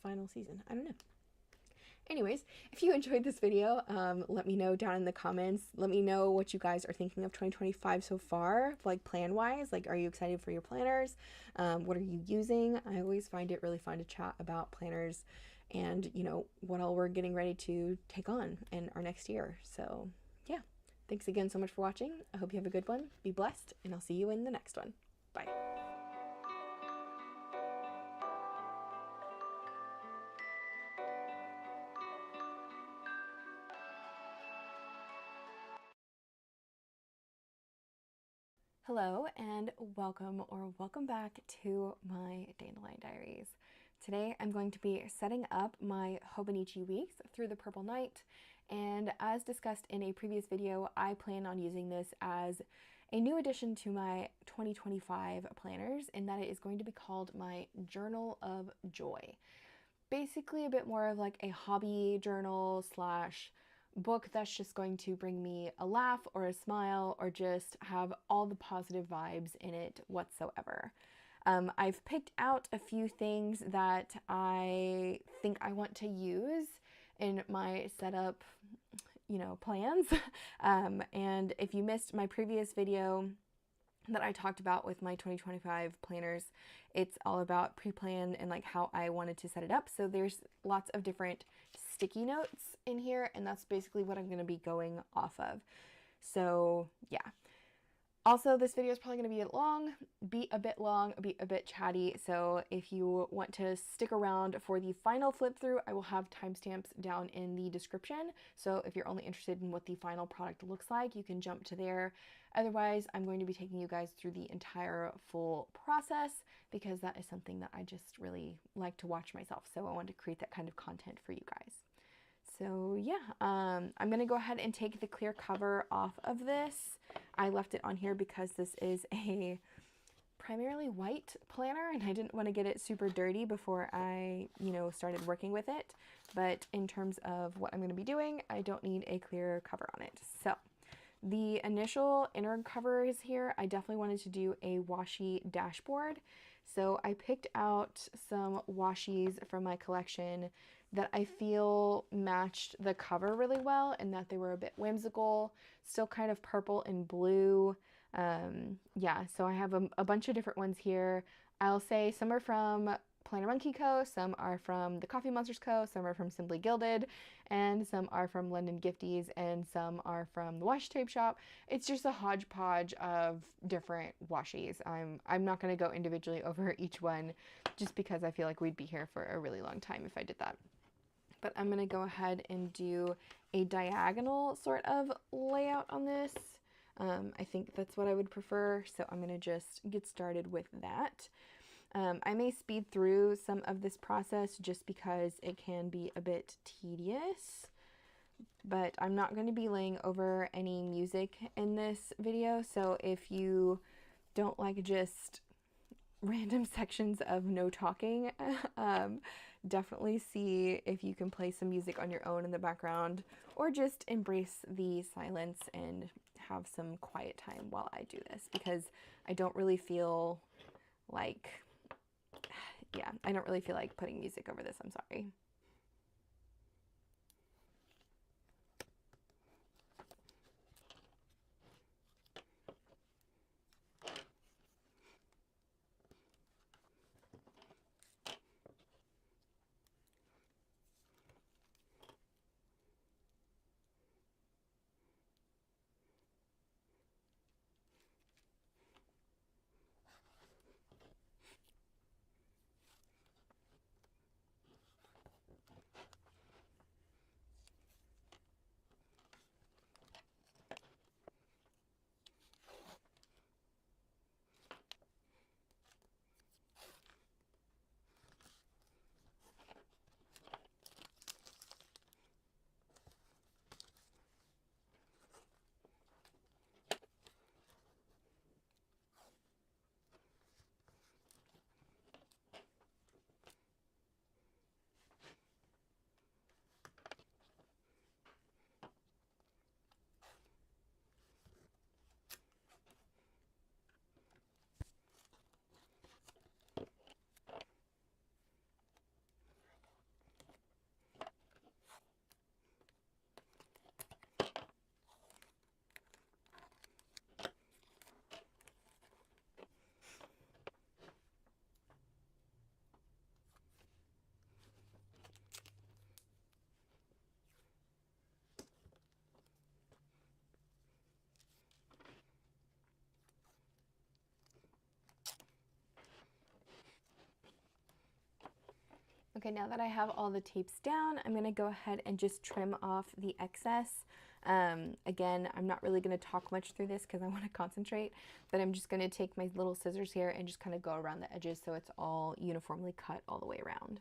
final season. I don't know. Anyways, if you enjoyed this video, let me know down in the comments. Let me know what you guys are thinking of 2025 so far, like plan-wise. Like, are you excited for your planners? What are you using? I always find it really fun to chat about planners and, you know, what all we're getting ready to take on in our next year. So, yeah. Thanks again so much for watching. I hope you have a good one. Be blessed, and I'll see you in the next one. Bye. Hello and welcome back to my Dandelion Diaries. Today I'm going to be setting up my Hobonichi weeks through the Purple Night, and as discussed in a previous video, I plan on using this as a new addition to my 2025 planners, in that it is going to be called my Journal of Joy. Basically a bit more of like a hobby journal slash book that's just going to bring me a laugh or a smile or just have all the positive vibes in it whatsoever. I've picked out a few things that I think I want to use in my setup, you know, plans. And if you missed my previous video that I talked about with my 2025 planners, it's all about pre-plan and like how I wanted to set it up. So there's lots of different sticky notes in here, and that's basically what I'm going to be going off of. So yeah. Also, this video is probably going to be a bit long, be a bit chatty, so if you want to stick around for the final flip through, I will have timestamps down in the description, so if you're only interested in what the final product looks like, you can jump to there. Otherwise, I'm going to be taking you guys through the entire full process, because that is something that I just really like to watch myself, so I want to create that kind of content for you guys. So yeah, I'm going to go ahead and take the clear cover off of this. I left it on here because this is a primarily white planner and I didn't want to get it super dirty before I, you know, started working with it. But in terms of what I'm going to be doing, I don't need a clear cover on it. So the initial inner cover is here. I definitely wanted to do a washi dashboard. So I picked out some washies from my collection that I feel matched the cover really well, and that they were a bit whimsical, still kind of purple and blue. Yeah, so I have a bunch of different ones here. I'll say some are from Planner Monkey Co., some are from the Coffee Monsters Co., some are from Simply Gilded, and some are from London Gifties, and some are from the Washi Tape Shop. It's just a hodgepodge of different washies. I'm not going to go individually over each one just because I feel like we'd be here for a really long time if I did that. But I'm going to go ahead and do a diagonal sort of layout on this. I think that's what I would prefer, so I'm going to just get started with that. I may speed through some of this process just because it can be a bit tedious, but I'm not going to be laying over any music in this video, so if you don't like just random sections of no talking, definitely see if you can play some music on your own in the background, or just embrace the silence and have some quiet time while I do this, because I don't really feel like, yeah, I don't really feel like putting music over this. I'm sorry. Okay, now that I have all the tapes down, I'm gonna go ahead and just trim off the excess. Again, I'm not really gonna talk much through this because I wanna concentrate, but I'm just gonna take my little scissors here and just kind of go around the edges so it's all uniformly cut all the way around.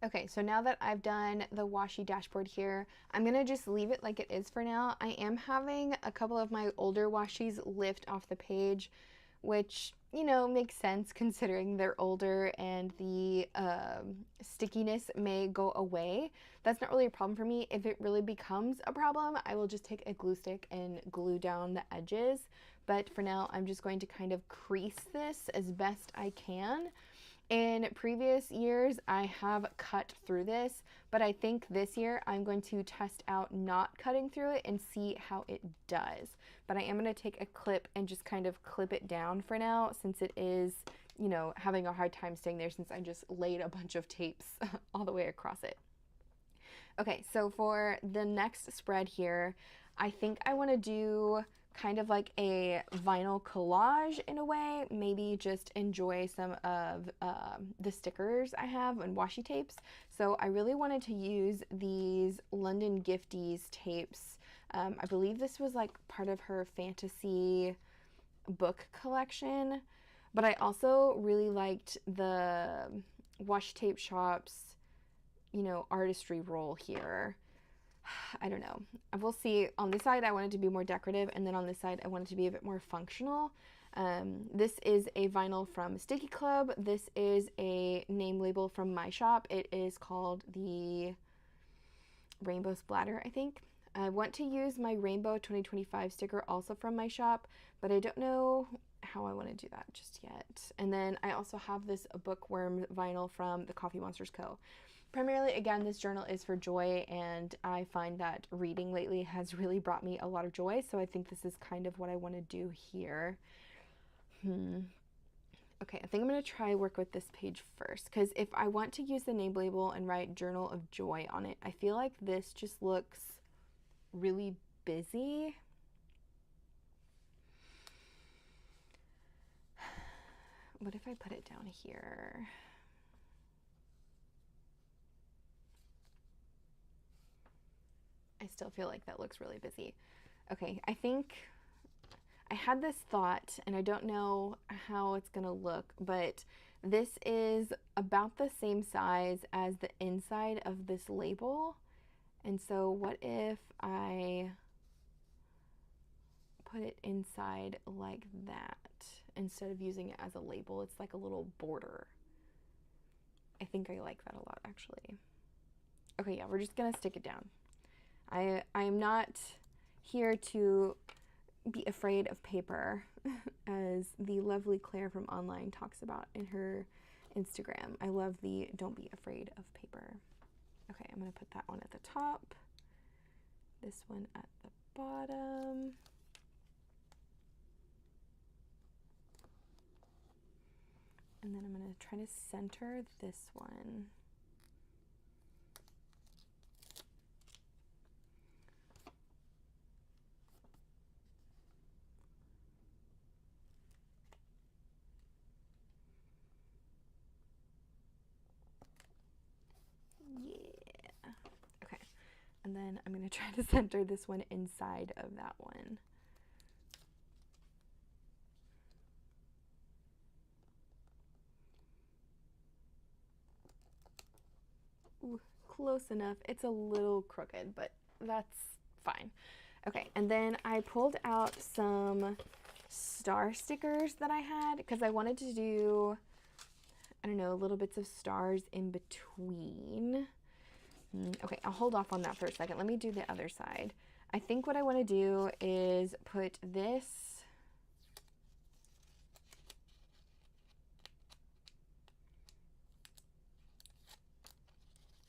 Okay, so now that I've done the washi dashboard here, I'm gonna just leave it like it is for now. I am having a couple of my older washies lift off the page, which, you know, makes sense considering they're older and the stickiness may go away. That's not really a problem for me. If it really becomes a problem, I will just take a glue stick and glue down the edges. But for now, I'm just going to kind of crease this as best I can. In previous years, I have cut through this, but I think this year I'm going to test out not cutting through it and see how it does. But I am going to take a clip and just kind of clip it down for now, since it is, you know, having a hard time staying there since I just laid a bunch of tapes all the way across it. Okay, so for the next spread here, I think I want to do kind of like a vinyl collage in a way, maybe just enjoy some of the stickers I have and washi tapes. So I really wanted to use these London Gifties tapes. I believe this was like part of her fantasy book collection, but I also really liked the Washi Tape Shop's, you know, artistry roll here. I don't know. We'll see. On this side, I want it to be more decorative, and then on this side, I want it to be a bit more functional. This is a vinyl from Sticky Club. This is a name label from my shop. It is called the Rainbow Splatter, I think. I want to use my Rainbow 2025 sticker also from my shop, but I don't know how I want to do that just yet. And then I also have this bookworm vinyl from the Coffee Monsters Co. Primarily, again, this journal is for joy, and I find that reading lately has really brought me a lot of joy, so I think this is kind of what I want to do here. Okay, I think I'm going to try work with this page first, because if I want to use the name label and write Journal of Joy on it, I feel like this just looks really busy. What if I put it down here? I still feel like that looks really busy. Okay, I think I had this thought, and I don't know how it's gonna look, but this is about the same size as the inside of this label. And so what if I put it inside like that instead of using it as a label? It's like a little border. I think I like that a lot, actually. Okay, yeah, we're just gonna stick it down. I am not here to be afraid of paper, as the lovely Claire from online talks about in her Instagram. I love the don't be afraid of paper. Okay, I'm gonna put that one at the top, this one at the bottom. And then I'm gonna try to center this one. Yeah. Okay. And then I'm going to try to center this one inside of that one. Ooh, close enough. It's a little crooked, but that's fine. Okay, and then I pulled out some star stickers that I had because I wanted to do, I don't know, little bits of stars in between. Okay, I'll hold off on that for a second. Let me do the other side. I think what I want to do is put this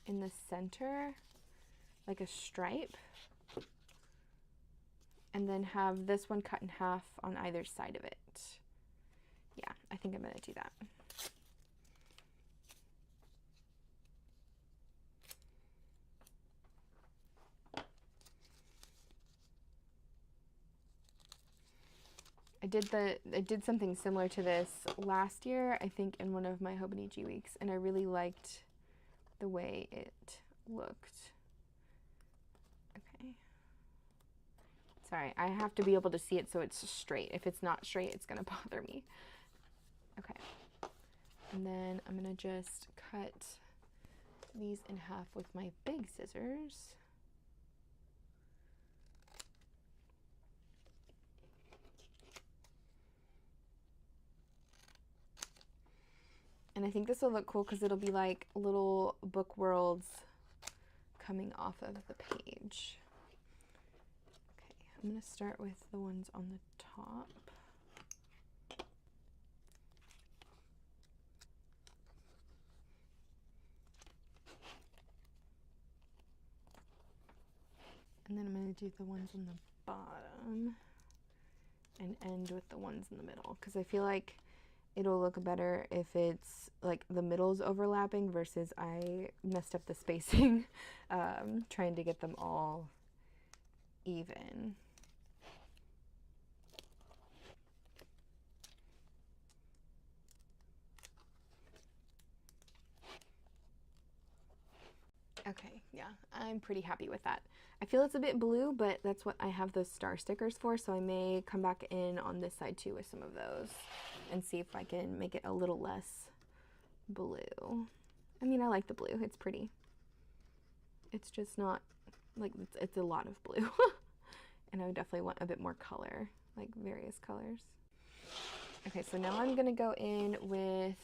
in the center, like a stripe, and then have this one cut in half on either side of it. Yeah, I think I'm going to do that. I did something similar to this last year, I think in one of my Hobonichi weeks, and I really liked the way it looked. Okay. Sorry, I have to be able to see it so it's straight. If it's not straight, it's gonna bother me. Okay. And then I'm gonna just cut these in half with my big scissors. And I think this will look cool because it'll be like little book worlds coming off of the page. Okay, I'm going to start with the ones on the top. And then I'm going to do the ones on the bottom and end with the ones in the middle because I feel like it'll look better if it's like the middle's overlapping versus I messed up the spacing trying to get them all even. Okay, yeah, I'm pretty happy with that. I feel it's a bit blue, but that's what I have those star stickers for, so I may come back in on this side too with some of those and see if I can make it a little less blue. I mean, I like the blue, it's pretty. It's just not, like, it's a lot of blue. And I would definitely want a bit more color, like various colors. Okay, so now I'm gonna go in with,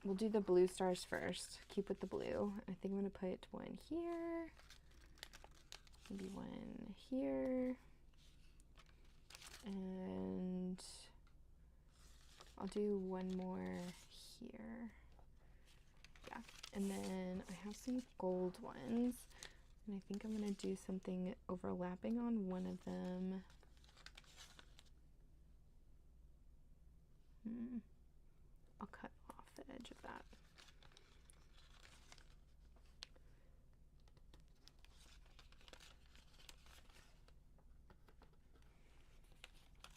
we'll do the blue stars first. Keep with the blue. I think I'm gonna put one here, maybe one here, and I'll do one more here. Yeah, and then I have some gold ones, and I think I'm gonna do something overlapping on one of them. I'll cut off the edge of that.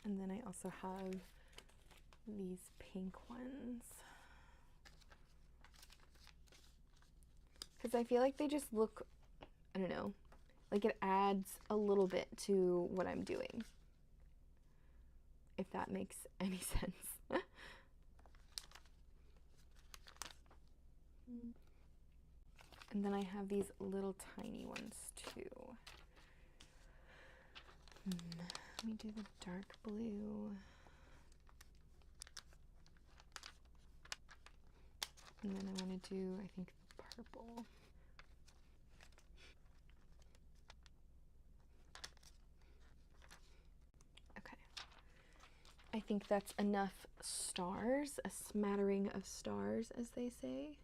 And then I also have these pink ones. Because I feel like they just look, I don't know, like it adds a little bit to what I'm doing. If that makes any sense. And then I have these little tiny ones too. Let me do the dark blue. And then I want to do, I think, the purple. Okay. I think that's enough stars, a smattering of stars, as they say.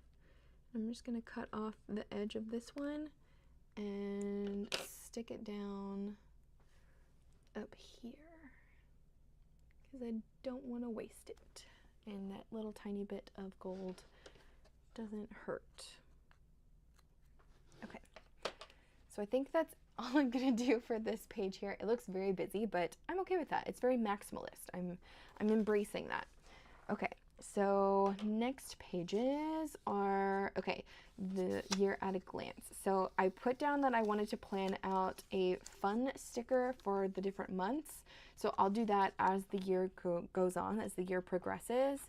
I'm just going to cut off the edge of this one and stick it down up here because I don't want to waste it, and that little tiny bit of gold doesn't hurt. Okay, so I think that's all I'm gonna do for this page here. It looks very busy, but I'm okay with that. It's very maximalist. I'm embracing that. Okay, So next pages are, okay, the year at a glance. So I put down that I wanted to plan out a fun sticker for the different months. So I'll do that as the year goes on, as the year progresses.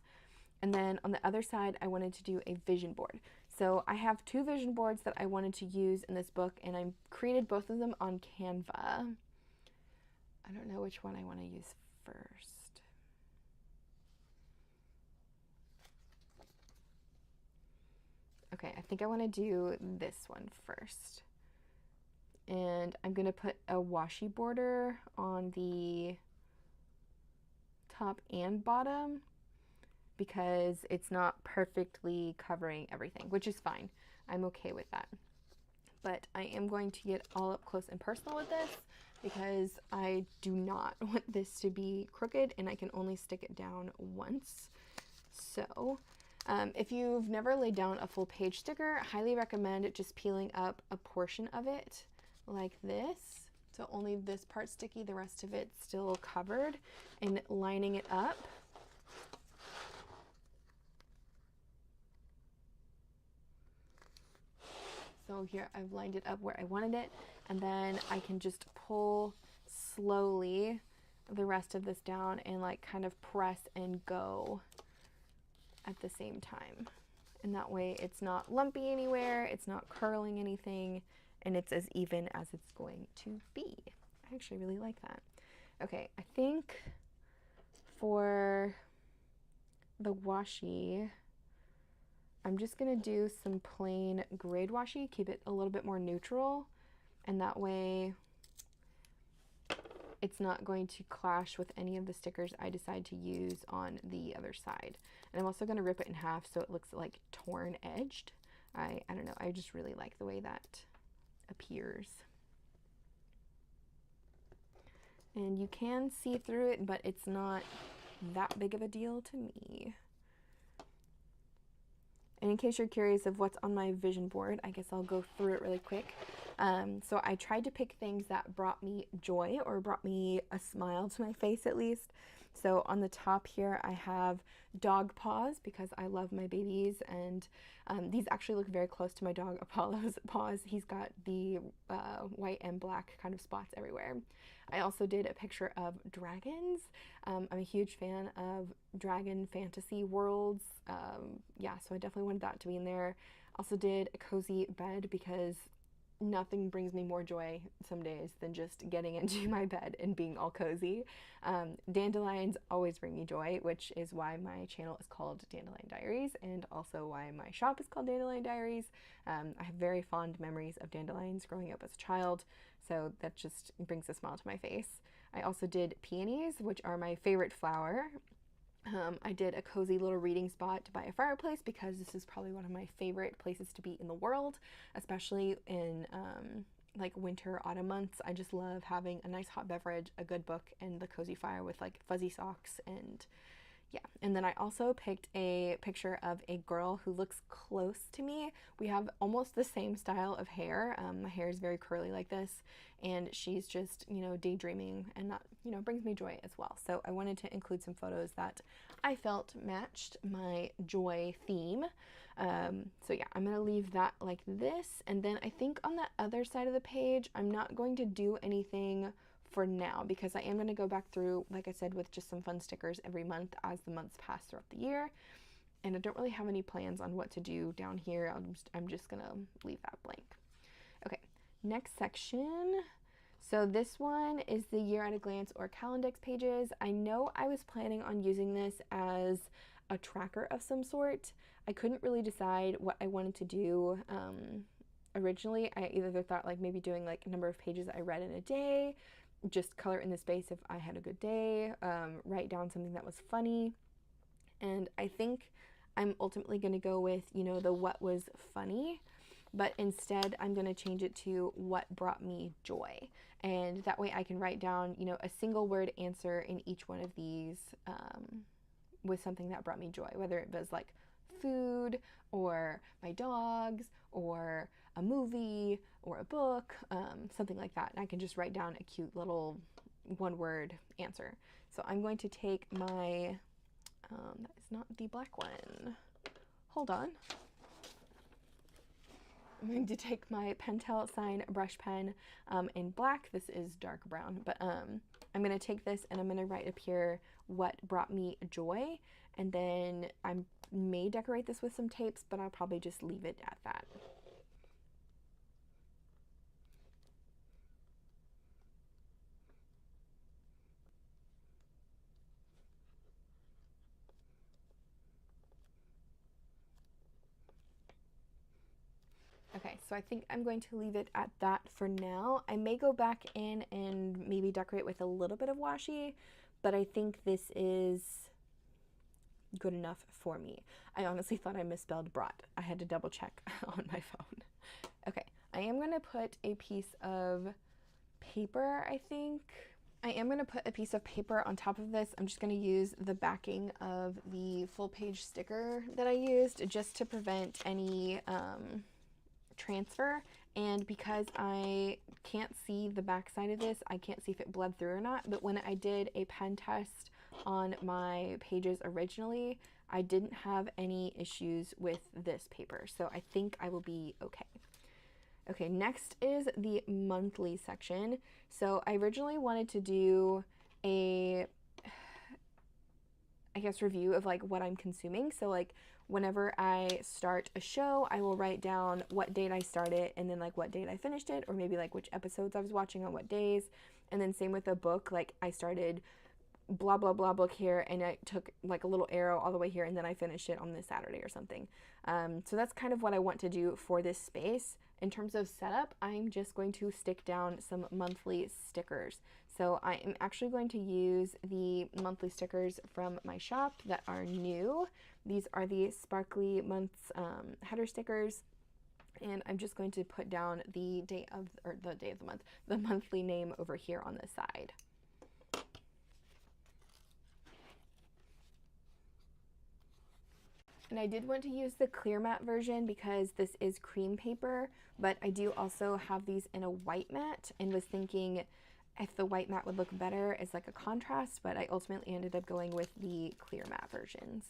And then on the other side, I wanted to do a vision board. So I have 2 vision boards that I wanted to use in this book, and I created both of them on Canva. I don't know which one I want to use first. Okay, I think I want to do this one first. And I'm going to put a washi border on the top and bottom because it's not perfectly covering everything, which is fine. I'm okay with that. But I am going to get all up close and personal with this because I do not want this to be crooked, and I can only stick it down once. So if you've never laid down a full page sticker, I highly recommend just peeling up a portion of it like this. So only this part sticky, the rest of it still covered, and lining it up. So here I've lined it up where I wanted it, and then I can just pull slowly the rest of this down and like kind of press and go at the same time. And that way it's not lumpy anywhere, it's not curling anything, and it's as even as it's going to be. I actually really like that. Okay, I think for the washi, I'm just gonna do some plain grade washi, keep it a little bit more neutral, and that way it's not going to clash with any of the stickers I decide to use on the other side. And I'm also gonna rip it in half so it looks like torn edged. I don't know, I just really like the way that appears. And you can see through it, but it's not that big of a deal to me. And in case you're curious of what's on my vision board, I guess I'll go through it really quick. So I tried to pick things that brought me joy or brought me a smile to my face at least. So on the top here I have dog paws because I love my babies, and these actually look very close to my dog Apollo's paws. He's got the white and black kind of spots everywhere. I also did a picture of dragons. I'm a huge fan of dragon fantasy worlds. Yeah, so I definitely wanted that to be in there. Also did a cozy bed because nothing brings me more joy some days than just getting into my bed and being all cozy. Dandelions always bring me joy, which is why my channel is called Dandelion Diaries, and also why my shop is called Dandelion Diaries. I have very fond memories of dandelions growing up as a child, so that just brings a smile to my face. I also did peonies, which are my favorite flower. I did a cozy little reading spot by a fireplace because this is probably one of my favorite places to be in the world, especially in like winter, autumn months. I just love having a nice hot beverage, a good book, and the cozy fire with like fuzzy socks. And yeah, and then I also picked a picture of a girl who looks close to me. We have almost the same style of hair. My hair is very curly like this, and she's just, you know, daydreaming, and that, you know, brings me joy as well. So I wanted to include some photos that I felt matched my joy theme. So yeah, I'm gonna leave that like this, and then I think on the other side of the page, I'm not going to do anything for now because I am going to go back through, like I said, with just some fun stickers every month as the months pass throughout the year. And I don't really have any plans on what to do down here. I'm just going to leave that blank. Okay, next section. So this one is the year at a glance or Calendex pages. I know I was planning on using this as a tracker of some sort. I couldn't really decide what I wanted to do. Originally, I either thought like maybe doing like a number of pages that I read in a day, just color in the space if I had a good day, write down something that was funny. And I think I'm ultimately going to go with, you know, the what was funny, but instead I'm going to change it to what brought me joy. And that way I can write down, you know, a single word answer in each one of these with something that brought me joy, whether it was like food or my dogs or a movie or a book, something like that. And I can just write down a cute little one-word answer. So I'm going to take my That is not the black one. Hold on. I'm going to take my Pentel Sign brush pen in black. This is dark brown, but I'm going to take this and I'm going to write up here what brought me joy, and then I may decorate this with some tapes, but I'll probably just leave it at that. Okay, so I think I'm going to leave it at that for now. I may go back in and maybe decorate with a little bit of washi, but I think this is good enough for me. I honestly thought I misspelled brought. I had to double check on my phone. Okay, I am going to put a piece of paper, I think. I am going to put a piece of paper on top of this. I'm just going to use the backing of the full page sticker that I used just to prevent any transfer, and because I can't see the back side of this, I can't see if it bled through or not, but when I did a pen test on my pages originally, I didn't have any issues with this paper, so I think I will be okay. Okay, next is the monthly section. So I originally wanted to do a, I guess, review of like what I'm consuming. So like whenever I start a show, I will write down what date I started and then like what date I finished it, or maybe like which episodes I was watching on what days. And then same with a book, like I started blah blah blah book here and I took like a little arrow all the way here and then I finished it on this Saturday or something. So that's kind of what I want to do for this space. In terms of setup, I'm just going to stick down some monthly stickers. So I am actually going to use the monthly stickers from my shop that are new. These are the Sparkly Months header stickers. And I'm just going to put down the date of, or the day of the month, the monthly name over here on the side. And I did want to use the clear matte version because this is cream paper, but I do also have these in a white matte and was thinking if the white matte would look better as like a contrast, but I ultimately ended up going with the clear matte versions.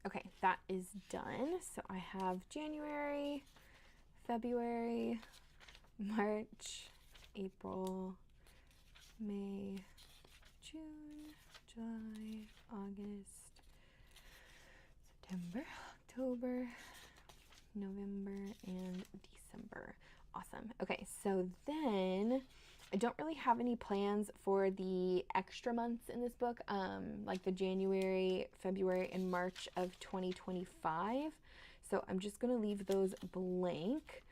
Okay, that is done. So I have January, February, March, April, May, June, July, August, September, October, November, and December. Awesome. Okay, so then I don't really have any plans for the extra months in this book, like the January, February, and March of 2025. So I'm just going to leave those blank.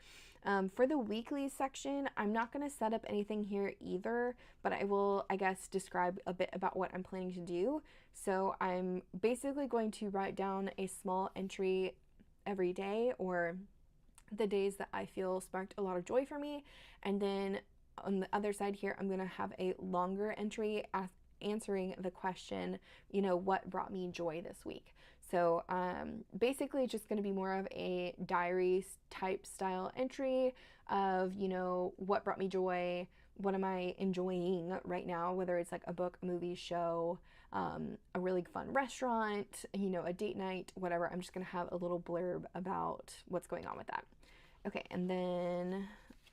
For the weekly section, I'm not going to set up anything here either, but I will, I guess, describe a bit about what I'm planning to do. So I'm basically going to write down a small entry every day, or the days that I feel sparked a lot of joy for me, and then on the other side here, I'm going to have a longer entry answering the question, you know, what brought me joy this week. So basically it's just going to be more of a diary type style entry of, you know, what brought me joy, what am I enjoying right now, whether it's like a book, a movie, show, a really fun restaurant, you know, a date night, whatever. I'm just going to have a little blurb about what's going on with that. Okay, and then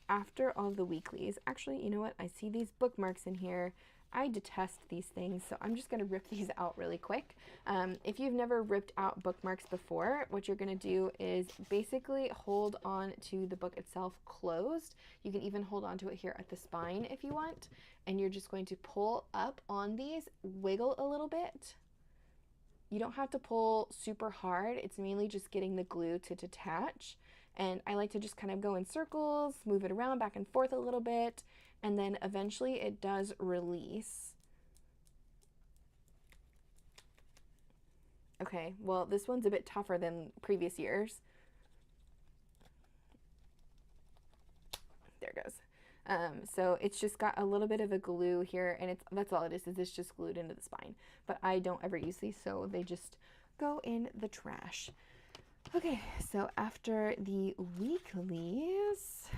after all of the weeklies, actually, you know what? I see these bookmarks in here. I detest these things, so I'm just going to rip these out really quick. If you've never ripped out bookmarks before, what you're going to do is basically hold on to the book itself closed. You can even hold on to it here at the spine if you want, and you're just going to pull up on these, wiggle a little bit, you don't have to pull super hard. It's mainly just getting the glue to detach. And I like to just kind of go in circles, move it around back and forth a little bit, and then eventually it does release. Okay, well, this one's a bit tougher than previous years. There it goes. So it's just got a little bit of a glue here, and that's all it is it's just glued into the spine. But I don't ever use these, so they just go in the trash. Okay, so after the weeklies,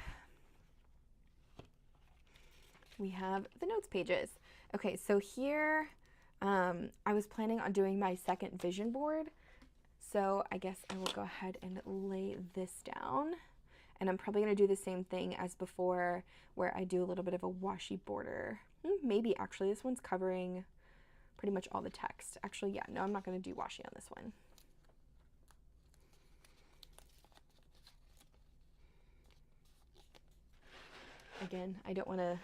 we have the notes pages. Okay, so here I was planning on doing my second vision board, so I guess I will go ahead and lay this down. And I'm probably going to do the same thing as before, where I do a little bit of a washi border. Maybe actually this one's covering pretty much all the text. Actually, yeah, no, I'm not going to do washi on this one. Again, I don't want to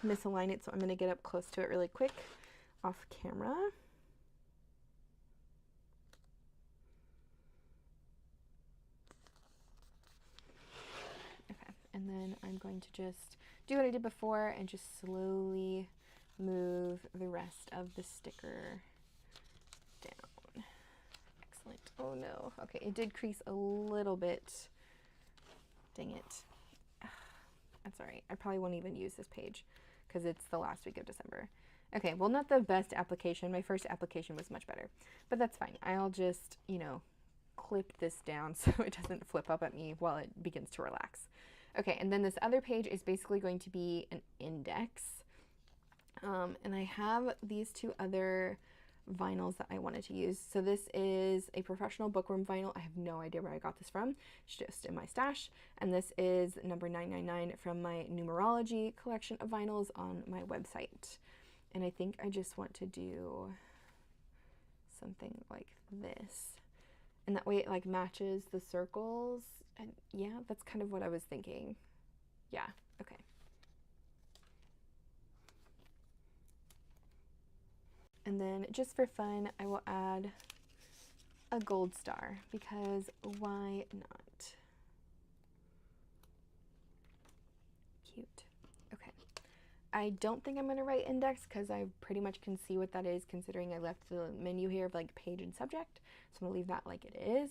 misalign it, so I'm going to get up close to it really quick off camera. Okay, and then I'm going to just do what I did before and just slowly move the rest of the sticker down. Excellent. Oh no. Okay, it did crease a little bit. Dang it. That's all right. I probably won't even use this page because it's the last week of December. Okay, well, not the best application. My first application was much better, but that's fine. I'll just, you know, clip this down so it doesn't flip up at me while it begins to relax. Okay, and then this other page is basically going to be an index. And I have these two other vinyls that I wanted to use. So this is a professional bookworm vinyl. I have no idea where I got this from. It's just in my stash. And this is number 999 from my numerology collection of vinyls on my website. And I think I just want to do something like this. And that way it like matches the circles. And yeah, that's kind of what I was thinking. Yeah, okay. And then just for fun, I will add a gold star because why not? Cute. Okay. I don't think I'm going to write index because I pretty much can see what that is considering I left the menu here of like page and subject. So I'm going to leave that like it is.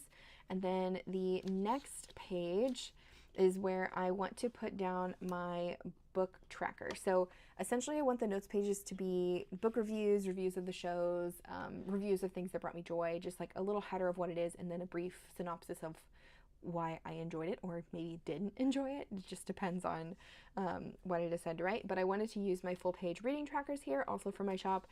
And then the next page is where I want to put down my book tracker. So essentially I want the notes pages to be book reviews, reviews of the shows, reviews of things that brought me joy, just like a little header of what it is and then a brief synopsis of why I enjoyed it or maybe didn't enjoy it. It just depends on what I decide to write. But I wanted to use my full page reading trackers here also for my shop.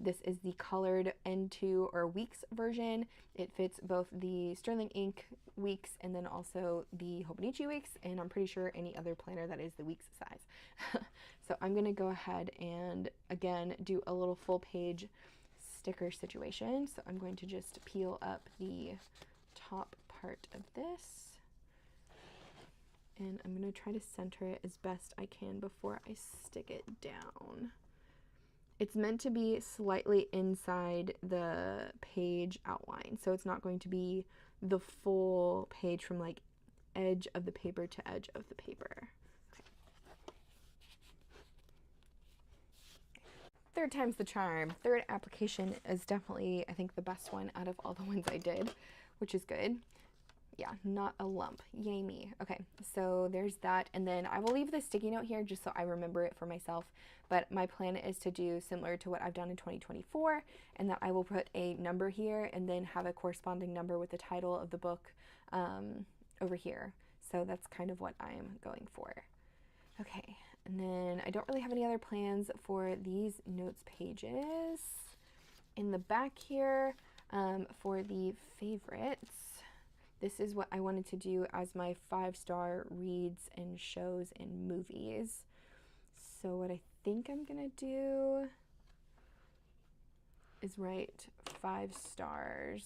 This is the colored N2 or weeks version. It fits both the Sterling Ink weeks and then also the Hobonichi weeks, and I'm pretty sure any other planner that is the weeks size. So I'm going to go ahead and again do a little full page sticker situation. So I'm going to just peel up the top part of this and I'm going to try to center it as best I can before I stick it down. It's meant to be slightly inside the page outline, so it's not going to be the full page from like edge of the paper to edge of the paper. Okay. Third time's the charm. Third application is definitely, I think, the best one out of all the ones I did, which is good. Yeah, not a lump. Yay me. Okay, so there's that. And then I will leave the sticky note here just so I remember it for myself. But my plan is to do similar to what I've done in 2024, and that I will put a number here and then have a corresponding number with the title of the book over here. So that's kind of what I'm going for. Okay, and then I don't really have any other plans for these notes pages. In the back here, for the favorites, this is what I wanted to do as my 5-star reads and shows and movies. So what I think I'm gonna do is write 5 stars.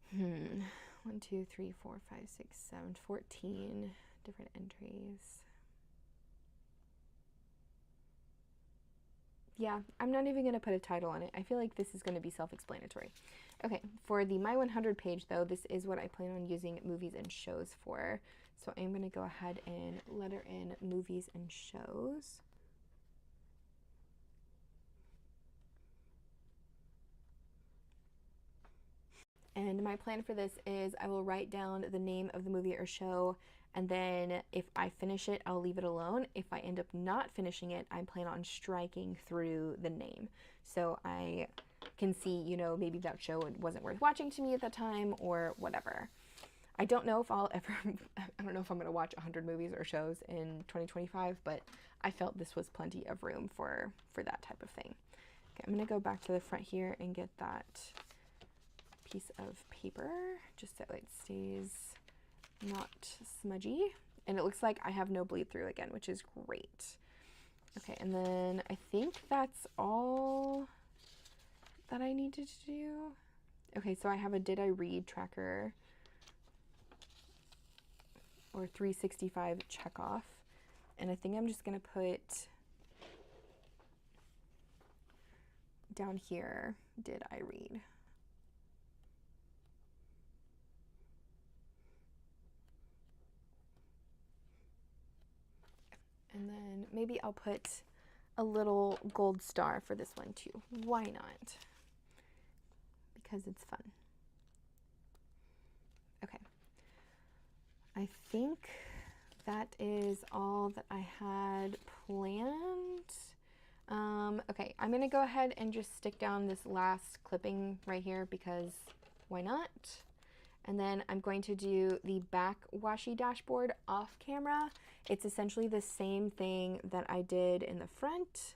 1, 2, 3, 4, 5, 6, 7, 14 different entries. Yeah, I'm not even going to put a title on it. I feel like this is going to be self-explanatory. Okay, for the My 100 page though, this is what I plan on using movies and shows for. So I'm going to go ahead and letter in movies and shows. And my plan for this is I will write down the name of the movie or show, and then if I finish it, I'll leave it alone. If I end up not finishing it, I plan on striking through the name. So I can see, you know, maybe that show wasn't worth watching to me at that time or whatever. I don't know if I'll ever, I don't know if I'm going to watch 100 movies or shows in 2025, but I felt this was plenty of room for that type of thing. Okay, I'm going to go back to the front here and get that piece of paper just so it stays not smudgy. And it looks like I have no bleed through again, which is great. Okay, and then I think that's all that I needed to do. Okay, so I have a Did I Read tracker or 365 check off. And I think I'm just gonna put down here, did I read? And then maybe I'll put a little gold star for this one too. Why not? Because it's fun. Okay. I think that is all that I had planned. Okay, I'm gonna go ahead and just stick down this last clipping right here because why not? And then I'm going to do the back washi dashboard off camera. It's essentially the same thing that I did in the front.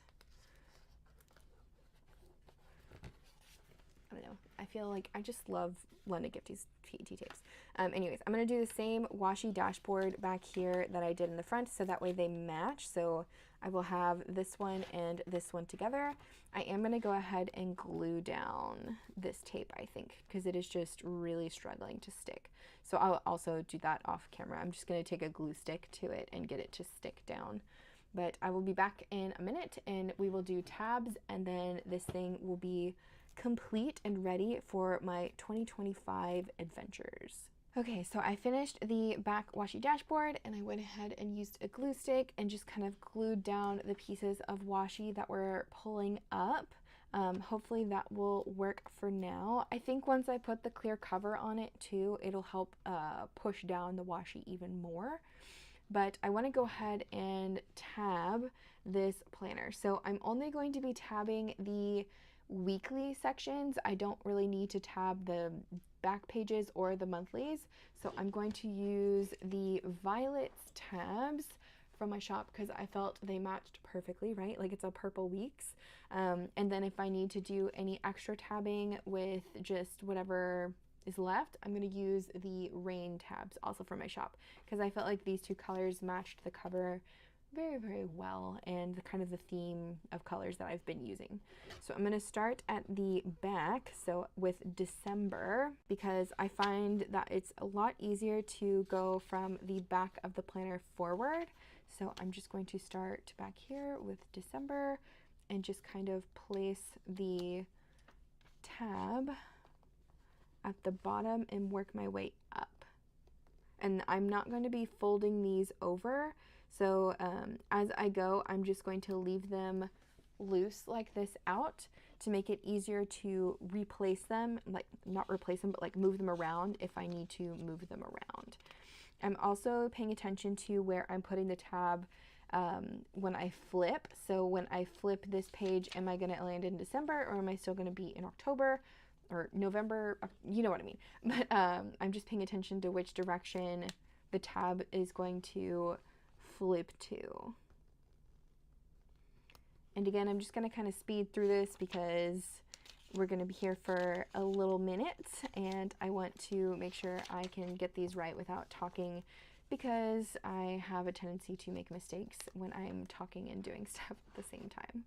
I don't know. I feel like I just love London Gifties PET tapes. Anyways, I'm going to do the same washi dashboard back here that I did in the front so that way they match. So I will have this one and this one together. I am going to go ahead and glue down this tape, I think, because it is just really struggling to stick. So I'll also do that off camera. I'm just going to take a glue stick to it and get it to stick down. But I will be back in a minute and we will do tabs, and then this thing will be complete and ready for my 2025 adventures. Okay, so I finished the back washi dashboard and I went ahead and used a glue stick and just kind of glued down the pieces of washi that were pulling up. Hopefully that will work for now. I think once I put the clear cover on it too, it'll help push down the washi even more. But I want to go ahead and tab this planner. So I'm only going to be tabbing the weekly sections. I don't really need to tab the back pages or the monthlies. So I'm going to use the Violets tabs from my shop because I felt they matched perfectly, right? Like it's a purple weeks. And then if I need to do any extra tabbing with just whatever is left, I'm going to use the Rain tabs also from my shop because I felt like these two colors matched the cover very, very well and the kind of the theme of colors that I've been using. So I'm going to start at the back, so with December, because I find that it's a lot easier to go from the back of the planner forward. So I'm just going to start back here with December and just kind of place the tab at the bottom and work my way up. And I'm not going to be folding these over. So as I go, I'm just going to leave them loose like this out to make it easier to replace them, like not replace them, but like move them around if I need to move them around. I'm also paying attention to where I'm putting the tab when I flip. So when I flip this page, am I going to land in December or am I still going to be in October or November? You know what I mean. But I'm just paying attention to which direction the tab is going to flip to. And again, I'm just going to kind of speed through this because we're going to be here for a little minute and I want to make sure I can get these right without talking because I have a tendency to make mistakes when I'm talking and doing stuff at the same time.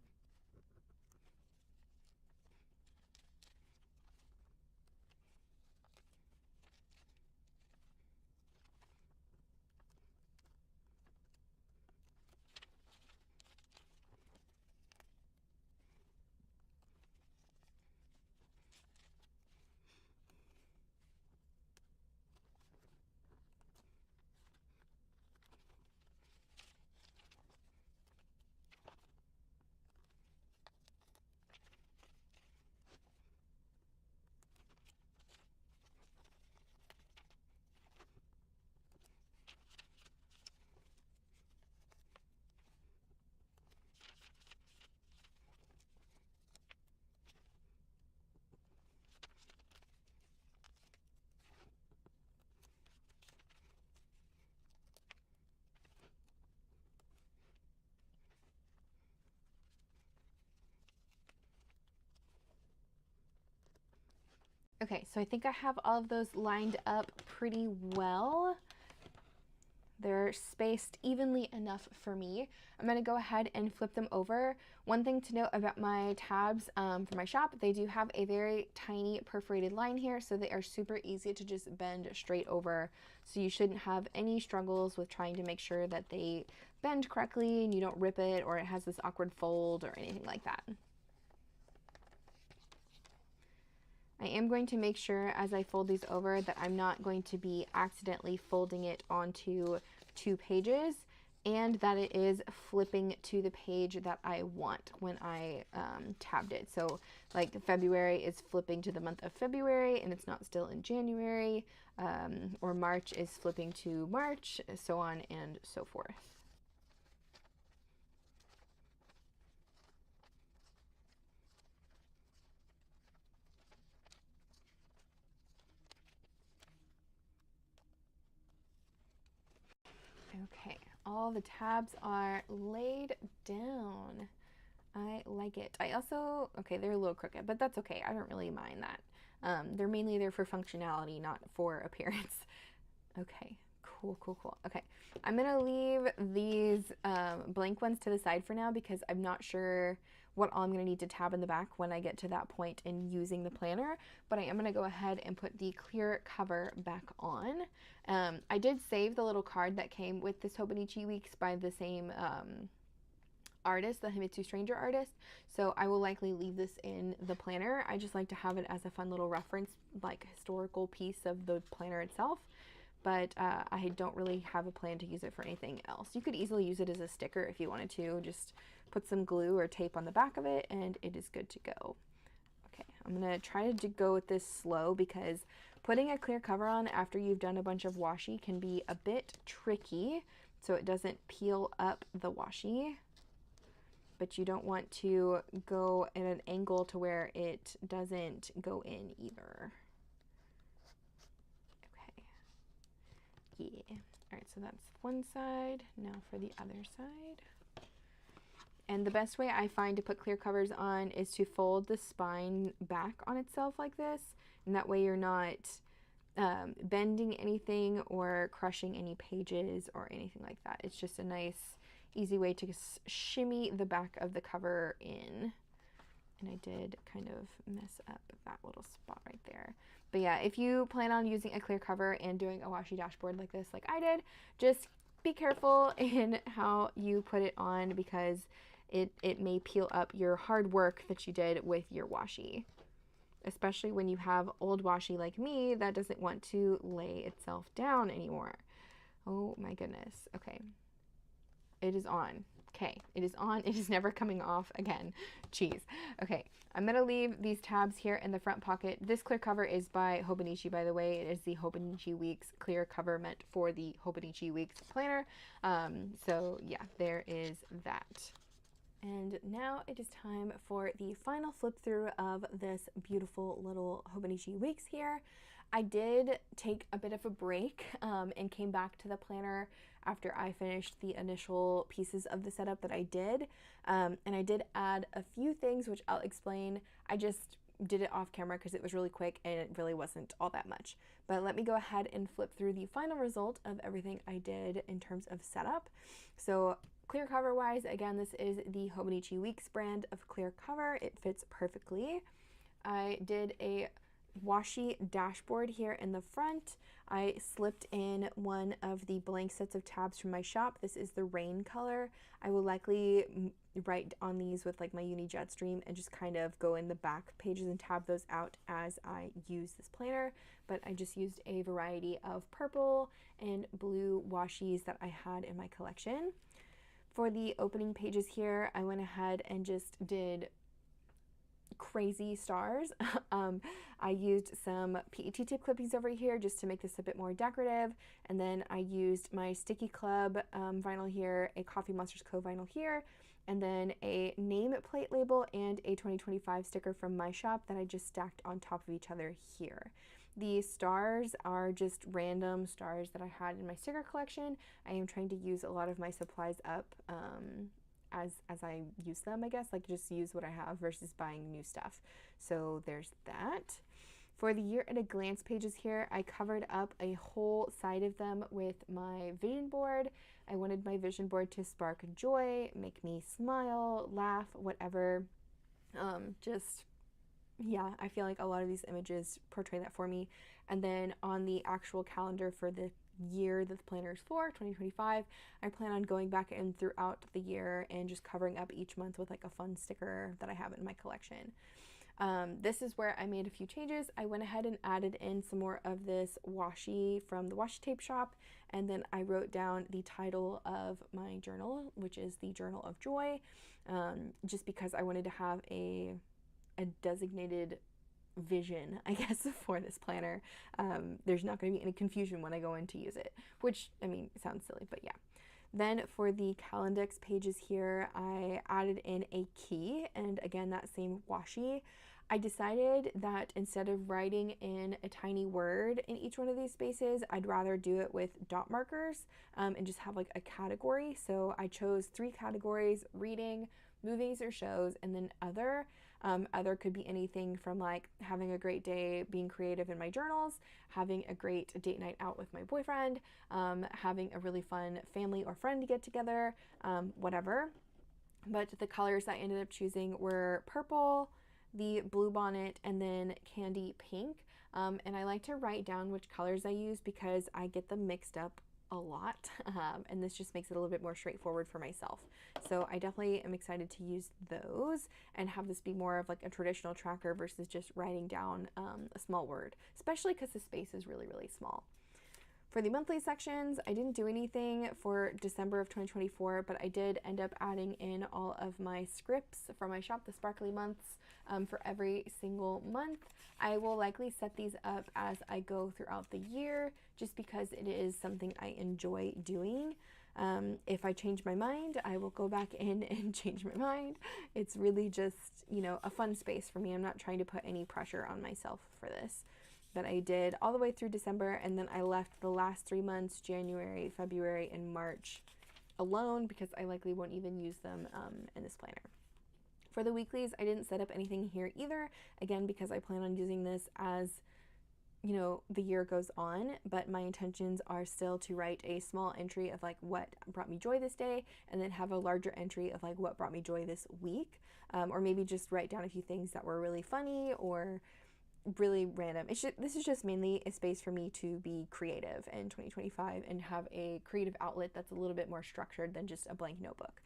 Okay, so I think I have all of those lined up pretty well. They're spaced evenly enough for me. I'm gonna go ahead and flip them over. One thing to note about my tabs for my shop, they do have a very tiny perforated line here, so they are super easy to just bend straight over. So you shouldn't have any struggles with trying to make sure that they bend correctly and you don't rip it or it has this awkward fold or anything like that. I am going to make sure as I fold these over that I'm not going to be accidentally folding it onto 2 pages and that it is flipping to the page that I want when I tabbed it. So like February is flipping to the month of February and it's not still in January, or March is flipping to March, so on and so forth. Okay, all the tabs are laid down. I like it. I also, okay, they're a little crooked, but that's okay. I don't really mind that. They're mainly there for functionality, not for appearance. Okay, cool, cool, cool. Okay, I'm gonna leave these blank ones to the side for now because I'm not sure what all I'm gonna need to tab in the back when I get to that point in using the planner, but I am gonna go ahead and put the clear cover back on. I did save the little card that came with this Hobonichi Weeks by the same artist, the Himitsu Stranger artist, so I will likely leave this in the planner. I just like to have it as a fun little reference, like historical piece of the planner itself, but I don't really have a plan to use it for anything else. You could easily use it as a sticker if you wanted to. Just put some glue or tape on the back of it and it is good to go. Okay, I'm gonna try to go with this slow because putting a clear cover on after you've done a bunch of washi can be a bit tricky, so it doesn't peel up the washi, but you don't want to go at an angle to where it doesn't go in either. Okay, yeah. All right, so that's one side. Now for the other side. And the best way I find to put clear covers on is to fold the spine back on itself like this, and that way you're not bending anything or crushing any pages or anything like that. It's just a nice, easy way to shimmy the back of the cover in. And I did kind of mess up that little spot right there. But yeah, if you plan on using a clear cover and doing a washi dashboard like this, like I did, just be careful in how you put it on because it may peel up your hard work that you did with your washi. Especially when you have old washi like me that doesn't want to lay itself down anymore. Oh my goodness. Okay. It is on. Okay, it is on. It is never coming off again. Jeez. Okay, I'm going to leave these tabs here in the front pocket. This clear cover is by Hobonichi, by the way. It is the Hobonichi Weeks clear cover meant for the Hobonichi Weeks planner. So yeah, there is that. And now it is time for the final flip through of this beautiful little Hobonichi Weeks here. I did take a bit of a break and came back to the planner after I finished the initial pieces of the setup that I did. And I did add a few things, which I'll explain. I just did it off camera because it was really quick and it really wasn't all that much. But let me go ahead and flip through the final result of everything I did in terms of setup. So clear cover wise, again, this is the Hobonichi Weeks brand of clear cover. It fits perfectly. I did a washi dashboard here in the front. I slipped in one of the blank sets of tabs from my shop. This is the rain color. I will likely write on these with like my Uni Jetstream and just kind of go in the back pages and tab those out as I use this planner. But I just used a variety of purple and blue washis that I had in my collection. For the opening pages here, I went ahead and just did crazy stars. I used some PET tip clippings over here just to make this a bit more decorative, and then I used my Sticky Club vinyl here, a Coffee Monsters Co. vinyl here, and then a name plate label and a 2025 sticker from my shop that I just stacked on top of each other here. The stars are just random stars that I had in my sticker collection. I am trying to use a lot of my supplies up as I use them, I guess, like just use what I have versus buying new stuff. So there's that. For the year at a glance pages here, I covered up a whole side of them with my vision board. I wanted my vision board to spark joy, make me smile, laugh, whatever. Yeah, I feel like a lot of these images portray that for me. And then on the actual calendar for the year that the planner is for, 2025, I plan on going back in throughout the year and just covering up each month with like a fun sticker that I have in my collection. This is where I made a few changes. I went ahead and added in some more of this washi from the washi tape shop, and then I wrote down the title of my journal, which is the Journal of Joy, just because I wanted to have a designated vision, I guess, for this planner. There's not going to be any confusion when I go in to use it, which, I mean, sounds silly, but yeah. Then for the Calendex pages here, I added in a key, and again, that same washi. I decided that instead of writing in a tiny word in each one of these spaces, I'd rather do it with dot markers and just have like a category. So I chose 3 categories: reading, movies or shows, and then other. Other could be anything from like having a great day being creative in my journals, having a great date night out with my boyfriend, having a really fun family or friend get together, whatever. But the colors I ended up choosing were purple, the blue bonnet, and then candy pink. And I like to write down which colors I use because I get them mixed up a lot, and this just makes it a little bit more straightforward for myself. So I definitely am excited to use those and have this be more of like a traditional tracker versus just writing down a small word, especially because the space is really, really small. For the monthly sections, I didn't do anything for December of 2024, but I did end up adding in all of my scripts for my shop, the Sparkly Months, for every single month. I will likely set these up as I go throughout the year, just because it is something I enjoy doing. If I change my mind, I will go back in and change my mind. It's really just, you know, a fun space for me. I'm not trying to put any pressure on myself for this. That I did all the way through December, and then I left the last 3 months, January, February, and March, alone because I likely won't even use them in this planner. For the weeklies, I didn't set up anything here either, again, because I plan on using this as, you know, the year goes on, but my intentions are still to write a small entry of like what brought me joy this day, and then have a larger entry of like what brought me joy this week, or maybe just write down a few things that were really funny or really random. This is just mainly a space for me to be creative in 2025 and have a creative outlet that's a little bit more structured than just a blank notebook.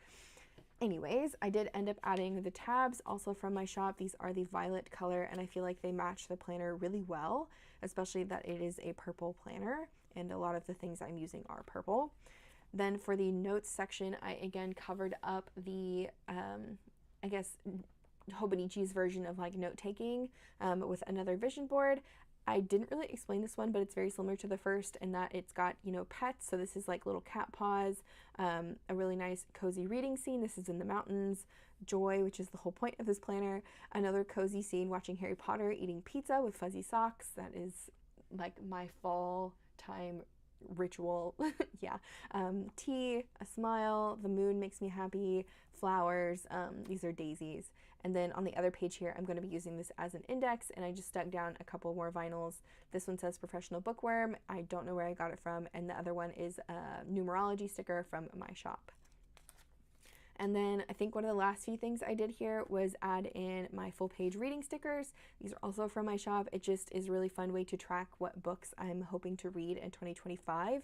Anyways, I did end up adding the tabs also from my shop. These are the violet color, and I feel like they match the planner really well, especially that it is a purple planner, and a lot of the things I'm using are purple. Then for the notes section, I again covered up the, I guess, Hobonichi's version of like note taking with another vision board. I didn't really explain this one, but it's very similar to the first in that it's got, you know, pets. So this is like little cat paws, a really nice cozy reading scene. This is in the mountains. Joy, which is the whole point of this planner. Another cozy scene watching Harry Potter eating pizza with fuzzy socks. That is like my fall time ritual. Yeah. Tea, a smile, the moon makes me happy, flowers, these are daisies. And then on the other page here, I'm going to be using this as an index, and I just stuck down a couple more vinyls. This one says Professional Bookworm. I don't know where I got it from, and the other one is a numerology sticker from my shop. And then I think one of the last few things I did here was add in my full page reading stickers. These are also from my shop. It just is a really fun way to track what books I'm hoping to read in 2025.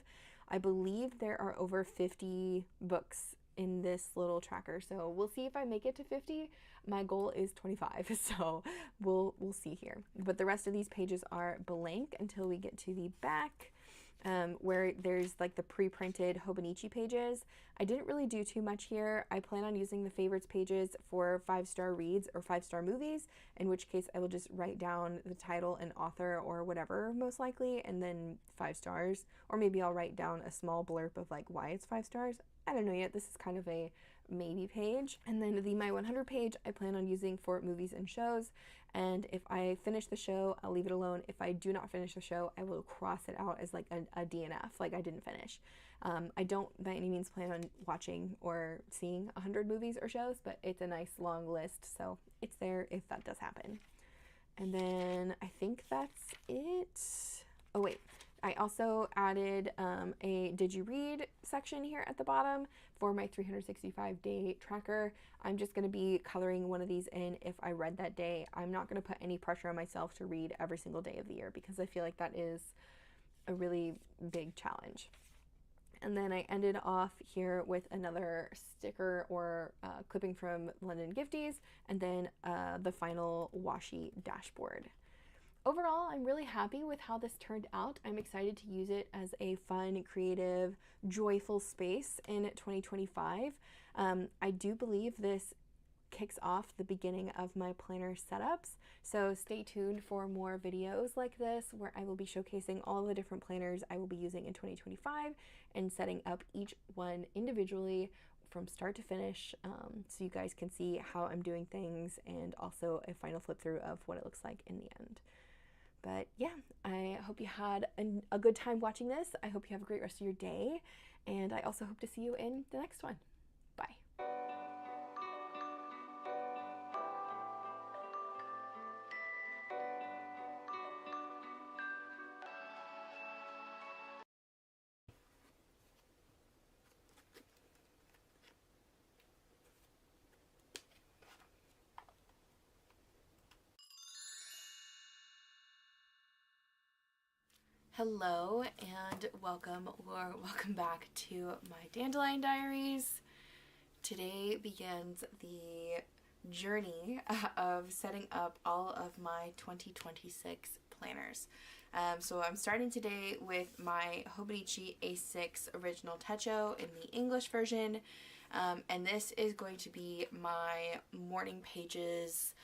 I believe there are over 50 books in this little tracker, so we'll see if I make it to 50. My goal is 25, so we'll see here. But the rest of these pages are blank until we get to the back, where there's like the pre-printed Hobonichi pages. I didn't really do too much here. I plan on using the favorites pages for 5-star reads or 5-star movies, in which case I will just write down the title and author or whatever, most likely, and then 5 stars. Or maybe I'll write down a small blurb of like why it's 5 stars. I don't know yet. This is kind of a maybe page. And then the My 100 page I plan on using for movies and shows. And if I finish the show, I'll leave it alone. If I do not finish the show, I will cross it out as like a DNF, like I didn't finish. I don't by any means plan on watching or seeing 100 movies or shows, but it's a nice long list, so it's there if that does happen. And then I think that's it. Oh wait, I also added a did you read section here at the bottom for my 365-day tracker. I'm just going to be coloring one of these in if I read that day. I'm not going to put any pressure on myself to read every single day of the year because I feel like that is a really big challenge. And then I ended off here with another sticker or clipping from London Gifties, and then the final washi dashboard. Overall, I'm really happy with how this turned out. I'm excited to use it as a fun, creative, joyful space in 2025. I do believe this kicks off the beginning of my planner setups. So stay tuned for more videos like this where I will be showcasing all the different planners I will be using in 2025 and setting up each one individually from start to finish, so you guys can see how I'm doing things and also a final flip through of what it looks like in the end. But yeah, I hope you had a good time watching this. I hope you have a great rest of your day, and I also hope to see you in the next one. Bye. Hello and welcome back to my Dandelion Diaries. Today begins the journey of setting up all of my 2026 planners. So I'm starting today with my Hobonichi A6 Original Techo in the English version, and this is going to be my morning pages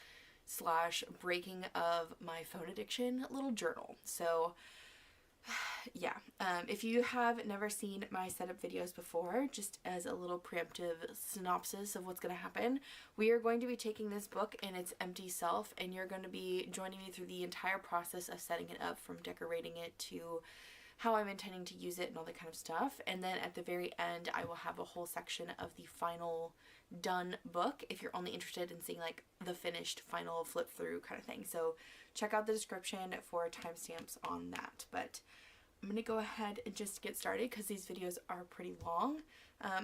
/ breaking of my phone addiction little journal. So yeah, if you have never seen my setup videos before, just as a little preemptive synopsis of what's going to happen, we are going to be taking this book in its empty self, and you're going to be joining me through the entire process of setting it up, from decorating it to how I'm intending to use it and all that kind of stuff. And then at the very end, I will have a whole section of the final done book if you're only interested in seeing like the finished final flip through kind of thing. So check out the description for timestamps on that. But I'm going to go ahead and just get started because these videos are pretty long.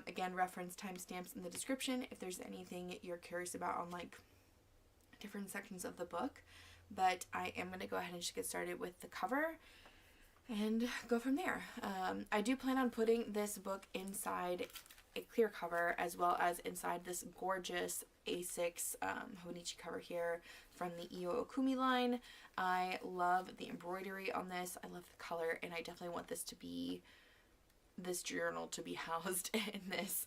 Again, reference timestamps in the description if there's anything you're curious about on like different sections of the book. But I am going to go ahead and just get started with the cover and go from there. I do plan on putting this book inside a clear cover as well as inside this gorgeous A6 Hobonichi cover here from the Iyo Okumi line. I love the embroidery on this. I love the color, and I definitely want this journal to be housed in this,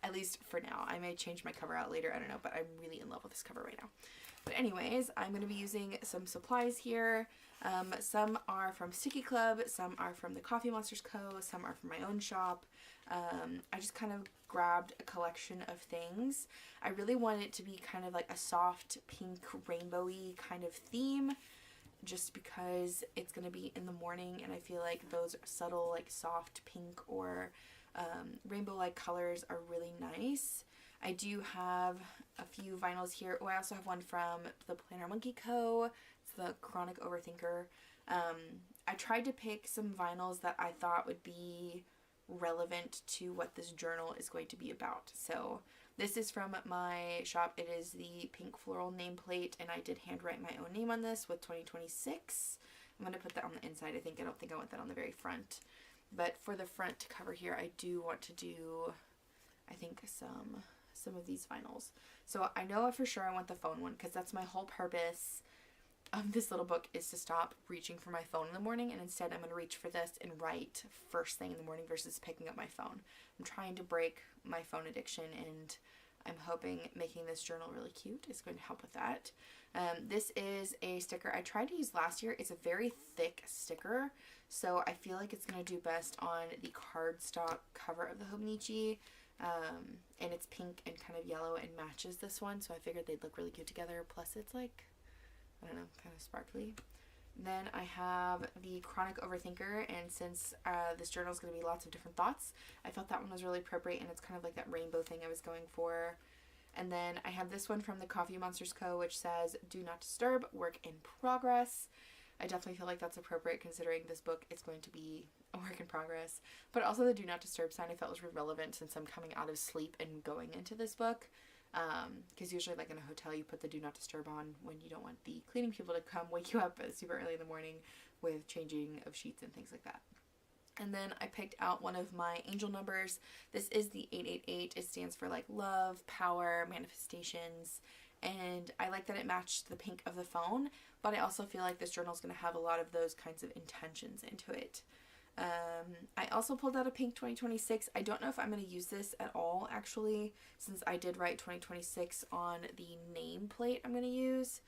at least for now. I may change my cover out later, I don't know, but I'm really in love with this cover right now. But anyways, I'm going to be using some supplies here. Some are from Sticky Club, some are from the Coffee Monsters Co., some are from my own shop. I just kind of grabbed a collection of things. I really want it to be kind of like a soft pink rainbowy kind of theme, just because it's going to be in the morning and I feel like those subtle like soft pink or rainbow-like colors are really nice. I do have a few vinyls here. Oh, I also have one from the Planner Monkey Co. It's the Chronic Overthinker. I tried to pick some vinyls that I thought would be relevant to what this journal is going to be about. So this is from my shop. It is the pink floral nameplate, and I did handwrite my own name on this with 2026. I'm going to put that on the inside. I don't think I want that on the very front. But for the front cover here, I do want to do, I think, some of these vinyls. So I know for sure I want the phone one because that's my whole purpose of this little book, is to stop reaching for my phone in the morning, and instead I'm going to reach for this and write first thing in the morning versus picking up my phone. I'm trying to break my phone addiction, and I'm hoping making this journal really cute is going to help with that. This is a sticker I tried to use last year. It's a very thick sticker, so I feel like it's going to do best on the cardstock cover of the Hobonichi. And it's pink and kind of yellow and matches this one, so I figured they'd look really cute together. Plus it's like, I don't know, kind of sparkly. Then I have the Chronic Overthinker, and since this journal is going to be lots of different thoughts, I felt that one was really appropriate, and it's kind of like that rainbow thing I was going for. And then I have this one from the Coffee Monsters Co., which says, "Do not disturb, work in progress." I definitely feel like that's appropriate considering this book is going to be a work in progress. But also the do not disturb sign I felt was really relevant since I'm coming out of sleep and going into this book. Because usually like in a hotel you put the do not disturb on when you don't want the cleaning people to come wake you up super early in the morning with changing of sheets and things like that. And then I picked out one of my angel numbers. This is the 888. It stands for like love, power, manifestations. And I like that it matched the pink of the phone, but I also feel like this journal is going to have a lot of those kinds of intentions into it. I also pulled out a pink 2026. I don't know if I'm going to use this at all, actually, since I did write 2026 on the nameplate I'm going to use.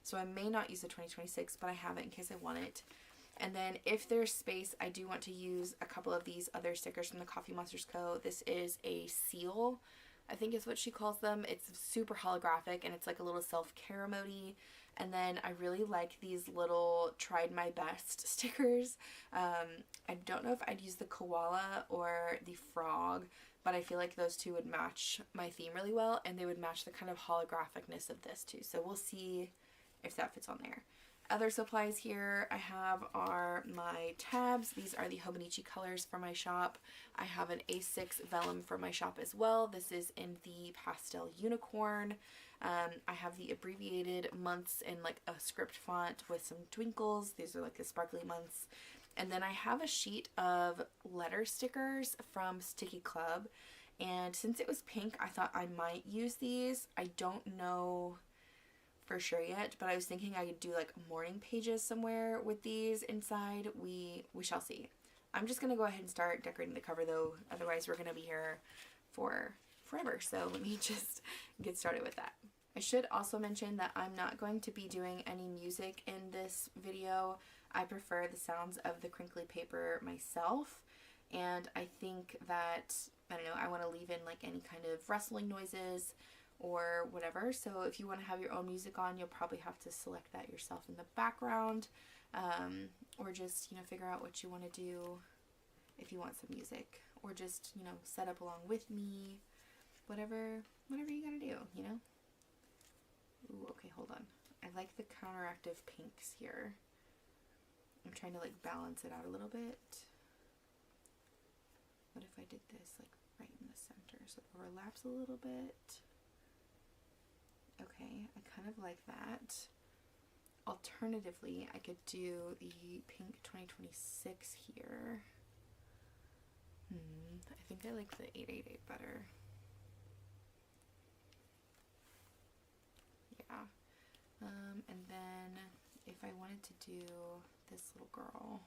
So I may not use the 2026, but I have it in case I want it. And then if there's space, I do want to use a couple of these other stickers from the Coffee Monsters Co. This is a seal, I think is what she calls them. It's super holographic and it's like a little self-care emoji. And then I really like these little tried my best stickers. I don't know if I'd use the koala or the frog, but I feel like those two would match my theme really well, and they would match the kind of holographicness of this too. So we'll see if that fits on there. Other supplies here I have are my tabs. These are the Hobonichi colors from my shop. I have an A6 vellum from my shop as well. This is in the pastel unicorn. I have the abbreviated months in like a script font with some twinkles. These are like the sparkly months. And then I have a sheet of letter stickers from Sticky Club. And since it was pink, I thought I might use these. I don't know for sure yet, but I was thinking I could do like morning pages somewhere with these inside. We shall see. I'm just gonna go ahead and start decorating the cover though, otherwise we're gonna be here for forever. So let me just get started with that. I should also mention that I'm not going to be doing any music in this video. I prefer the sounds of the crinkly paper myself, and I think that, I don't know, I want to leave in like any kind of rustling noises or whatever. So if you want to have your own music on, you'll probably have to select that yourself in the background, or just, you know, figure out what you want to do if you want some music, or just, you know, set up along with me, whatever you gotta do, you know. Ooh, okay, hold on. I like the counteractive pinks here. I'm trying to like balance it out a little bit. What if I did this like right in the center so it overlaps a little bit? Okay, I kind of like that. Alternatively, I could do the pink 2026 here. I think I like the 888 better. Yeah. And then if I wanted to do this little girl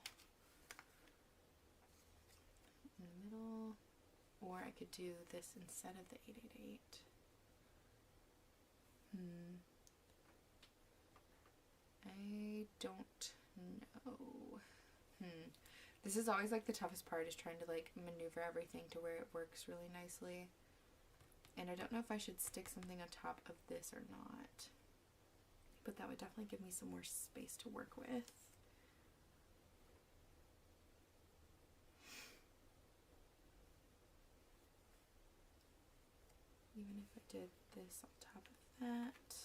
in the middle, or I could do this instead of the 888. I don't know. This is always like the toughest part, is trying to like maneuver everything to where it works really nicely. And I don't know if I should stick something on top of this or not, but that would definitely give me some more space to work with. Even if I did this on top of that.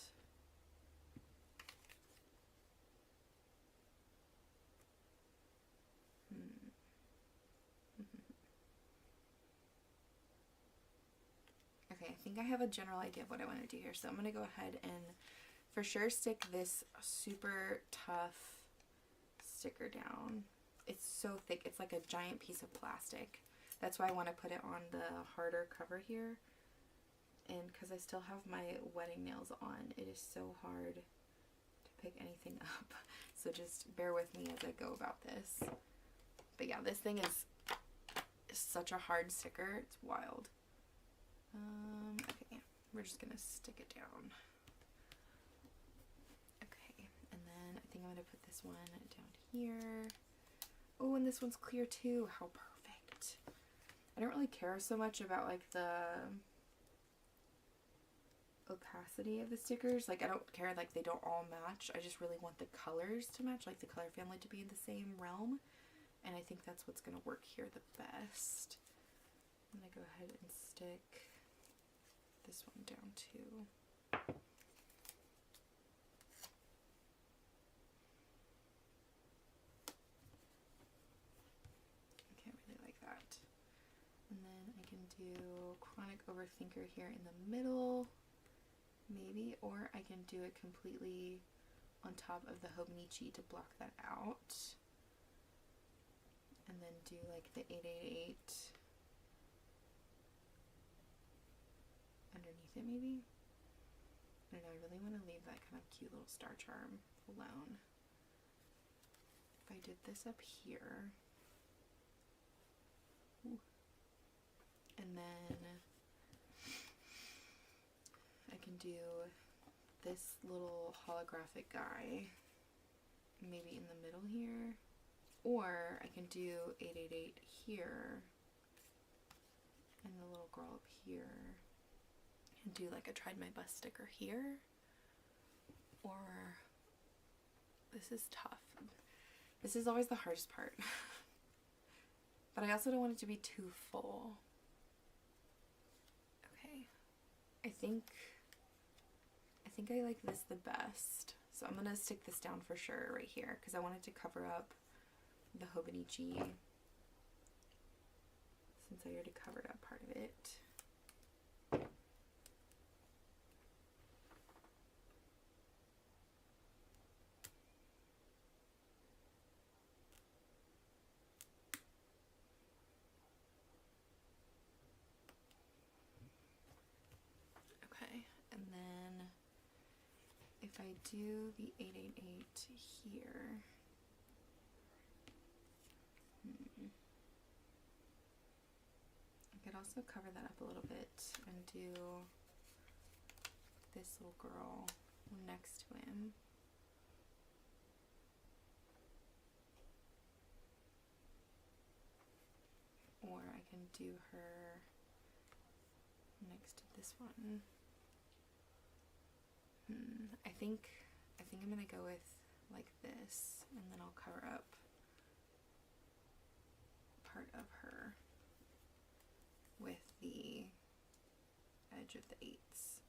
Okay, I think I have a general idea of what I want to do here, so I'm going to go ahead and for sure stick this super tough sticker down. It's so thick, it's like a giant piece of plastic. That's why I want to put it on the harder cover here. And because I still have my wedding nails on, it is so hard to pick anything up. So just bear with me as I go about this. But yeah, this thing is such a hard sticker, it's wild. Okay, we're just gonna stick it down. Okay, and then I think I'm gonna put this one down here. Oh, and this one's clear too. How perfect. I don't really care so much about like the opacity of the stickers. Like I don't care like they don't all match. I just really want the colors to match, like the color family to be in the same realm. And I think that's what's gonna work here the best. I'm gonna go ahead and stick this one down too. Okay, I really like that. And then I can do Chronic Overthinker here in the middle, maybe, or I can do it completely on top of the Hobonichi to block that out. And then do like the 888 underneath it maybe. I don't know, I really want to leave that kind of cute little star charm alone. If I did this up here, ooh, and then I can do this little holographic guy maybe in the middle here, or I can do 888 here and the little girl up here and do like a Tried My Best sticker here. Or this is tough. This is always the hardest part. But I also don't want it to be too full. Okay. I think I like this the best. So I'm gonna stick this down for sure right here because I wanted to cover up the Hobonichi since I already covered up part of it. Okay, and then if I do the 888 here, I could also cover that up a little bit and do this little girl next to him. Or I can do her next to this one. I think I'm gonna go with like this, and then I'll cover up part of her with the edge of the 8s.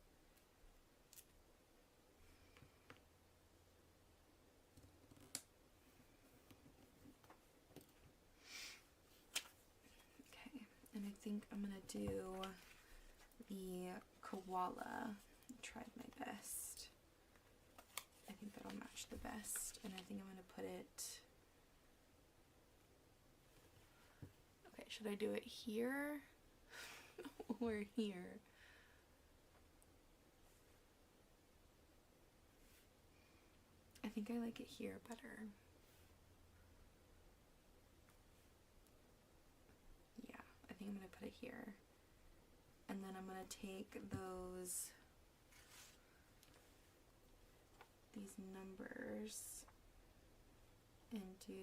Okay, and I think I'm gonna do the koala, Tried My Best. I think that'll match the best, and I think I'm gonna put it, okay, should I do it here or here? I think I like it here better. Yeah, I think I'm gonna put it here. And then I'm gonna take these numbers and do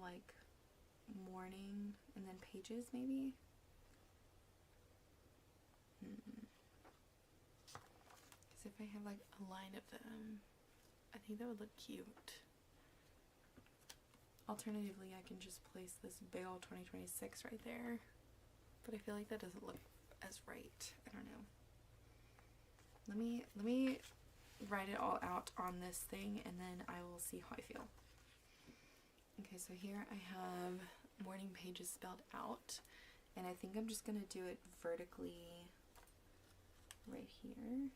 like morning and then pages maybe. Because if I have like a line of them, I think that would look cute. Alternatively, I can just place this big old 2026 right there, but I feel like that doesn't look as right. I don't know. Let me write it all out on this thing, and then I will see how I feel. Okay, so here I have morning pages spelled out, and I think I'm just gonna do it vertically right here.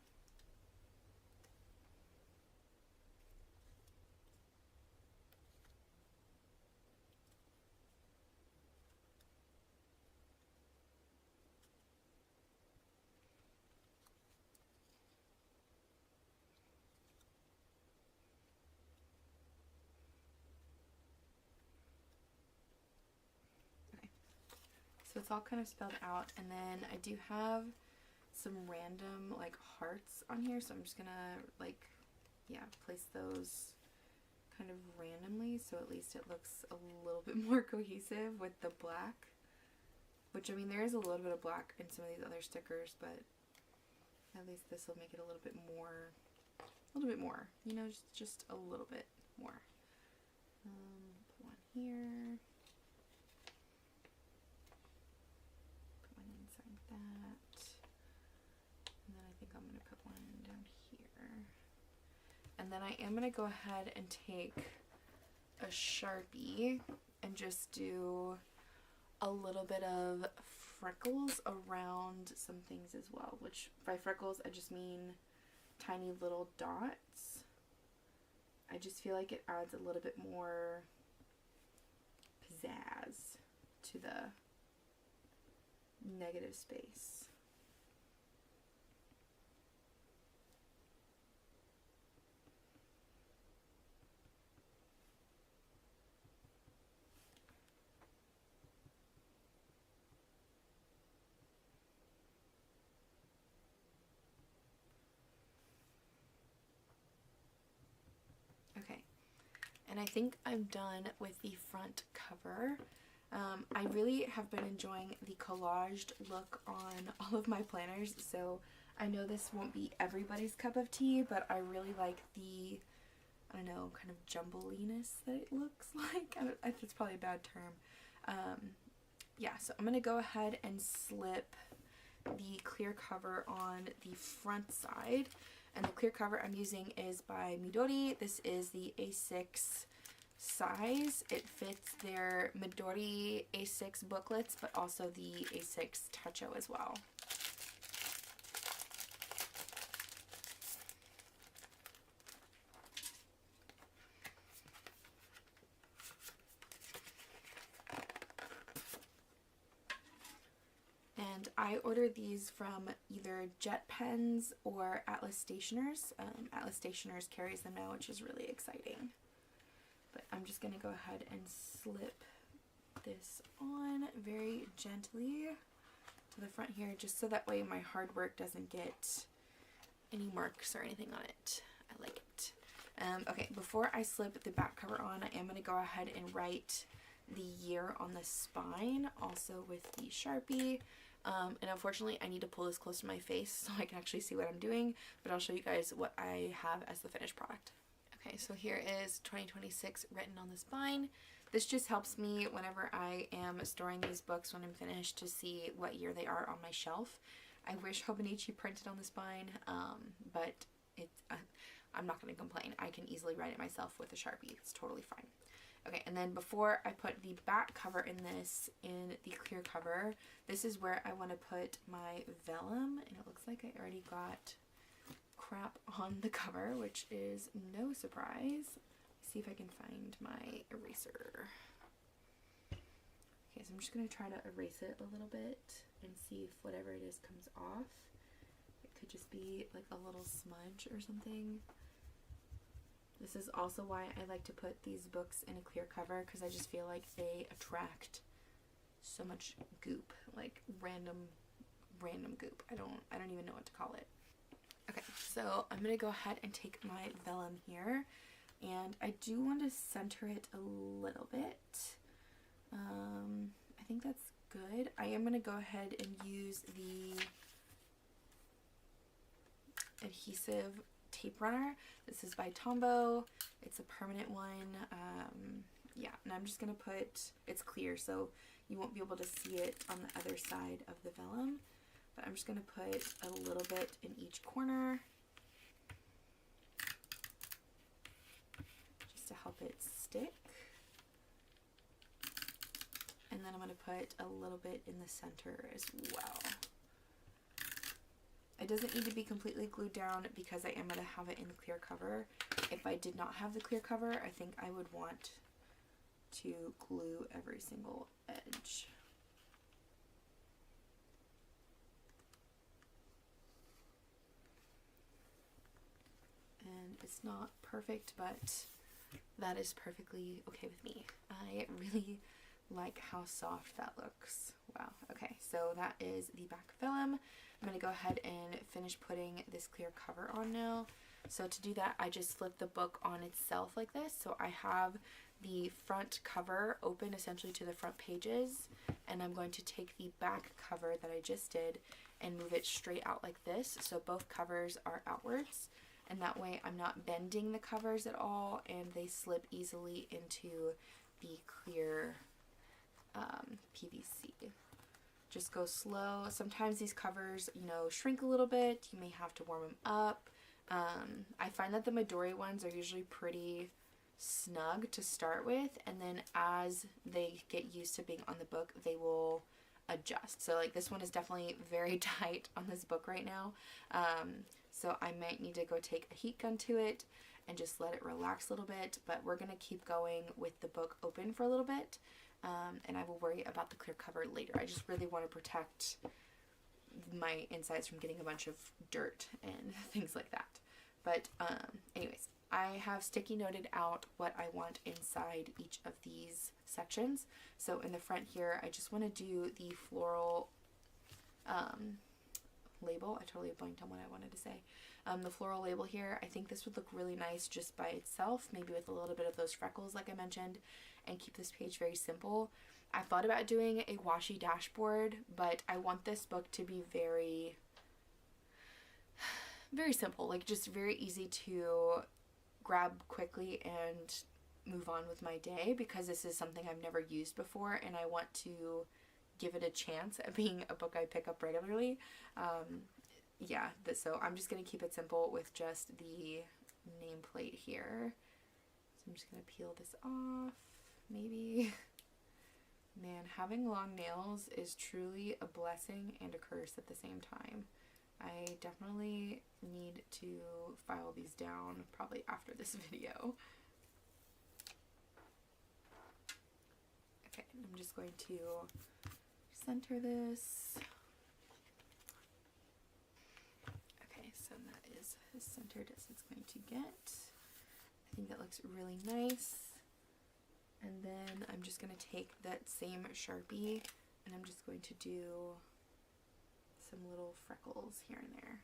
So it's all kind of spelled out, and then I do have some random like hearts on here, so I'm just gonna like, yeah, place those kind of randomly so at least it looks a little bit more cohesive with the black, which I mean there is a little bit of black in some of these other stickers, but at least this will make it a little bit more, you know, just a little bit more. Put one here. that. And then I think I'm going to put one down here. And then I am going to go ahead and take a Sharpie and just do a little bit of freckles around some things as well, which by freckles I just mean tiny little dots. I just feel like it adds a little bit more pizzazz to the negative space. Okay, and I think I'm done with the front cover. I really have been enjoying the collaged look on all of my planners, so I know this won't be everybody's cup of tea, but I really like the, I don't know, kind of jumbliness that it looks like. That's probably a bad term. Yeah, so I'm going to go ahead and slip the clear cover on the front side. And the clear cover I'm using is by Midori. This is the A6 size. It fits their Midori A6 booklets, but also the A6 Tacho as well. And I ordered these from either Jet Pens or Atlas Stationers. Atlas Stationers carries them now, which is really exciting. But I'm just going to go ahead and slip this on very gently to the front here, just so that way my hard work doesn't get any marks or anything on it. I like it. Okay, before I slip the back cover on, I am going to go ahead and write the year on the spine, also with the Sharpie. And unfortunately I need to pull this close to my face so I can actually see what I'm doing, but I'll show you guys what I have as the finished product. Okay, so here is 2026 written on the spine. This just helps me whenever I am storing these books when I'm finished to see what year they are on my shelf. I wish Hobonichi printed on the spine, but I'm not going to complain. I can easily write it myself with a Sharpie. It's totally fine. Okay, and then before I put the back cover in the clear cover, this is where I want to put my vellum, and it looks like I already got crap on the cover, which is no surprise. Let's see if I can find my eraser. Okay, so I'm just going to try to erase it a little bit and see if whatever it is comes off. It could just be like a little smudge or something. This is also why I like to put these books in a clear cover, because I just feel like they attract so much goop, like random goop. I don't even know what to call it. Okay, so I'm going to go ahead and take my vellum here, and I do want to center it a little bit. I think that's good. I am going to go ahead and use the adhesive tape runner. This is by Tombow. It's a permanent one. Yeah, and I'm just going to put, it's clear, so you won't be able to see it on the other side of the vellum. But I'm just going to put a little bit in each corner just to help it stick. And then I'm going to put a little bit in the center as well. It doesn't need to be completely glued down because I am going to have it in the clear cover. If I did not have the clear cover, I think I would want to glue every single edge. And it's not perfect, but that is perfectly okay with me. I really like how soft that looks. Wow. Okay, so that is the back vellum. I'm going to go ahead and finish putting this clear cover on now. So to do that, I just flip the book on itself like this. So I have the front cover open essentially to the front pages, and I'm going to take the back cover that I just did and move it straight out like this. So both covers are outwards, and that way I'm not bending the covers at all, and they slip easily into the clear PVC. just go slow. Sometimes these covers, you know, shrink a little bit. You may have to warm them up. I find that the Midori ones are usually pretty snug to start with, and then as they get used to being on the book, they will adjust. So like this one is definitely very tight on this book right now. So I might need to go take a heat gun to it and just let it relax a little bit, but we're going to keep going with the book open for a little bit, and I will worry about the clear cover later. I just really want to protect my insides from getting a bunch of dirt and things like that. But anyways, I have sticky noted out what I want inside each of these sections. So in the front here, I just want to do the floral label. I totally blanked on what I wanted to say. The floral label here, I think this would look really nice just by itself, maybe with a little bit of those freckles like I mentioned, and keep this page very simple. I thought about doing a washi dashboard, but I want this book to be very simple, like just very easy to grab quickly and move on with my day, because this is something I've never used before and I want to give it a chance at being a book I pick up regularly. So I'm just going to keep it simple with just the nameplate here. So I'm just going to peel this off, maybe. Man, having long nails is truly a blessing and a curse at the same time. I definitely need to file these down probably after this video. Okay, I'm just going to center this. Okay, so that is as centered as it's going to get. I think that looks really nice. And then I'm just going to take that same Sharpie and I'm just going to do some little freckles here and there.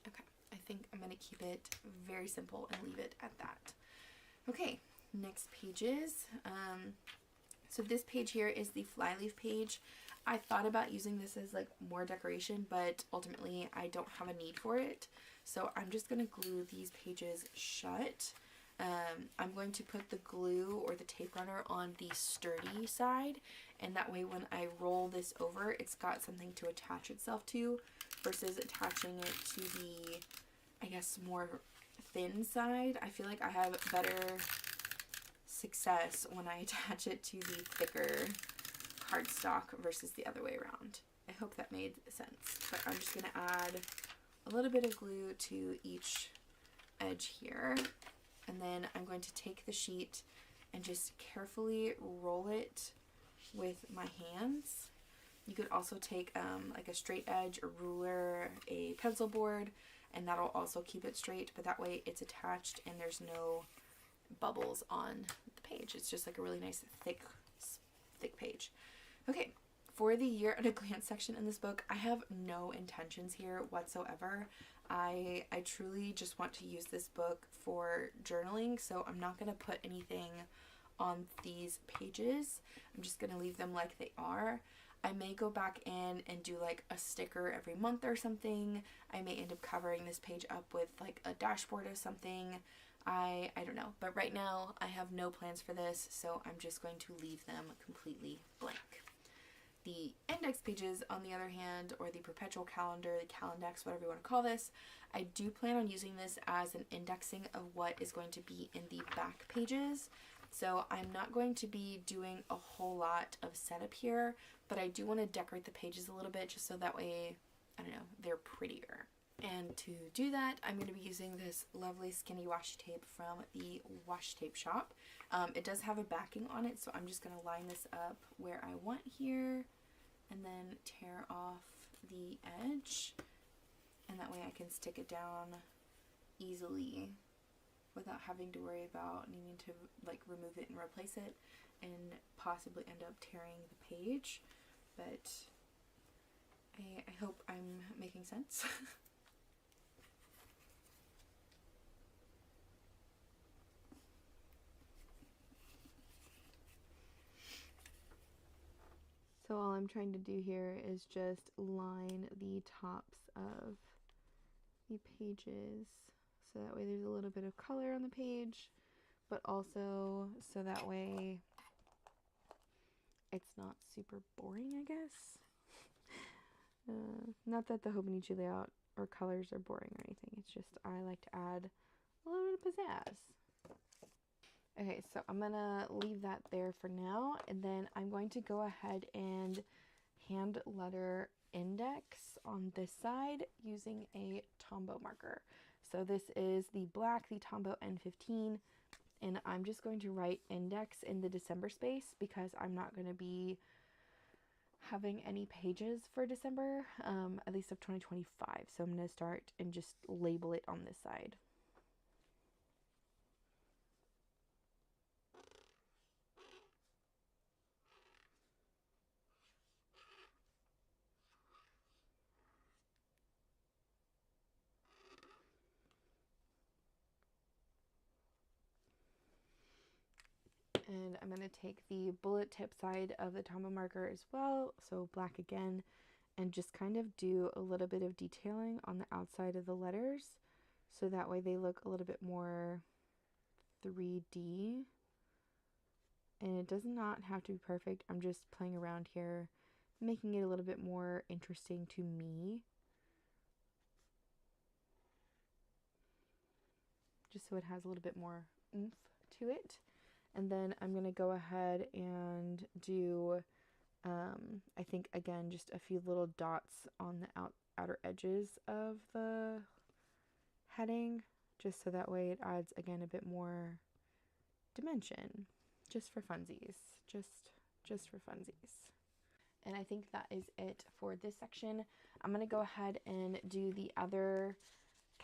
Okay, I think I'm going to keep it very simple and leave it at that. Okay, next pages. So this page here is the flyleaf page. I thought about using this as like more decoration, but ultimately I don't have a need for it. So I'm just going to glue these pages shut. I'm going to put the glue or the tape runner on the sturdy side, and that way when I roll this over, it's got something to attach itself to versus attaching it to the, I guess, more thin side. I feel like I have better success when I attach it to the thicker cardstock versus the other way around. I hope that made sense. But I'm just going to add a little bit of glue to each edge here. And then I'm going to take the sheet and just carefully roll it with my hands. You could also take like a straight edge, a ruler, a pencil board, and that'll also keep it straight, but that way it's attached and there's no bubbles on the page. It's just like a really nice thick page. Okay, for the year at a glance section in this book, I have no intentions here whatsoever. I truly just want to use this book for journaling, so I'm not going to put anything on these pages. I'm just going to leave them like they are. I may go back in and do like a sticker every month or something. I may end up covering this page up with like a dashboard or something. I don't know, but right now I have no plans for this, so I'm just going to leave them completely blank. The index pages, on the other hand, or the perpetual calendar, the calendex, whatever you want to call this, I do plan on using this as an indexing of what is going to be in the back pages. So I'm not going to be doing a whole lot of setup here, but I do want to decorate the pages a little bit just so that way, I don't know, they're prettier. And to do that, I'm going to be using this lovely skinny washi tape from the Washi Tape Shop. It does have a backing on it, so I'm just going to line this up where I want here and then tear off the edge, and that way I can stick it down easily without having to worry about needing to like remove it and replace it and possibly end up tearing the page. But I hope I'm making sense. So all I'm trying to do here is just line the tops of the pages so that way there's a little bit of color on the page, but also so that way it's not super boring, I guess. Not that the Hobonichi layout or colors are boring or anything, it's just I like to add a little bit of pizzazz. Okay, so I'm gonna leave that there for now, and then I'm going to go ahead and hand letter index on this side using a Tombow marker. So this is the black, the Tombow N15, and I'm just going to write index in the December space because I'm not going to be having any pages for December, at least of 2025. So I'm going to start and just label it on this side. And I'm going to take the bullet tip side of the Tombow marker as well, so black again, and just kind of do a little bit of detailing on the outside of the letters so that way they look a little bit more 3D. And it does not have to be perfect. I'm just playing around here, making it a little bit more interesting to me, just so it has a little bit more oomph to it. And then I'm going to go ahead and do, I think, again, just a few little dots on the outer edges of the heading, just so that way it adds, again, a bit more dimension, just for funsies, just for funsies. And I think that is it for this section. I'm going to go ahead and do the other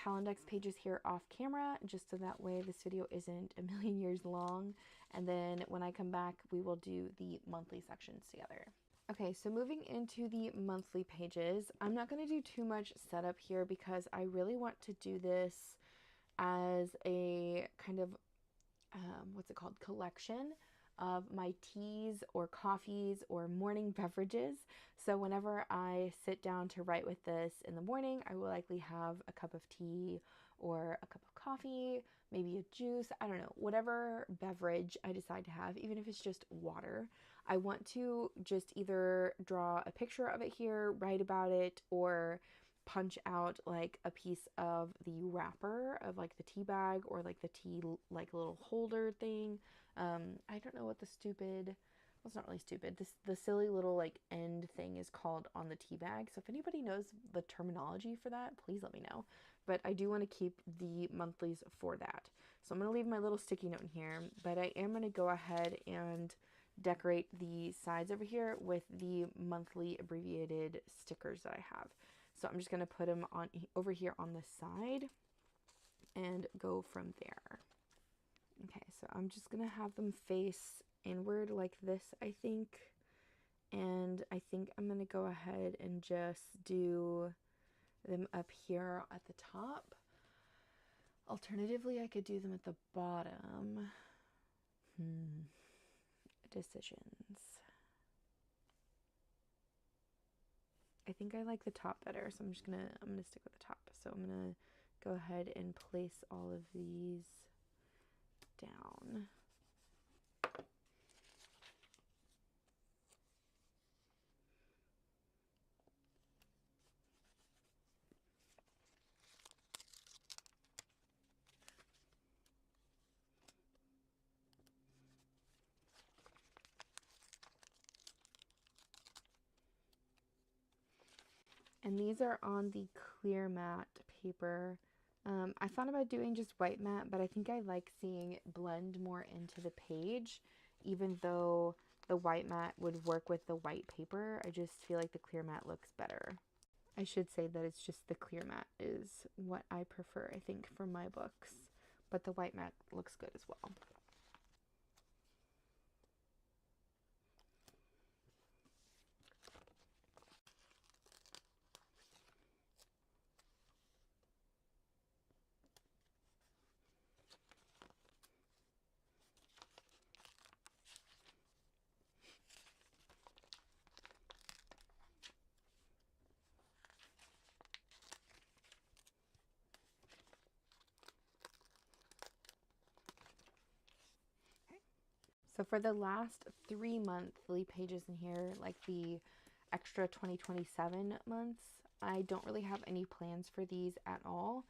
Calendex pages here off camera, just so that way this video isn't a million years long. And then when I come back, we will do the monthly sections together. Okay, so moving into the monthly pages, I'm not going to do too much setup here because I really want to do this as a kind of, what's it called, collection of my teas or coffees or morning beverages. So whenever I sit down to write with this in the morning, I will likely have a cup of tea or a cup of coffee, maybe a juice, I don't know, whatever beverage I decide to have, even if it's just water. I want to just either draw a picture of it here, write about it, or punch out like a piece of the wrapper of like the tea bag or like the tea like little holder thing. I don't know what the stupid, well, it's not really stupid, the silly little like end thing is called on the tea bag. So if anybody knows the terminology for that, please let me know. But I do want to keep the monthlies for that. So I'm going to leave my little sticky note in here, but I am going to go ahead and decorate the sides over here with the monthly abbreviated stickers that I have. So I'm just going to put them on over here on the side and go from there. Okay, so I'm just going to have them face inward like this, I think. And I think I'm going to go ahead and just do them up here at the top. Alternatively, I could do them at the bottom. Decisions. I think I like the top better, so I'm gonna stick with the top. So I'm gonna go ahead and place all of these down. And these are on the clear matte paper. I thought about doing just white matte, but I think I like seeing it blend more into the page, even though the white matte would work with the white paper. I just feel like the clear matte looks better. I should say that it's just the clear matte is what I prefer, I think, for my books, but the white matte looks good as well. So for the last 3 monthly pages in here, like the extra 2027 months, I don't really have any plans for these at all.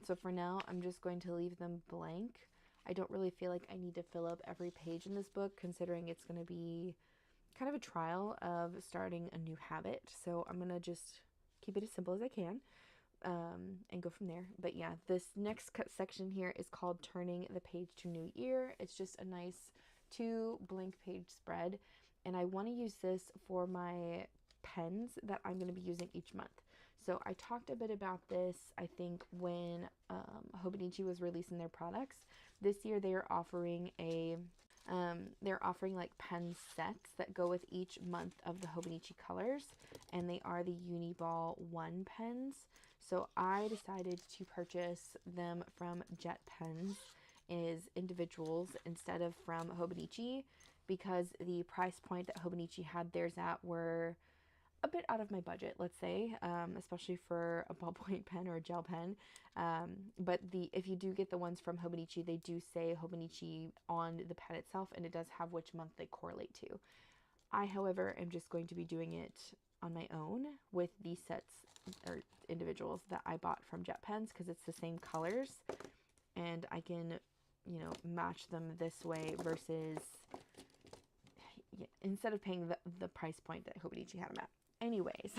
So for now, I'm just going to leave them blank. I don't really feel like I need to fill up every page in this book, considering it's going to be kind of a trial of starting a new habit. So I'm going to just keep it as simple as I can, and go from there. But yeah, this next section here is called Turning the Page to New Year. It's just a nice 2 blank page spread, and I want to use this for my pens that I'm going to be using each month. So I talked a bit about this, I think, when Hobonichi was releasing their products. This year they are offering they're offering like pen sets that go with each month of the Hobonichi colors, and they are the Uniball 1 pens. So I decided to purchase them from Jet Pens as individuals instead of from Hobonichi, because the price point that Hobonichi had theirs at were a bit out of my budget, let's say, especially for a ballpoint pen or a gel pen. But if you do get the ones from Hobonichi, they do say Hobonichi on the pen itself, and it does have which month they correlate to. I, however, am just going to be doing it on my own with these sets or individuals that I bought from Jet Pens, because it's the same colors and I can, match them this way versus instead of paying the price point that Hobonichi had them at. Anyways,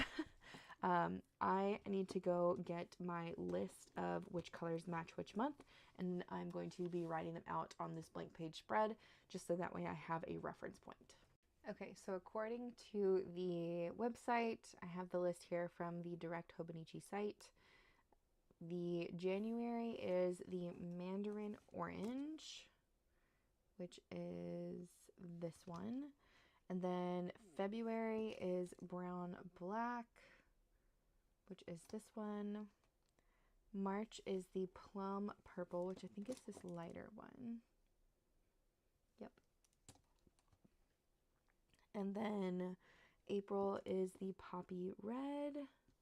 I need to go get my list of which colors match which month, and I'm going to be writing them out on this blank page spread, just so that way I have a reference point. Okay, so according to the website, I have the list here from the Direct Hobonichi site. The January is the Mandarin Orange, which is this one. And then February is Brown Black, which is this one. March is the Plum Purple, which I think is this lighter one. Yep. And then April is the Poppy Red,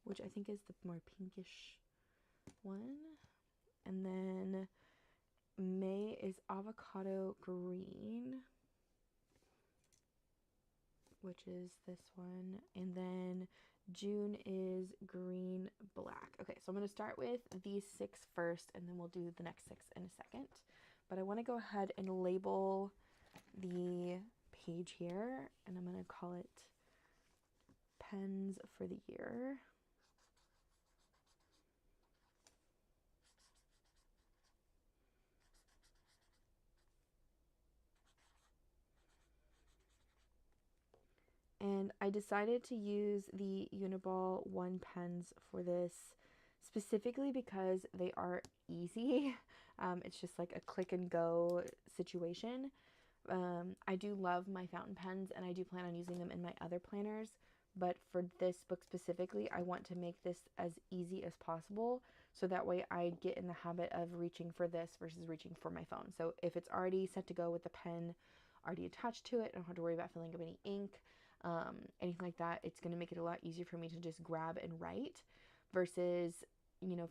which I think is the more pinkish one. And then May is Avocado Green, which is this one. And then June is Green Black. Okay, so I'm going to start with these 6 first, and then we'll do the next 6 in a second. But I want to go ahead and label the page here, and I'm going to call it Pens for the Year. And I decided to use the Uniball 1 pens for this specifically because they are easy. It's just like a click and go situation. I do love my fountain pens, and I do plan on using them in my other planners, but for this book specifically, I want to make this as easy as possible, so that way I get in the habit of reaching for this versus reaching for my phone. So if it's already set to go with the pen already attached to it, I don't have to worry about filling up any ink, anything like that. It's going to make it a lot easier for me to just grab and write versus,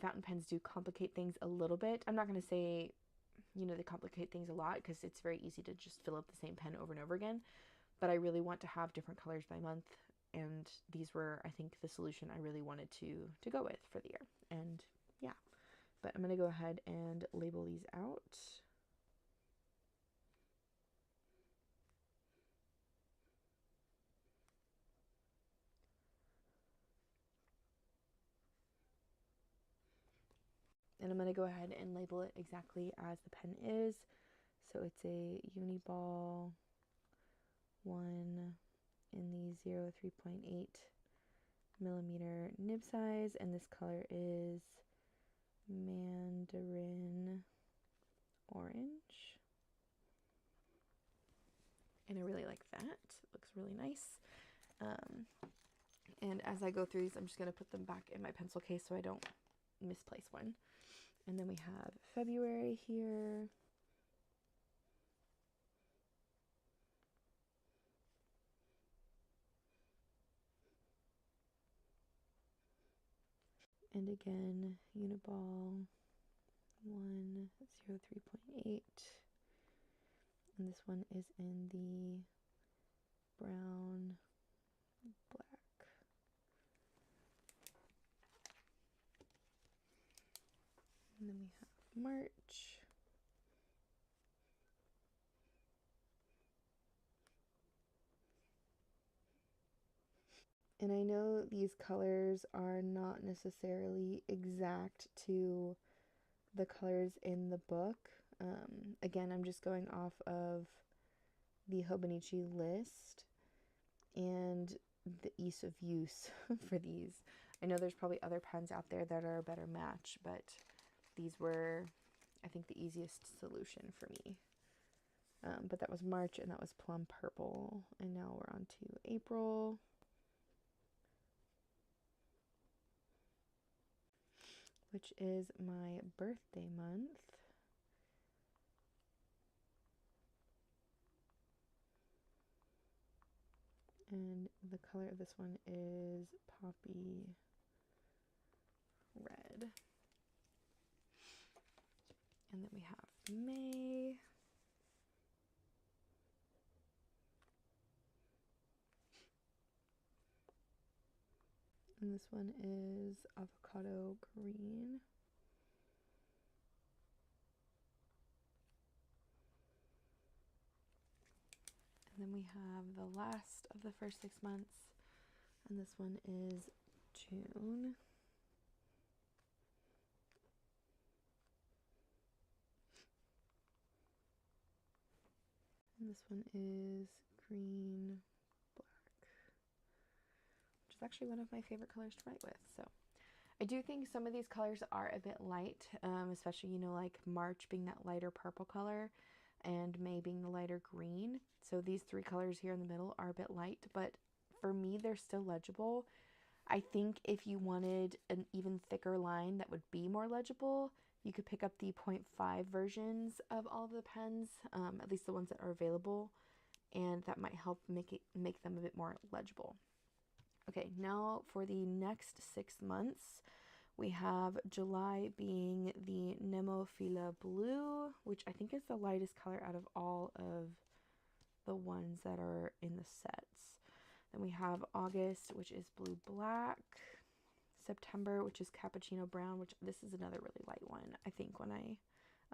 fountain pens do complicate things a little bit. I'm not going to say, they complicate things a lot, because it's very easy to just fill up the same pen over and over again. But I really want to have different colors by month, and these were, I think, the solution I really wanted to go with for the year. And yeah, but I'm going to go ahead and label these out. And I'm going to go ahead and label it exactly as the pen is. So it's a Uniball 1 in the 0.3.8 millimeter nib size, and this color is Mandarin Orange. And I really like that. It looks really nice. And as I go through these, I'm just going to put them back in my pencil case so I don't misplace one. And then we have February here. And again, Uniball 1, 0.3.8. And this one is in the brown black. And then we have March. And I know these colors are not necessarily exact to the colors in the book. Again, I'm just going off of the Hobonichi list and the ease of use for these. I know there's probably other pens out there that are a better match, but these were, I think, the easiest solution for me. But that was March, and that was Plum Purple. And now we're on to April. Which is my birthday month. And the color of this one is Poppy Red. And then we have May. And this one is Avocado Green. And then we have the last of the first 6 months, and this one is June. And this one is green black, which is actually one of my favorite colors to write with. So I do think some of these colors are a bit light, especially, you know, like March being that lighter purple color and May being the lighter green. So these 3 colors here in the middle are a bit light, but for me, they're still legible. I think if you wanted an even thicker line that would be more legible, you could pick up the 0.5 versions of all of the pens, at least the ones that are available, and that might help make them a bit more legible. Okay, now for the next 6 months, we have July being the Nemophila Blue, which I think is the lightest color out of all of the ones that are in the sets. Then we have August, which is Blue Black. September, which is Cappuccino Brown, which this is another really light one, I think, when I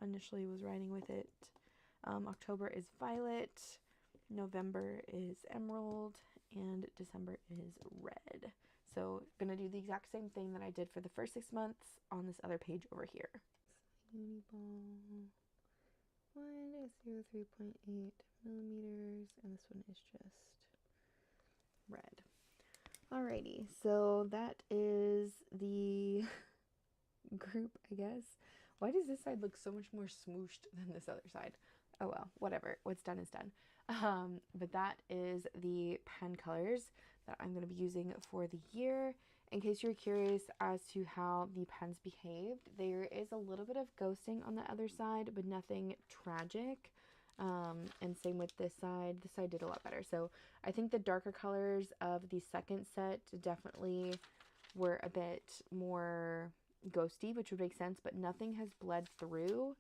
initially was writing with it. October is Violet. November is Emerald. And December is Red. So I'm going to do the exact same thing that I did for the first 6 months on this other page over here. Uniball 1 is 3.8 millimeters, and this one is just red. Alrighty, so that is the group, I guess. Why does this side look so much more smooshed than this other side? Oh well, whatever. What's done is done. But that is the pen colors that I'm going to be using for the year. In case you're curious as to how the pens behaved, there is a little bit of ghosting on the other side, but nothing tragic. And same with this side. This side did a lot better. So I think the darker colors of the second set definitely were a bit more ghosty, which would make sense, but nothing has bled through.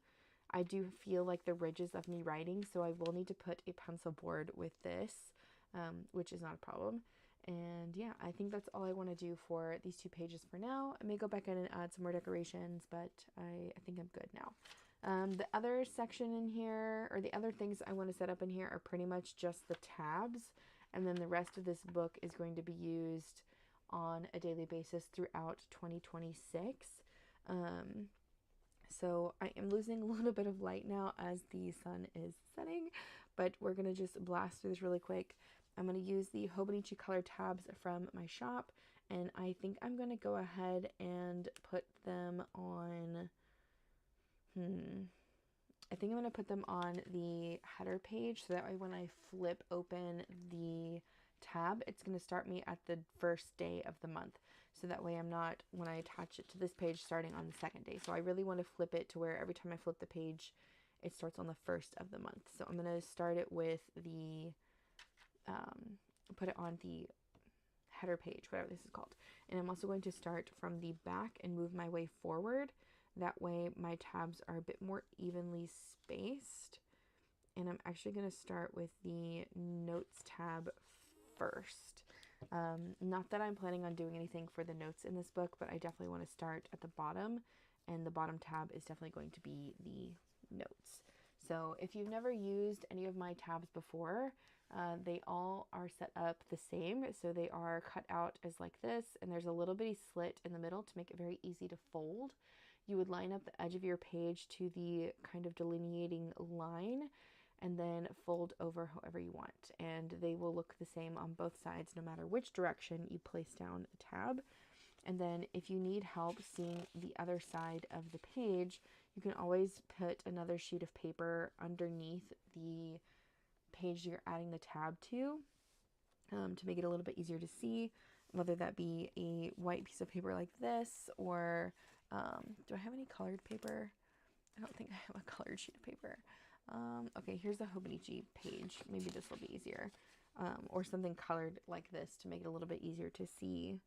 I do feel like the ridges of me writing, so I will need to put a pencil board with this, which is not a problem. And yeah, I think that's all I want to do for these 2 pages for now. I may go back in and add some more decorations, but I think I'm good now. The other section in here, or the other things I want to set up in here, are pretty much just the tabs, and then the rest of this book is going to be used on a daily basis throughout 2026. So I am losing a little bit of light now as the sun is setting, but we're going to just blast through this really quick. I'm going to use the Hobonichi color tabs from my shop, and I think I'm going to go ahead and put them on, I think I'm going to put them on the header page, so that way when I flip open the tab, it's going to start me at the first day of the month. So that way I'm not, when I attach it to this page, starting on the second day. So I really want to flip it to where every time I flip the page, it starts on the first of the month. So I'm going to start it with the, put it on the header page, whatever this is called. And I'm also going to start from the back and move my way forward. That way my tabs are a bit more evenly spaced. and I'm actually going to start with the notes tab first. Not that I'm planning on doing anything for the notes in this book, but I definitely want to start at the bottom, and the bottom tab is definitely going to be the notes. So if you've never used any of my tabs before, they all are set up the same. So they are cut out as like this, and there's a little bitty slit in the middle to make it very easy to fold. You would line up the edge of your page to the kind of delineating line and then fold over however you want. And they will look the same on both sides no matter which direction you place down the tab. And then if you need help seeing the other side of the page, you can always put another sheet of paper underneath the page you're adding the tab to make it a little bit easier to see, whether that be a white piece of paper like this, or do I have any colored paper? I don't think I have a colored sheet of paper. Okay, here's the Hobonichi page. Maybe this will be easier. Or something colored like this to make it a little bit easier to see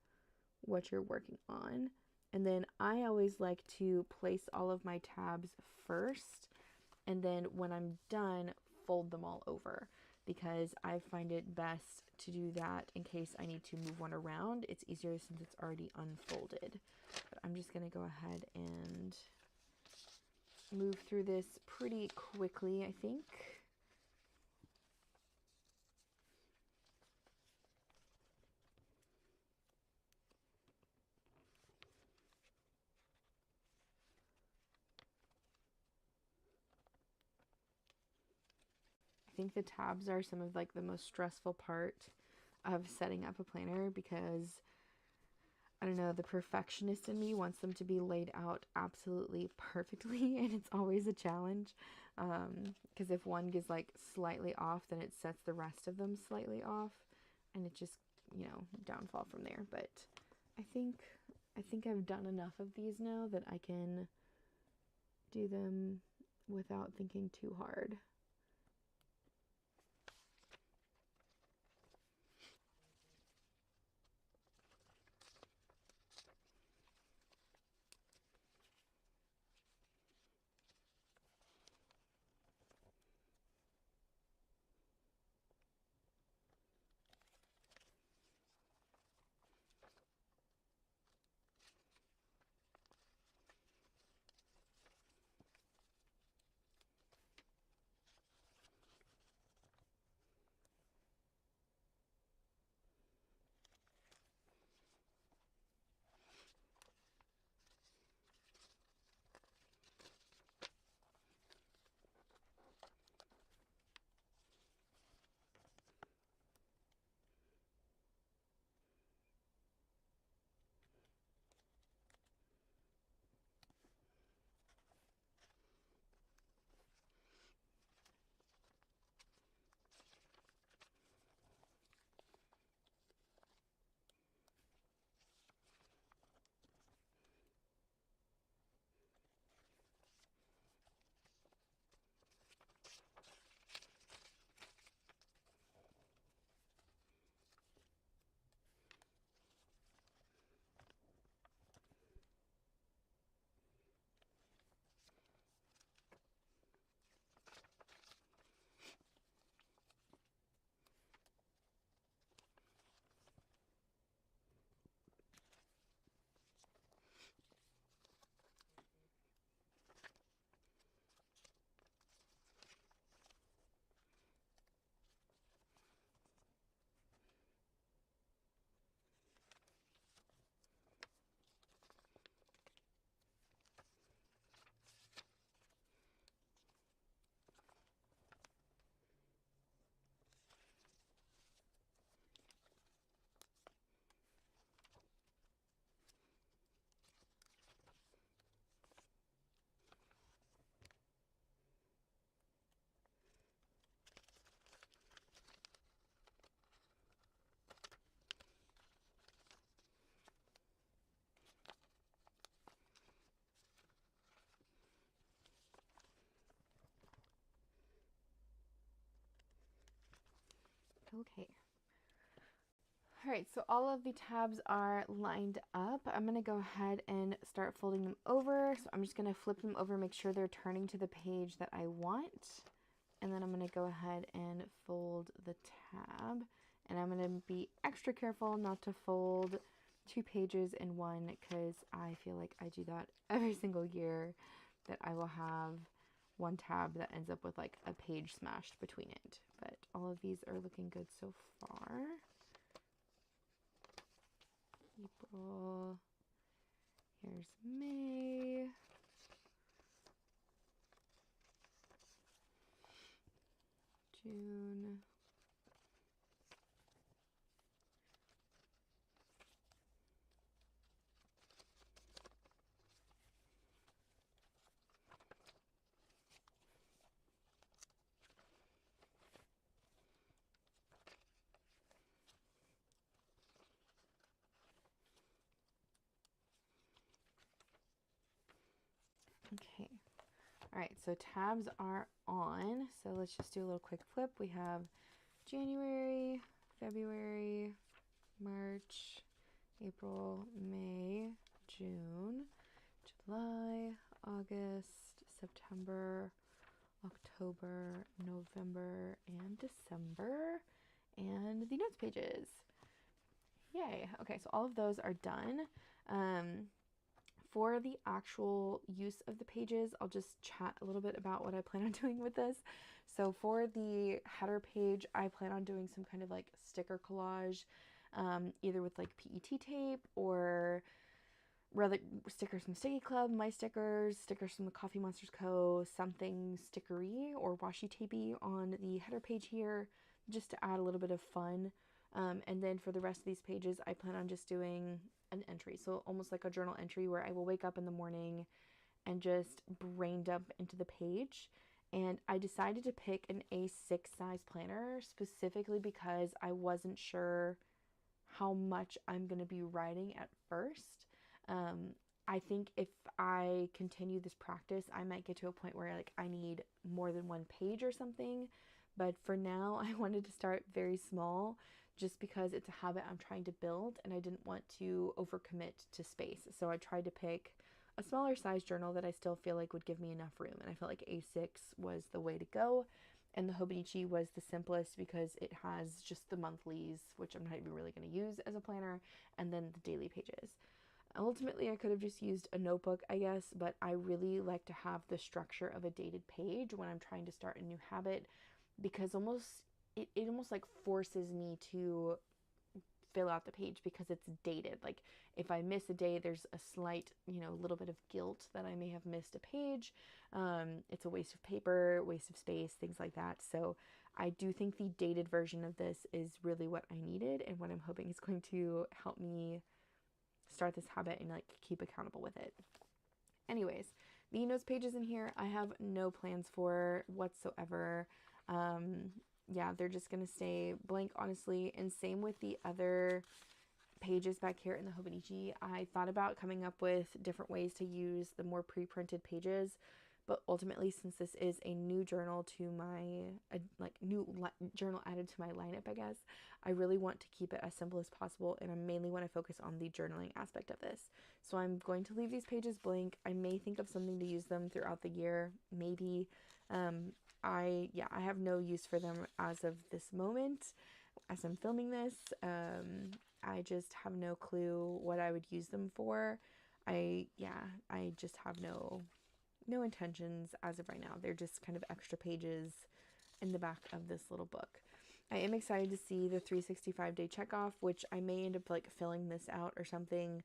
what you're working on. And then I always like to place all of my tabs first, and then when I'm done, fold them all over, because I find it best to do that in case I need to move one around. It's easier since it's already unfolded. But I'm just going to go ahead and move through this pretty quickly, I think. I think the tabs are some of like the most stressful part of setting up a planner, because I don't know, the perfectionist in me wants them to be laid out absolutely perfectly, and it's always a challenge, because if one gets like slightly off, then it sets the rest of them slightly off, and it just, you know, downfall from there. But I think I've done enough of these now that I can do them without thinking too hard. Okay. All right, so all of the tabs are lined up. I'm going to go ahead and start folding them over. So I'm just going to flip them over, make sure they're turning to the page that I want. and then I'm going to go ahead and fold the tab, and I'm going to be extra careful not to fold 2 pages in one, because I feel like I do that every single year, that I will have one tab that ends up with like a page smashed between it. But all of these are looking good so far. April, here's May, June, okay. All right, so tabs are on. So let's just do a little quick flip. We have January, February, March, April, May, June, July, August, September, October, November, and December, and the notes pages. Yay. Okay, so all of those are done. For the actual use of the pages, I'll just chat a little bit about what I plan on doing with this. So for the header page, I plan on doing some kind of like sticker collage, either with like PET tape or rather stickers from Sticky Club, my stickers, stickers from the Coffee Monsters Co., something stickery or washi tapey on the header page here, just to add a little bit of fun. And then for the rest of these pages, I plan on just doing an entry. So almost like a journal entry where I will wake up in the morning and just brain dump into the page. And I decided to pick an A6 size planner specifically because I wasn't sure how much I'm going to be writing at first. I think if I continue this practice, I might get to a point where like I need more than one page or something. But for now, I wanted to start very small just because it's a habit I'm trying to build and I didn't want to overcommit to space. So I tried to pick a smaller size journal that I still feel like would give me enough room. And I felt like A6 was the way to go. And the Hobonichi was the simplest because it has just the monthlies, which I'm not even really going to use as a planner, and then the daily pages. Ultimately, I could have just used a notebook, I guess, but I really like to have the structure of a dated page when I'm trying to start a new habit, because it almost like forces me to fill out the page because it's dated. Like if I miss a day, there's a slight, little bit of guilt that I may have missed a page. It's a waste of paper, waste of space, things like that. So I do think the dated version of this is really what I needed and what I'm hoping is going to help me start this habit and like keep accountable with it. Anyways, the notes pages in here, I have no plans for whatsoever. Yeah, they're just going to stay blank, honestly. And same with the other pages back here in the Hobonichi. I thought about coming up with different ways to use the more pre-printed pages, but ultimately, since this is a new journal to my, journal added to my lineup, I guess, I really want to keep it as simple as possible, and I mainly want to focus on the journaling aspect of this. So I'm going to leave these pages blank. I may think of something to use them throughout the year, maybe. I have no use for them as of this moment, as I'm filming this. I just have no clue what I would use them for. I just have no intentions as of right now. They're just kind of extra pages in the back of this little book. I am excited to see the 365-day checkoff, which I may end up like filling this out or something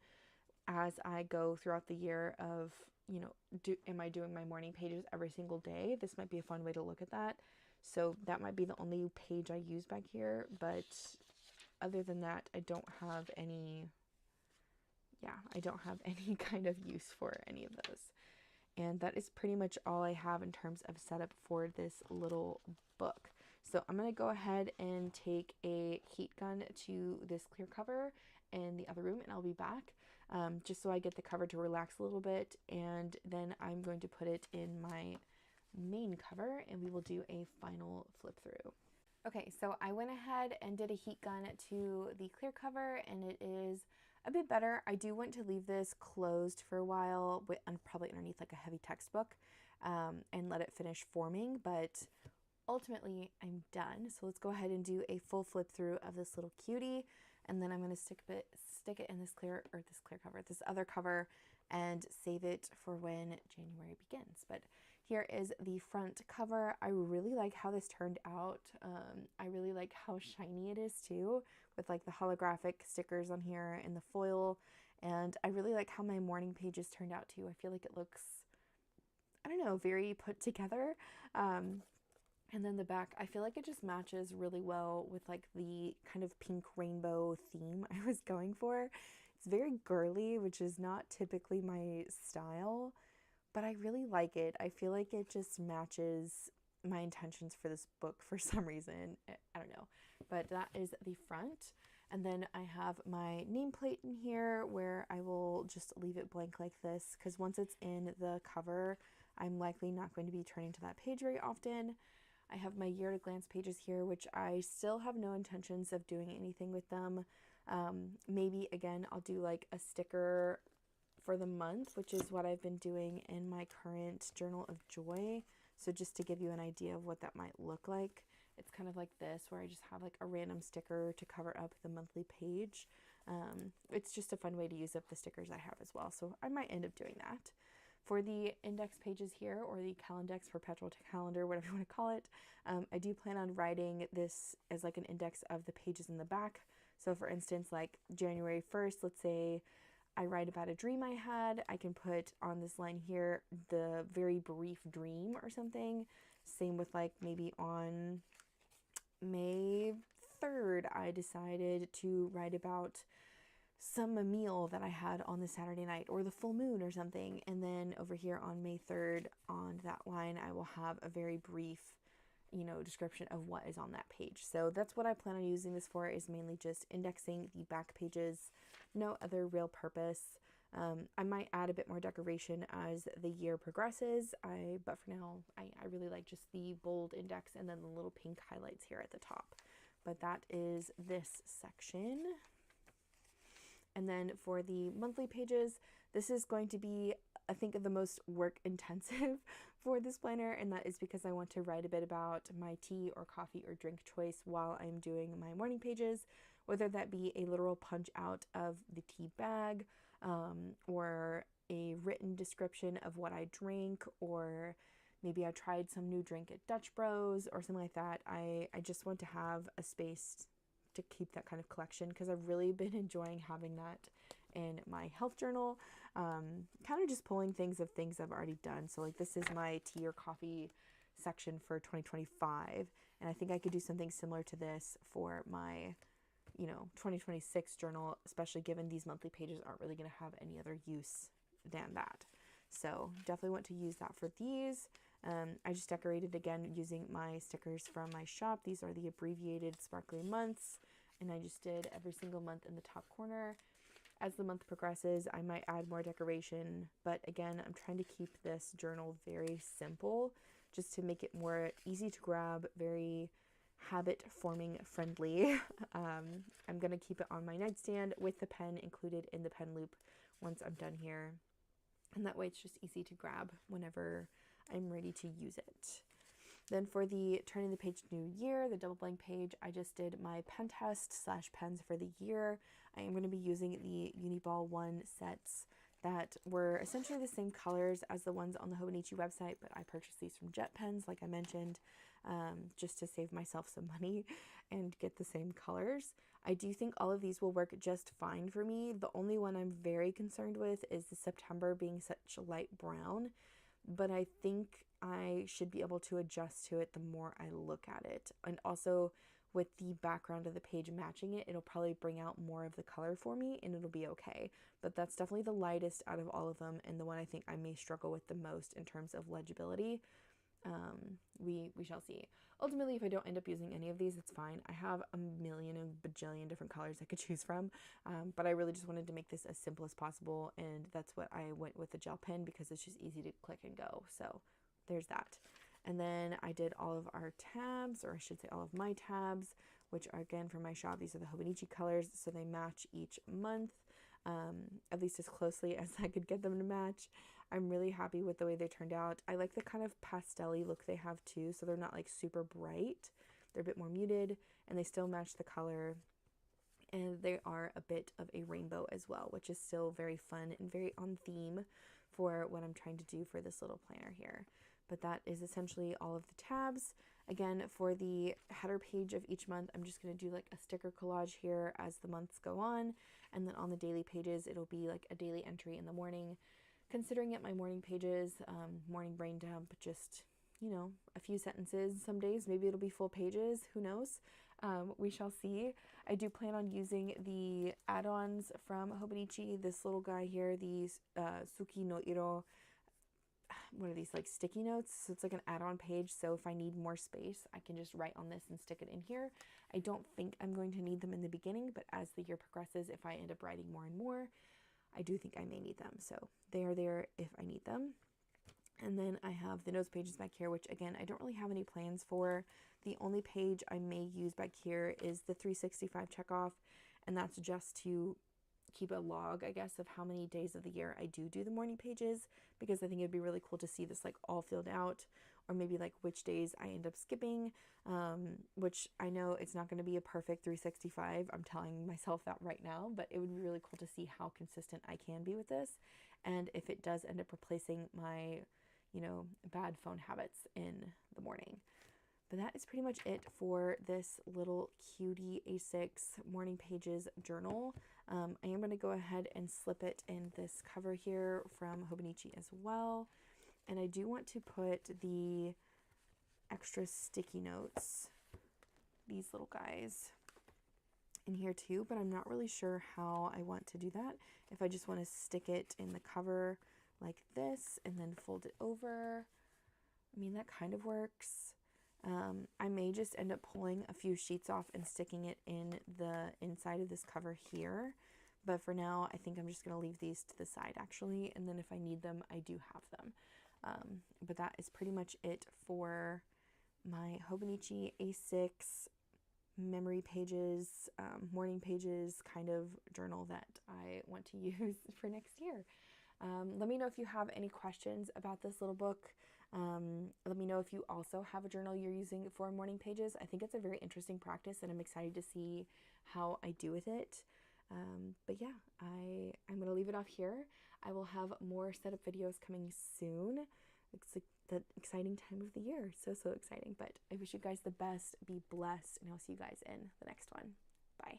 as I go throughout the year of, am I doing my morning pages every single day? This might be a fun way to look at that. So that might be the only page I use back here. But other than that, I don't have any kind of use for any of those. And that is pretty much all I have in terms of setup for this little book. So I'm going to go ahead and take a heat gun to this clear cover in the other room, and I'll be back just so I get the cover to relax a little bit. And then I'm going to put it in my main cover and we will do a final flip through. Okay, so I went ahead and did a heat gun to the clear cover, and it is a bit better. I do want to leave this closed for a while, probably underneath like a heavy textbook, and let it finish forming, but ultimately I'm done. So let's go ahead and do a full flip through of this little cutie, and then I'm going to stick it in this other cover, and save it for when January begins. But here is the front cover. I really like how this turned out. I really like how shiny it is too, with like the holographic stickers on here and the foil. And I really like how my morning pages turned out too. I feel like it looks, I don't know, very put together. And then the back, I feel like it just matches really well with like the kind of pink rainbow theme I was going for. It's very girly, which is not typically my style, but I really like it. I feel like it just matches my intentions for this book for some reason. I don't know, but that is the front. And then I have my nameplate in here where I will just leave it blank like this, because once it's in the cover, I'm likely not going to be turning to that page very often. I have my year at a glance pages here, which I still have no intentions of doing anything with them. Maybe again, I'll do like a sticker for the month, which is what I've been doing in my current Journal of Joy. So just to give you an idea of what that might look like, it's kind of like this, where I just have like a random sticker to cover up the monthly page. It's just a fun way to use up the stickers I have as well. So I might end up doing that. For the index pages here, or the Calendex, perpetual calendar, whatever you want to call it, I do plan on writing this as like an index of the pages in the back. So for instance, like January 1st, let's say I write about a dream I had, I can put on this line here the very brief dream or something. Same with like maybe on May 3rd, I decided to write about some meal that I had on the Saturday night, or the full moon or something. And then over here on May 3rd, on that line, I will have a very brief, description of what is on that page. So that's what I plan on using this for, is mainly just indexing the back pages, no other real purpose. I might add a bit more decoration as the year progresses, but for now, I really like just the bold index and then the little pink highlights here at the top. But that is this section. And then for the monthly pages, this is going to be, I think, the most work intensive for this planner, and that is because I want to write a bit about my tea or coffee or drink choice while I'm doing my morning pages, whether that be a literal punch out of the tea bag, or a written description of what I drink, or maybe I tried some new drink at Dutch Bros or something like that. I just want to have a space to keep that kind of collection, because I've really been enjoying having that in my health journal, kind of just pulling things I've already done. So like this is my tea or coffee section for 2025, and I think I could do something similar to this for my 2026 journal, especially given these monthly pages aren't really going to have any other use than that. So definitely want to use that for these. I just decorated again using my stickers from my shop. These are the abbreviated sparkly months, and I just did every single month in the top corner. As the month progresses, I might add more decoration, but again, I'm trying to keep this journal very simple, just to make it more easy to grab, very habit forming friendly. I'm going to keep it on my nightstand with the pen included in the pen loop once I'm done here, and that way it's just easy to grab whenever I'm ready to use it. Then for the turning the page new year, the double blank page, I just did my pen test / pens for the year. I am going to be using the Uniball 1 sets that were essentially the same colors as the ones on the Hobonichi website, but I purchased these from Jet Pens, like I mentioned, just to save myself some money and get the same colors. I do think all of these will work just fine for me. The only one I'm very concerned with is the September being such a light brown, but I think I should be able to adjust to it the more I look at it. And also with the background of the page matching it, it'll probably bring out more of the color for me, and it'll be okay. But that's definitely the lightest out of all of them, and the one I think I may struggle with the most in terms of legibility. We shall see. Ultimately, if I don't end up using any of these, it's fine. I have a million and bajillion different colors I could choose from, but I really just wanted to make this as simple as possible, and that's what I went with the gel pen, because it's just easy to click and go. So there's that. And then I did all of our tabs, or I should say all of my tabs, which are again from my shop. These are the Hobonichi colors, so they match each month. at least as closely as I could get them to match. I'm really happy with the way they turned out. I like the kind of pastel-y look they have too, so they're not like super bright. They're a bit more muted, and they still match the color. And they are a bit of a rainbow as well, which is still very fun and very on theme for what I'm trying to do for this little planner here. But that is essentially all of the tabs. Again, for the header page of each month, I'm just going to do like a sticker collage here as the months go on. And then on the daily pages, it'll be like a daily entry in the morning. Considering it my morning pages, morning brain dump, just, you know, a few sentences some days. Maybe it'll be full pages. Who knows? We shall see. I do plan on using the add-ons from Hobonichi. This little guy here, these Suki no Iro, what are these, like sticky notes? So it's like an add-on page, so if I need more space, I can just write on this and stick it in here. I don't think I'm going to need them in the beginning, but as the year progresses, if I end up writing more and more, I do think I may need them. So they are there if I need them. And then I have the notes pages back here, which again, I don't really have any plans for. The only page I may use back here is the 365 checkoff, and that's just to keep a log, I guess, of how many days of the year I do the morning pages, because I think it'd be really cool to see this like all filled out, or maybe like which days I end up skipping, which I know it's not going to be a perfect 365. I'm telling myself that right now, but it would be really cool to see how consistent I can be with this, and if it does end up replacing my, you know, bad phone habits in the morning. But that is pretty much it for this little cutie A6 morning pages journal. I am going to go ahead and slip it in this cover here from Hobonichi as well. And I do want to put the extra sticky notes, these little guys, in here too, but I'm not really sure how I want to do that. If I just want to stick it in the cover like this and then fold it over, I mean, that kind of works. I may just end up pulling a few sheets off and sticking it in the inside of this cover here. But for now, I think I'm just going to leave these to the side actually. And then if I need them, I do have them. But that is pretty much it for my Hobonichi A6 memory pages, morning pages kind of journal that I want to use for next year. Let me know if you have any questions about this little book. Let me know if you also have a journal you're using for morning pages. I think it's a very interesting practice, and I'm excited to see how I do with it. But yeah, I'm going to leave it off here. I will have more setup videos coming soon. It's like the exciting time of the year. So exciting. But I wish you guys the best. Be blessed, and I'll see you guys in the next one. Bye.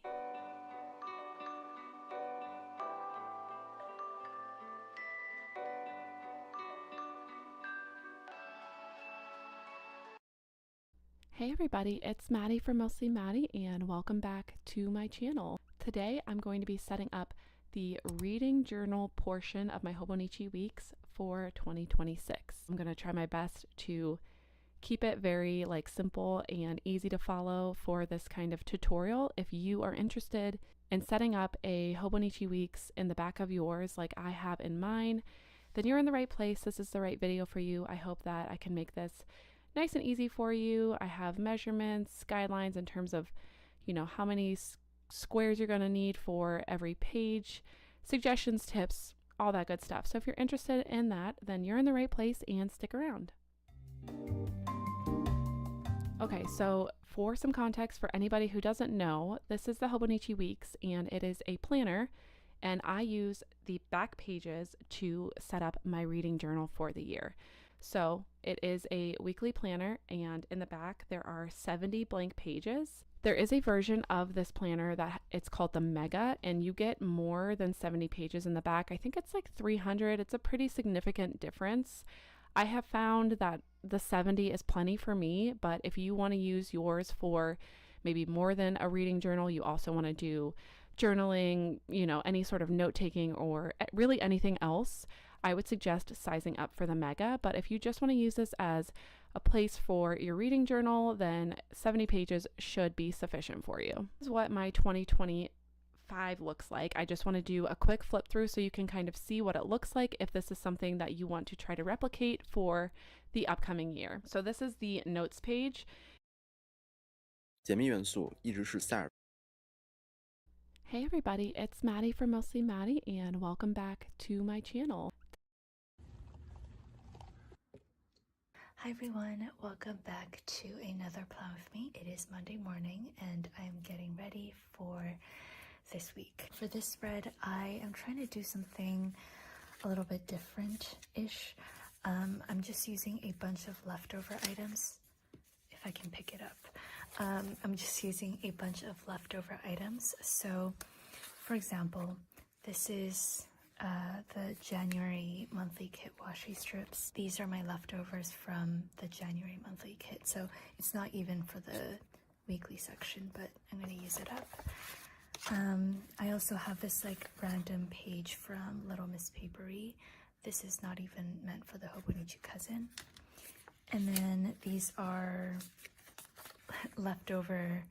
Hey everybody, it's Maddie from Mostly Maddie, and welcome back to my channel. Today I'm going to be setting up the reading journal portion of my Hobonichi weeks for 2026. I'm going to try my best to keep it very simple and easy to follow for this kind of tutorial. If you are interested in setting up a Hobonichi weeks in the back of yours like I have in mine, then you're in the right place. This is the right video for you. I hope that I can make this nice and easy for you. I have measurements, guidelines in terms of, how many squares you're going to need for every page, suggestions, tips, all that good stuff. So if you're interested in that, then you're in the right place and stick around. Okay, so for some context for anybody who doesn't know, this is the Hobonichi Weeks, and it is a planner, and I use the back pages to set up my reading journal for the year. So it is a weekly planner, and in the back there are 70 blank pages. There is a version of this planner that it's called the Mega, and you get more than 70 pages in the back. I think it's like 300. It's a pretty significant difference. I have found that the 70 is plenty for me, but if you want to use yours for maybe more than a reading journal, you also want to do journaling, any sort of note-taking or really anything else, I would suggest sizing up for the Mega. But if you just want to use this as a place for your reading journal, then 70 pages should be sufficient for you. This is what my 2025 looks like. I just want to do a quick flip through so you can kind of see what it looks like if this is something that you want to try to replicate for the upcoming year. So this is the notes page. 解密元素一直是塞尔。Hey everybody, it's Maddie from Mostly Maddie and welcome back to my channel. Hi everyone, welcome back to another plan with me. It is Monday morning and I'm getting ready for this week. For this spread, I am trying to do something a little bit different-ish. I'm just using a bunch of leftover items, if I can pick it up. I'm just using a bunch of leftover items. So, for example, this is the January monthly kit washi strips. These are my leftovers from the January monthly kit. So it's not even for the weekly section, but I'm going to use it up. I also have this like random page from Little Miss Papery. This is not even meant for the Hobonichi cousin. And then these are leftover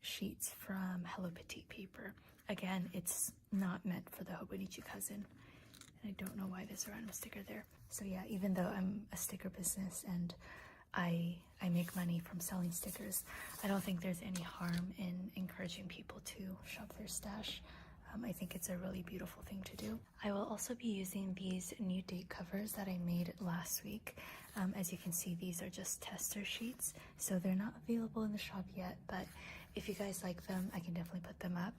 sheets from Hello Petite paper. Again, it's not meant for the Hobonichi cousin. And I don't know why there's a random sticker there. So yeah, even though I'm a sticker business and I make money from selling stickers, I don't think there's any harm in encouraging people to shop their stash. I think it's a really beautiful thing to do. I will also be using these new date covers that I made last week. As you can see, these are just tester sheets, so they're not available in the shop yet, but if you guys like them, I can definitely put them up.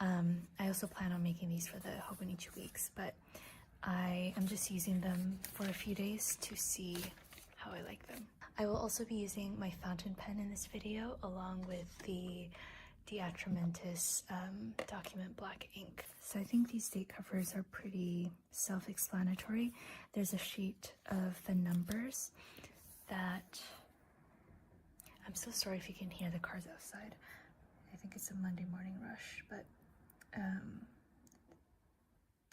I also plan on making these for the Hobonichi weeks, but I am just using them for a few days to see how I like them. I will also be using my fountain pen in this video along with the Diatramentis document black ink. So I think these date covers are pretty self-explanatory. There's a sheet of the numbers that, I'm so sorry if you can hear the cars outside. I think it's a Monday morning rush, but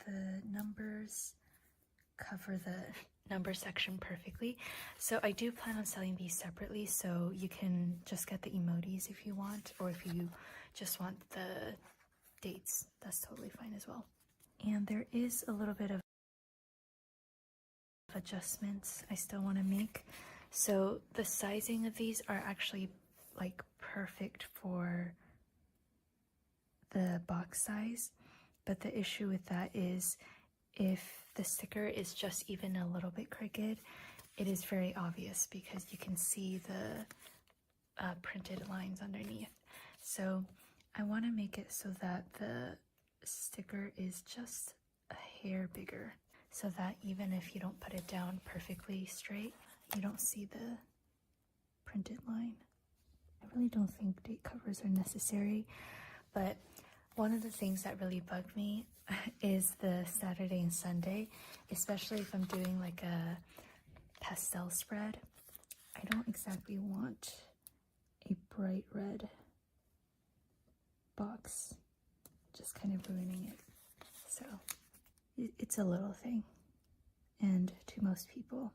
the numbers cover the number section perfectly. So I do plan on selling these separately, so you can just get the emojis if you want, or if you just want the dates, that's totally fine as well. And there is a little bit of adjustments I still want to make. So the sizing of these are actually like perfect for the box size, but the issue with that is if the sticker is just even a little bit crooked, it is very obvious because you can see the printed lines underneath. So I want to make it so that the sticker is just a hair bigger, so that even if you don't put it down perfectly straight, you don't see the printed line. I really don't think date covers are necessary, but one of the things that really bug me is the Saturday and Sunday, especially if I'm doing like a pastel spread. I don't exactly want a bright red box just kind of ruining it. So it's a little thing, and to most people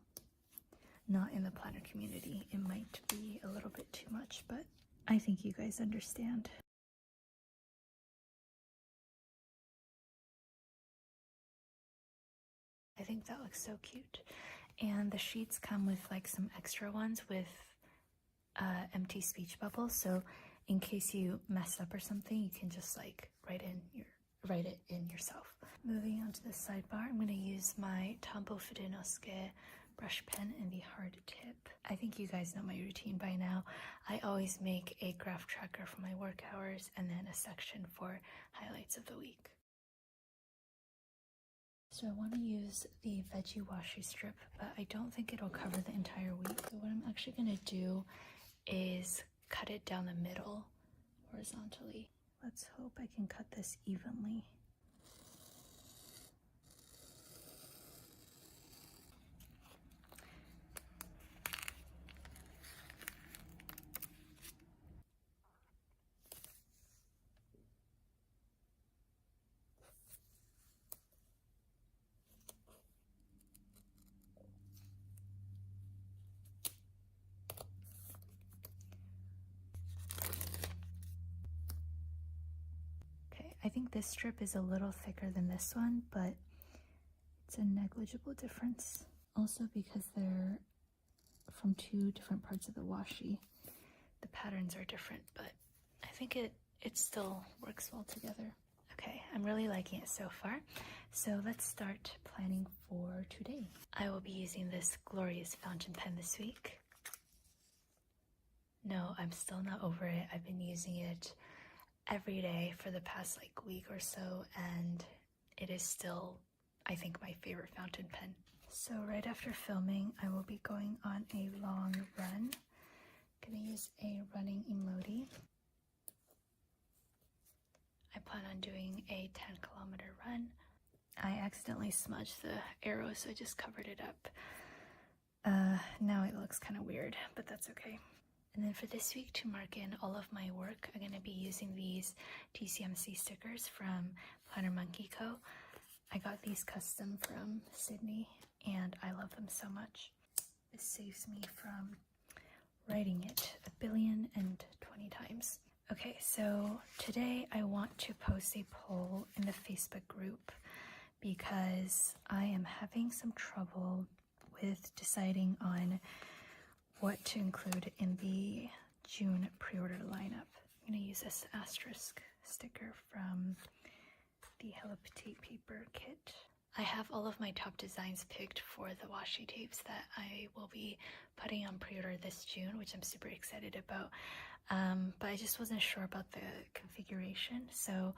not in the planner community, it might be a little bit too much, but I think you guys understand. I think that looks so cute. And the sheets come with like some extra ones with empty speech bubbles, so in case you mess up or something, you can just like write it in yourself. Moving on to the sidebar, I'm going to use my Tombow Fudenosuke brush pen in the hard tip. I think you guys know my routine by now. I always make a graph tracker for my work hours and then a section for highlights of the week. So I want to use the veggie washi strip, but I don't think it'll cover the entire week. So what I'm actually going to do is cut it down the middle horizontally. Let's hope I can cut this evenly. I think this strip is a little thicker than this one, but it's a negligible difference. Also because they're from two different parts of the washi, the patterns are different, but I think it still works well together. Okay, I'm really liking it so far. So let's start planning for today. I will be using this glorious fountain pen this week. No, I'm still not over it. I've been using it every day for the past week or so, and it is still, I think, my favorite fountain pen. So right after filming, I will be going on a long run. I'm gonna use a running emoji. I plan on doing a 10-kilometer run. I accidentally smudged the arrow, so I just covered it up. Now it looks kind of weird, but that's okay. And then for this week, to mark in all of my work, I'm going to be using these TCMC stickers from Planner Monkey Co. I got these custom from Sydney, and I love them so much. This saves me from writing it 1,020 times. Okay, so today I want to post a poll in the Facebook group because I am having some trouble with deciding on what to include in the June pre-order lineup. I'm going to use this asterisk sticker from the Hello Petite paper kit. I have all of my top designs picked for the washi tapes that I will be putting on pre-order this June, which I'm super excited about. But I just wasn't sure about the configuration, so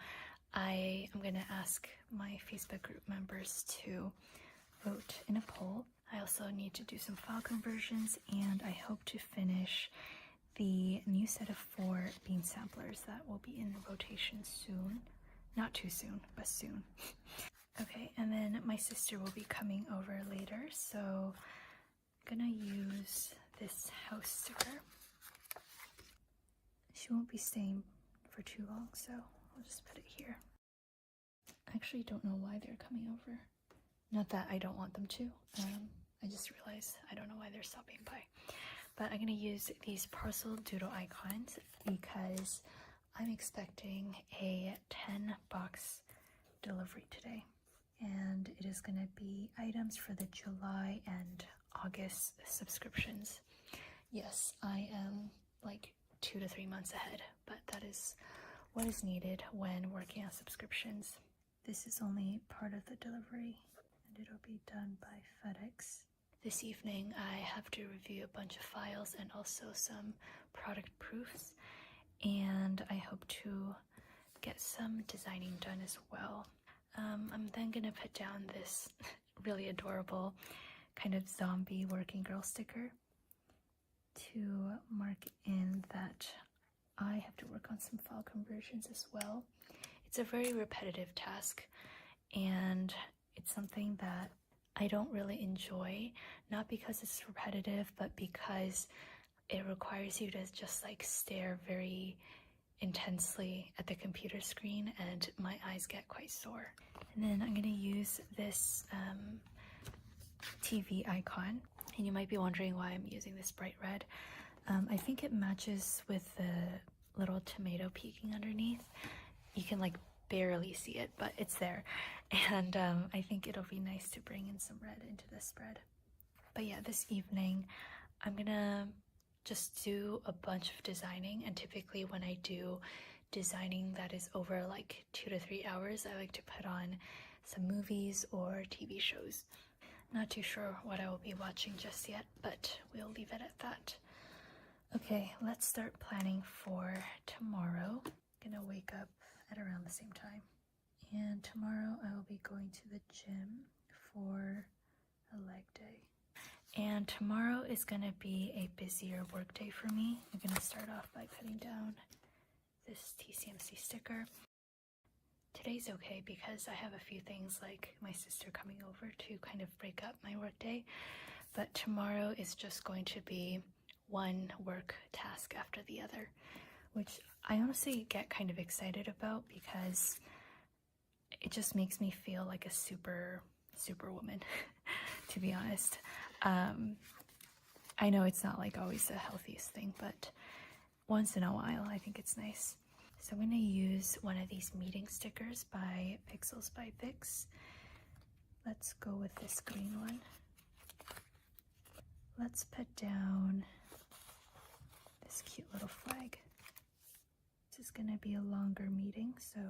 I am going to ask my Facebook group members to vote in a poll. I also need to do some file conversions, and I hope to finish the new set of 4 bean samplers that will be in rotation soon. Not too soon, but soon. Okay, and then my sister will be coming over later, so I'm gonna use this house sticker. She won't be staying for too long, so I'll just put it here. I actually don't know why they're coming over. Not that I don't want them to. I just realized I don't know why they're stopping by. But I'm gonna use these parcel doodle icons because I'm expecting a 10-box delivery today. And it is gonna be items for the July and August subscriptions. Yes, I am 2 to 3 months ahead, but that is what is needed when working on subscriptions. This is only part of the delivery, and it'll be done by FedEx. This evening, I have to review a bunch of files and also some product proofs, and I hope to get some designing done as well. I'm then gonna put down this really adorable kind of zombie working girl sticker to mark in that I have to work on some file conversions as well. It's a very repetitive task, and it's something that I don't really enjoy, not because it's repetitive, but because it requires you to just stare very intensely at the computer screen, and my eyes get quite sore. And then I'm gonna use this TV icon, and you might be wondering why I'm using this bright red. I think it matches with the little tomato peeking underneath. You can barely see it, but it's there, and I think it'll be nice to bring in some red into the spread. But yeah, this evening I'm gonna just do a bunch of designing, and typically when I do designing that is over 2 to 3 hours, I like to put on some movies or TV shows. Not too sure what I will be watching just yet, but we'll leave it at that. Okay, let's start planning for tomorrow. I'm gonna wake up at around the same time. And tomorrow I will be going to the gym for a leg day. And tomorrow is gonna be a busier work day for me. I'm gonna start off by putting down this TCMC sticker. Today's okay because I have a few things like my sister coming over to kind of break up my work day. But tomorrow is just going to be one work task after the other, which I honestly get kind of excited about because it just makes me feel like a superwoman, to be honest. I know it's not always the healthiest thing, but once in a while I think it's nice. So I'm going to use one of these meeting stickers by Pixels by Pix. Let's go with this green one. Let's put down this cute little flag. This is going to be a longer meeting, so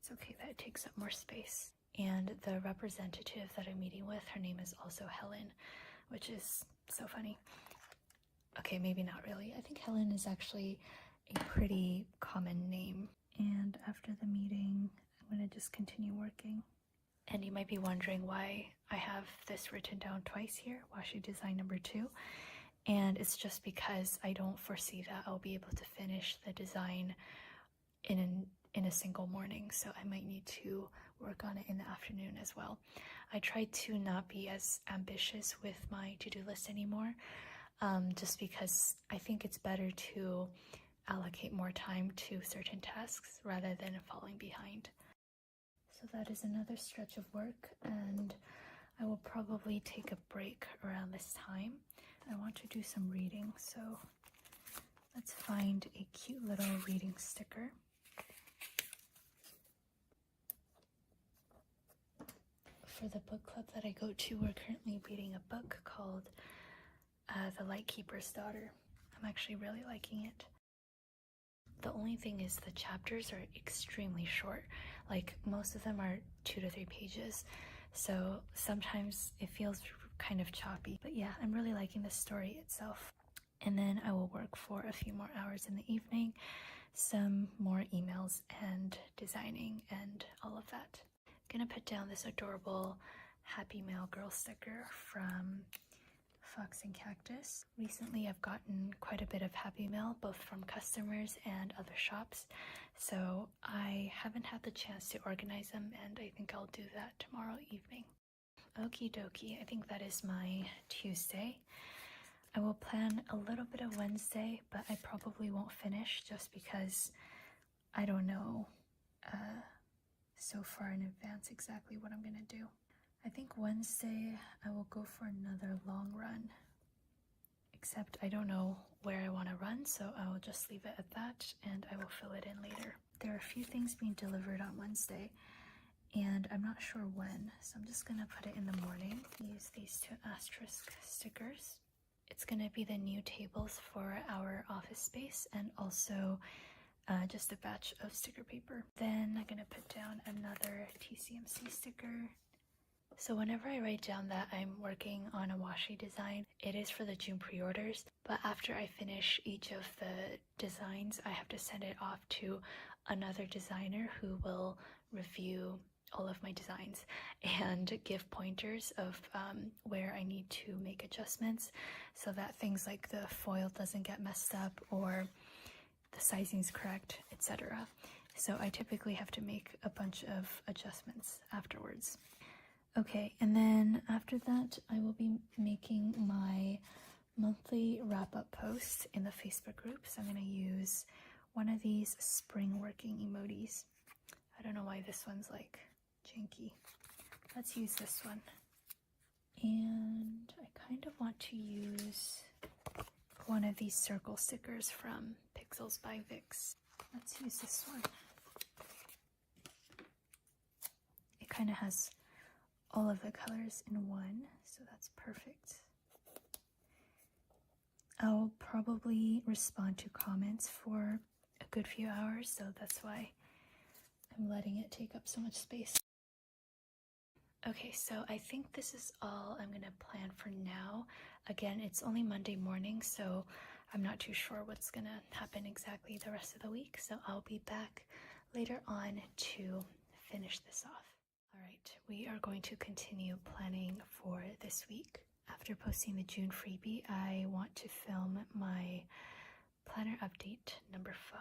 It's okay that it takes up more space. And the representative that I'm meeting with, her name is also Helen, which is so funny. Okay, maybe not really. I think Helen is actually a pretty common name. And after the meeting, I'm going to just continue working. And you might be wondering why I have this written down twice here, washi design number 2. And it's just because I don't foresee that I'll be able to finish the design in a single morning. So I might need to work on it in the afternoon as well. I try to not be as ambitious with my to-do list anymore, just because I think it's better to allocate more time to certain tasks rather than falling behind. So that is another stretch of work, and I will probably take a break around this time. I want to do some reading, so let's find a cute little reading sticker. For the book club that I go to, we're currently reading a book called The Lightkeeper's Daughter. I'm actually really liking it. The only thing is the chapters are extremely short. Like, most of them are 2 to 3 pages. So sometimes it feels kind of choppy. But yeah, I'm really liking the story itself. And then I will work for a few more hours in the evening, some more emails and designing and all of that. I'm gonna put down this adorable Happy Mail Girl sticker from Fox and Cactus. Recently I've gotten quite a bit of Happy Mail, both from customers and other shops, so I haven't had the chance to organize them, and I think I'll do that tomorrow evening. Okie dokie, I think that is my Tuesday. I will plan a little bit of Wednesday, but I probably won't finish just because I don't know so far in advance exactly what I'm gonna do. I think Wednesday I will go for another long run, except I don't know where I want to run, so I will just leave it at that and I will fill it in later. There are a few things being delivered on Wednesday and I'm not sure when, so I'm just gonna put it in the morning. Use these 2 asterisk stickers. It's gonna be the new tables for our office space and also just a batch of sticker paper. Then I'm gonna put down another TCMC sticker. So whenever I write down that I'm working on a washi design, it is for the June pre-orders, but after I finish each of the designs, I have to send it off to another designer who will review all of my designs and give pointers of where I need to make adjustments so that things like the foil doesn't get messed up or the sizing's correct, etc. So I typically have to make a bunch of adjustments afterwards. Okay, and then after that, I will be making my monthly wrap-up post in the Facebook group. So I'm going to use one of these spring working emojis. I don't know why this one's like janky. Let's use this one. And I kind of want to use one of these circle stickers from Pixels by Vix. Let's use this one. It kind of has all of the colors in one, so that's perfect. I'll probably respond to comments for a good few hours, so that's why I'm letting it take up so much space. Okay, so I think this is all I'm gonna plan for now. Again, it's only Monday morning, so I'm not too sure what's gonna happen exactly the rest of the week, so I'll be back later on to finish this off. Alright, we are going to continue planning for this week. After posting the June freebie, I want to film my planner update number 5,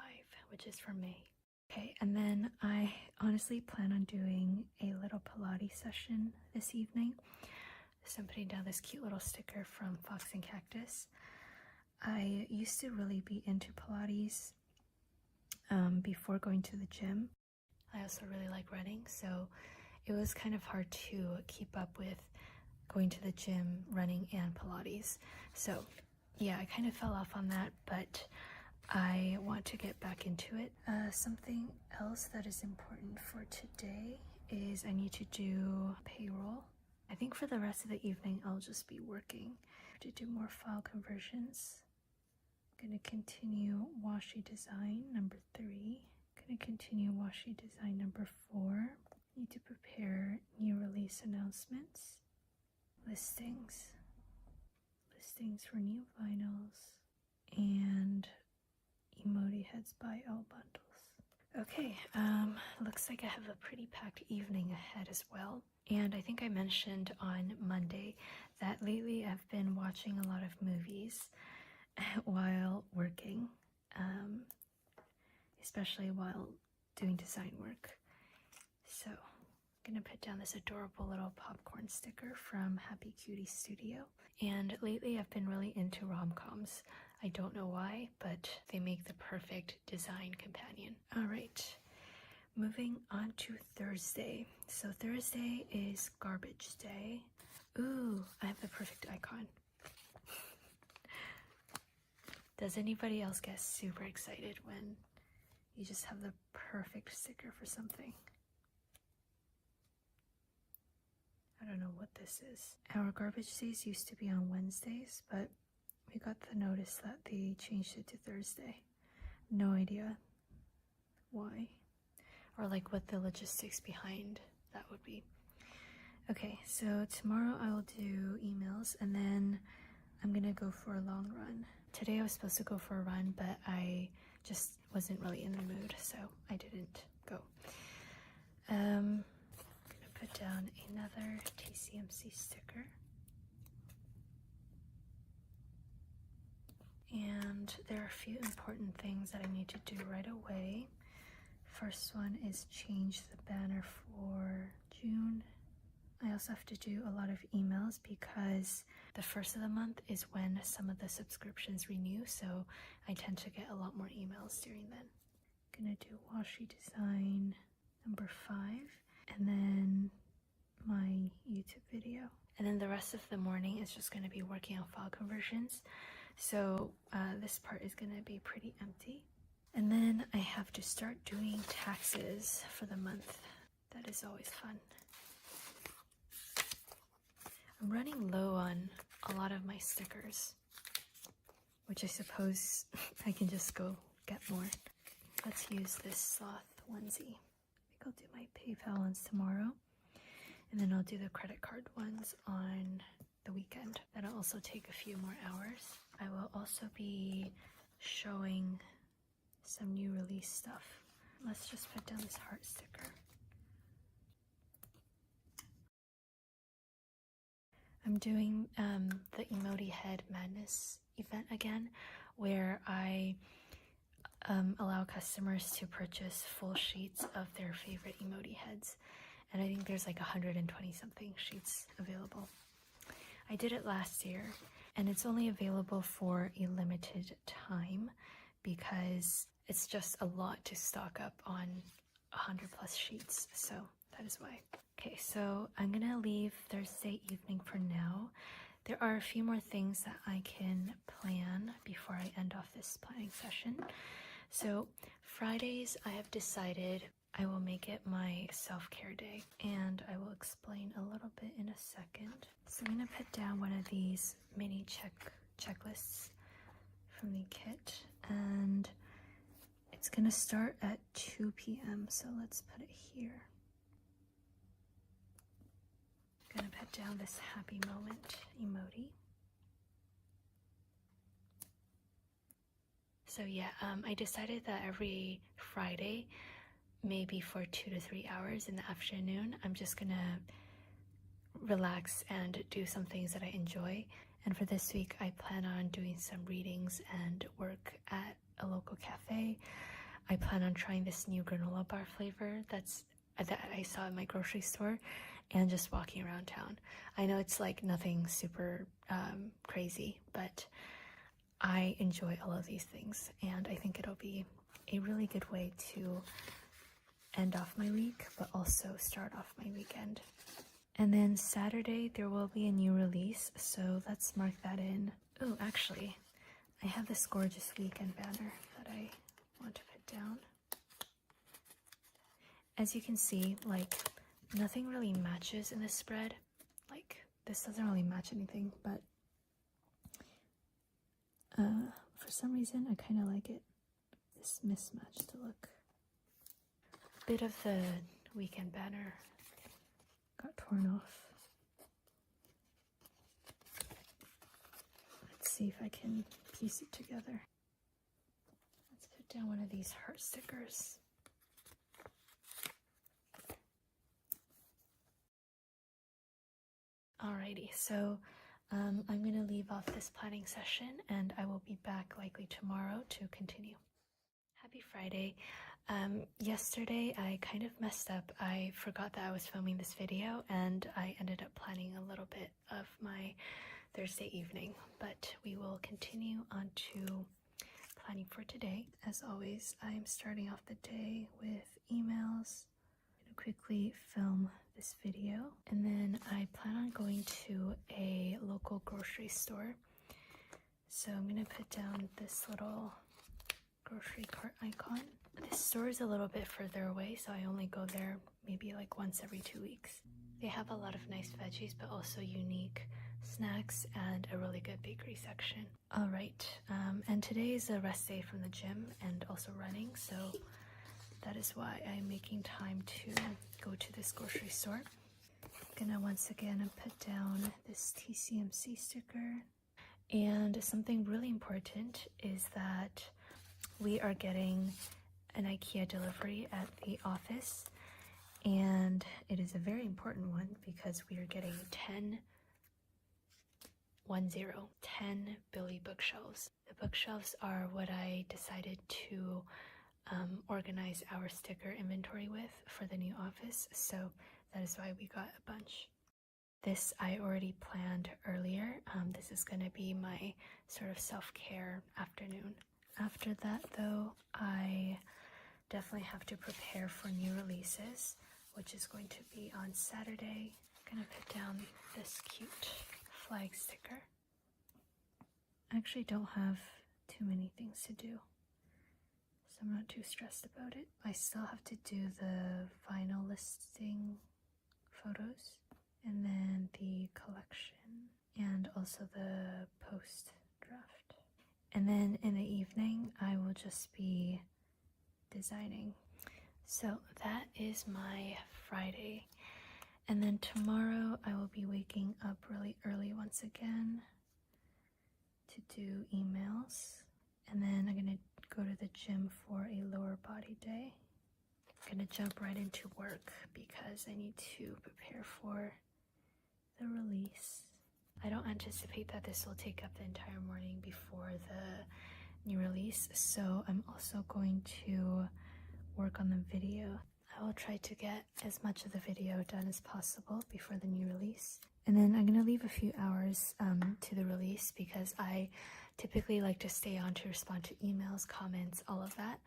which is for May. Okay, and then I honestly plan on doing a little Pilates session this evening. So I'm putting down this cute little sticker from Fox and Cactus. I used to really be into Pilates before going to the gym. I also really like running, so it was kind of hard to keep up with going to the gym, running, and Pilates. So yeah, I kind of fell off on that, but I want to get back into it. Something else that is important for today is I need to do payroll. I think for the rest of the evening, I'll just be working to do more file conversions. I'm gonna continue washi design number 3. Gonna continue washi design number 4. Need to prepare new release announcements, listings for new vinyls, and emoji heads by all bundles. Okay, looks like I have a pretty packed evening ahead as well. And I think I mentioned on Monday that lately I've been watching a lot of movies while working, especially while doing design work. So I'm gonna put down this adorable little popcorn sticker from Happy Cutie Studio. And lately I've been really into rom-coms. I don't know why, but they make the perfect design companion. All right, moving on to Thursday. So Thursday is garbage day. Ooh, I have the perfect icon. Does anybody else get super excited when you just have the perfect sticker for something? I don't know what this is. Our garbage days used to be on Wednesdays, but we got the notice that they changed it to Thursday. No idea why, or like what the logistics behind that would be. Okay, so tomorrow I will do emails, and then I'm gonna go for a long run. Today I was supposed to go for a run, but I just wasn't really in the mood, so I didn't go. I'm gonna put down another TCMC sticker. And there are a few important things that I need to do right away. First one is change the banner for June. I also have to do a lot of emails because the first of the month is when some of the subscriptions renew, so I tend to get a lot more emails during then. Gonna do washi design number 5, and then my YouTube video. And then the rest of the morning is just gonna be working on file conversions. So this part is gonna be pretty empty. And then I have to start doing taxes for the month. That is always fun. I'm running low on a lot of my stickers, which I suppose I can just go get more. Let's use this sloth onesie. I think I'll do my PayPal ones tomorrow, and then I'll do the credit card ones on the weekend. That'll also take a few more hours. I will also be showing some new release stuff. Let's just put down this heart sticker. I'm doing the Emoji Head Madness event again, where I allow customers to purchase full sheets of their favorite emoji heads. And I think there's like 120 something sheets available. I did it last year, and it's only available for a limited time because it's just a lot to stock up on 100 plus sheets, so that is why. Okay, so I'm gonna leave Thursday evening for now. There are a few more things that I can plan before I end off this planning session. So Fridays, I have decided I will make it my self-care day, and I will explain a little bit in a second. So I'm gonna put down one of these mini checklists from the kit, and it's gonna start at 2 p.m. So let's put it here. I'm gonna put down this happy moment emoji. So yeah, I decided that every Friday, maybe for 2 to 3 hours in the afternoon, I'm just gonna relax and do some things that I enjoy. And for this week, I plan on doing some readings and work at a local cafe. I plan on trying this new granola bar flavor that I saw in my grocery store, and just walking around town. I know it's like nothing super crazy, but I enjoy all of these things, and I think it'll be a really good way to end off my week, but also start off my weekend. And then Saturday, there will be a new release, so let's mark that in. Oh, actually, I have this gorgeous weekend banner that I want to put down. As you can see, like, nothing really matches in this spread. Like, this doesn't really match anything, but for some reason, I kind of like it, this mismatched look. bit of the weekend banner got torn off. Let's see if I can piece it together. Let's put down one of these heart stickers. Alrighty, so I'm going to leave off this planning session and I will be back likely tomorrow to continue. Happy Friday. Yesterday I kind of messed up. I forgot that I was filming this video and I ended up planning a little bit of my Thursday evening, but we will continue on to planning for today. As always, I'm starting off the day with emails. I'm going to quickly film this video and then I plan on going to a local grocery store. So I'm going to put down this little grocery cart icon. This store is a little bit further away, so I only go there maybe like once every 2 weeks. They have a lot of nice veggies, but also unique snacks and a really good bakery section. All right, and today is a rest day from the gym and also running, so that is why I'm making time to go to this grocery store. I'm gonna once again put down this TCMC sticker. And something really important is that we are getting an IKEA delivery at the office, and it is a very important one because we are getting 10 Billy bookshelves. The bookshelves are what I decided to organize our sticker inventory with for the new office, so that is why we got a bunch. This I already planned earlier. This is going to be my sort of self-care afternoon. After that though, I definitely have to prepare for new releases, which is going to be on Saturday. I'm gonna put down this cute flag sticker. I actually don't have too many things to do, so I'm not too stressed about it. I still have to do the vinyl listing photos, and then the collection, and also the post draft. And then in the evening, I will just be designing. So that is my Friday. And then tomorrow I will be waking up really early once again to do emails. And then I'm gonna go to the gym for a lower body day. I'm gonna jump right into work because I need to prepare for the release. I don't anticipate that this will take up the entire morning before the new release, so I'm also going to work on the video. I will try to get as much of the video done as possible before the new release. And then I'm going to leave a few hours to the release because I typically like to stay on to respond to emails, comments, all of that.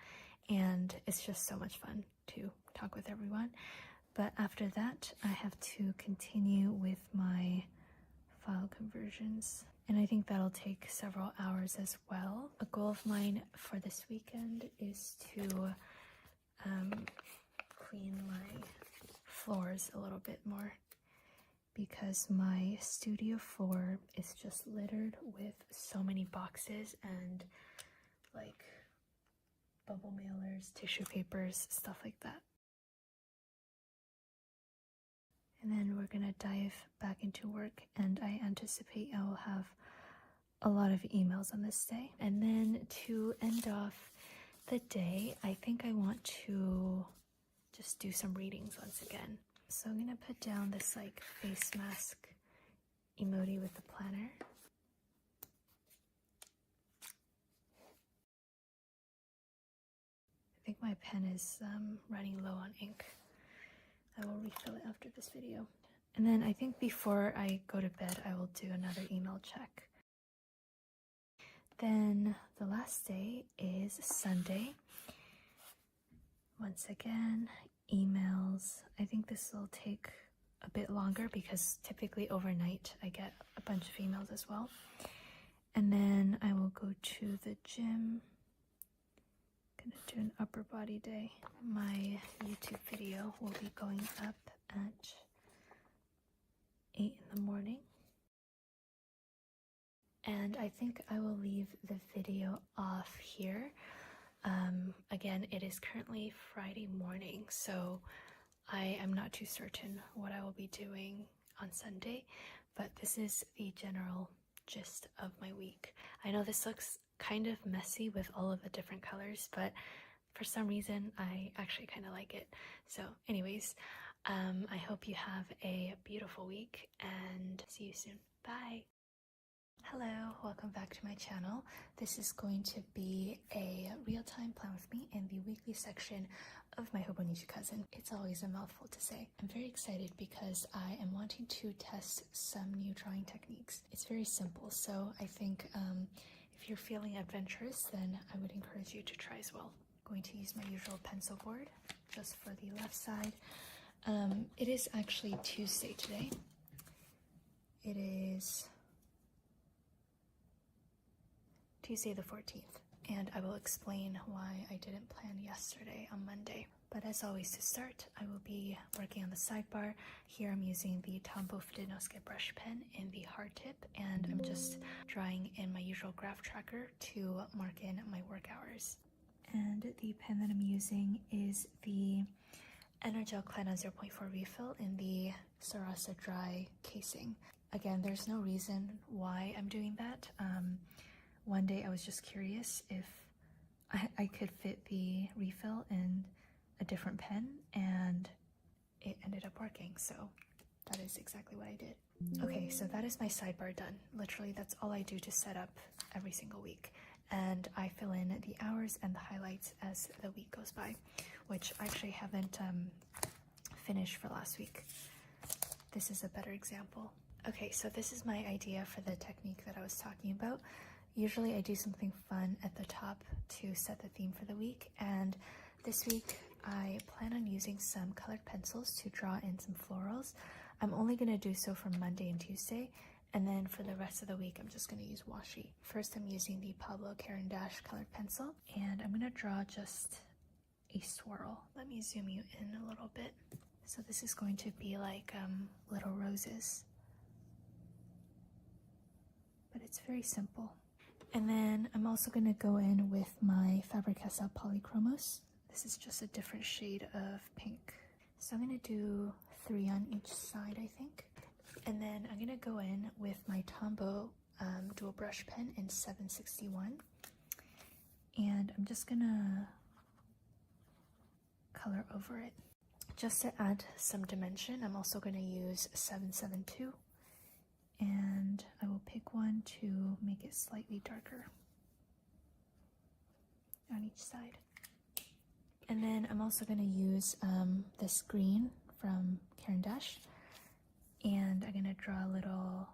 And it's just so much fun to talk with everyone. But after that, I have to continue with my file conversions. And I think that'll take several hours as well. A goal of mine for this weekend is to clean my floors a little bit more because my studio floor is just littered with so many boxes and like bubble mailers, tissue papers, stuff like that. And then we're gonna dive back into work, and I anticipate I will have a lot of emails on this day. And then to end off the day, I think I want to just do some readings once again. So I'm gonna put down this like face mask emoji with the planner. I think my pen is running low on ink. I will refill it after this video. And then I think before I go to bed, I will do another email check. Then the last day is Sunday. Once again, emails. I think this will take a bit longer because typically overnight I get a bunch of emails as well. And then I will go to the gym. I'm gonna do an upper body day. My YouTube video will be going up at 8 in the morning. And I think I will leave the video off here Again, it is currently Friday morning, so I am not too certain what I will be doing on Sunday, but this is the general gist of my week. I know this looks kind of messy with all of the different colors, but for some reason I actually kind of like it. So anyways, I hope you have a beautiful week and see you soon. Bye. Hello, welcome back to my channel. This is going to be a real-time plan with me in the weekly section of my Hobonichi cousin. It's always a mouthful to say. I'm very excited because I am wanting to test some new drawing techniques. It's very simple, so I think if you're feeling adventurous, then I would encourage you to try as well. I'm going to use my usual pencil board just for the left side. It is actually Tuesday today. It is Tuesday the 14th, and I will explain why I didn't plan yesterday on Monday. But as always, to start, I will be working on the sidebar. Here I'm using the Tombow Fudenosuke brush pen in the hard tip, and I'm just drawing in my usual graph tracker to mark in my work hours. And the pen that I'm using is the Energel Clean 0.4 refill in the Sarasa Dry casing. Again, there's no reason why I'm doing that. One day I was just curious if I could fit the refill in a different pen, and it ended up working, so that is exactly what I did. Okay, so that is my sidebar done. Literally, that's all I do to set up every single week. And I fill in the hours and the highlights as the week goes by, which I actually haven't finished for last week. This is a better example. Okay, so this is my idea for the technique that I was talking about. Usually I do something fun at the top to set the theme for the week, and this week I plan on using some colored pencils to draw in some florals. I'm only going to do so for Monday and Tuesday, and then for the rest of the week I'm just going to use washi. First I'm using the Pablo Caran d'Ache colored pencil, and I'm going to draw just a swirl. Let me zoom you in a little bit. So this is going to be like little roses, but it's very simple. And then I'm also going to go in with my Faber-Castell Polychromos. This is just a different shade of pink. So I'm going to do 3 on each side, I think. And then I'm going to go in with my Tombow dual brush pen in 761. And I'm just going to color over it. Just to add some dimension, I'm also going to use 772. And I will pick one to make it slightly darker on each side. And then I'm also going to use this green from Caran d'Ache, and I'm going to draw a little,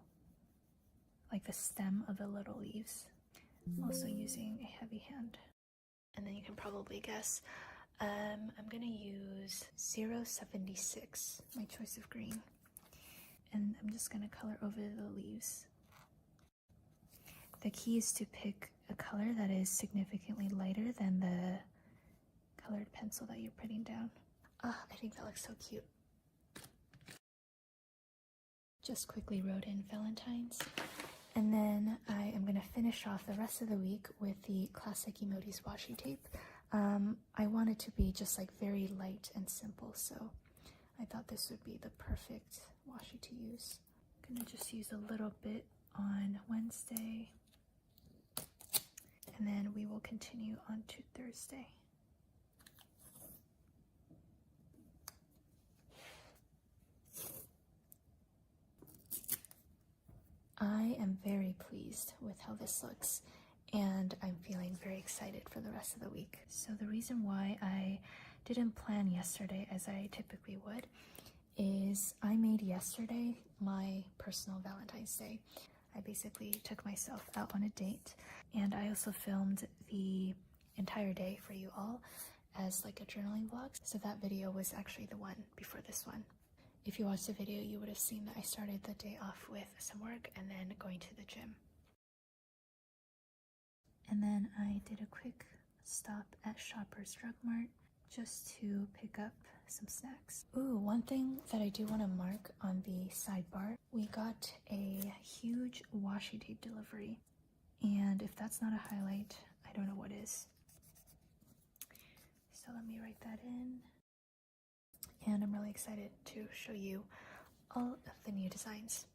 like the stem of the little leaves. I'm also using a heavy hand. And then you can probably guess, I'm going to use 076, my choice of green. And I'm just going to color over the leaves. The key is to pick a color that is significantly lighter than the colored pencil that you're putting down. Ah, I think that looks so cute. Just quickly wrote in Valentine's. And then I am going to finish off the rest of the week with the classic Emotis washi tape. I want it to be just like very light and simple, so I thought this would be the perfect washi to use. I'm gonna just use a little bit on Wednesday, and then we will continue on to Thursday. I am very pleased with how this looks, and I'm feeling very excited for the rest of the week. So the reason why I didn't plan yesterday as I typically would is I made yesterday my personal Valentine's Day. I basically took myself out on a date, and I also filmed the entire day for you all as like a journaling vlog. So that video was actually the one before this one. If you watched the video, you would have seen that I started the day off with some work and then going to the gym. And then I did a quick stop at Shoppers Drug Mart just to pick up some snacks. Ooh, one thing that I do want to mark on the sidebar, we got a huge washi tape delivery. And if that's not a highlight, I don't know what is. So let me write that in. And I'm really excited to show you all of the new designs.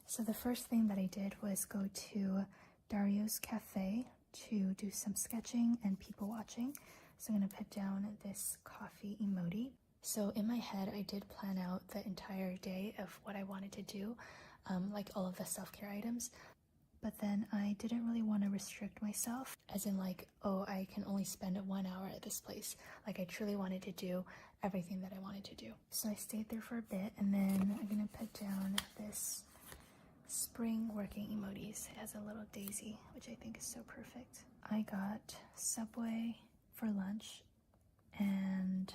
So the first thing that I did was go to Dario's Cafe to do some sketching and people watching. So I'm going to put down this coffee emoji. So in my head, I did plan out the entire day of what I wanted to do, like all of the self-care items. But then I didn't really want to restrict myself, as in like, oh, I can only spend 1 hour at this place. Like I truly wanted to do everything that I wanted to do. So I stayed there for a bit, and then I'm going to put down this spring working emojis. It has a little daisy, which I think is so perfect. I got Subway for lunch, and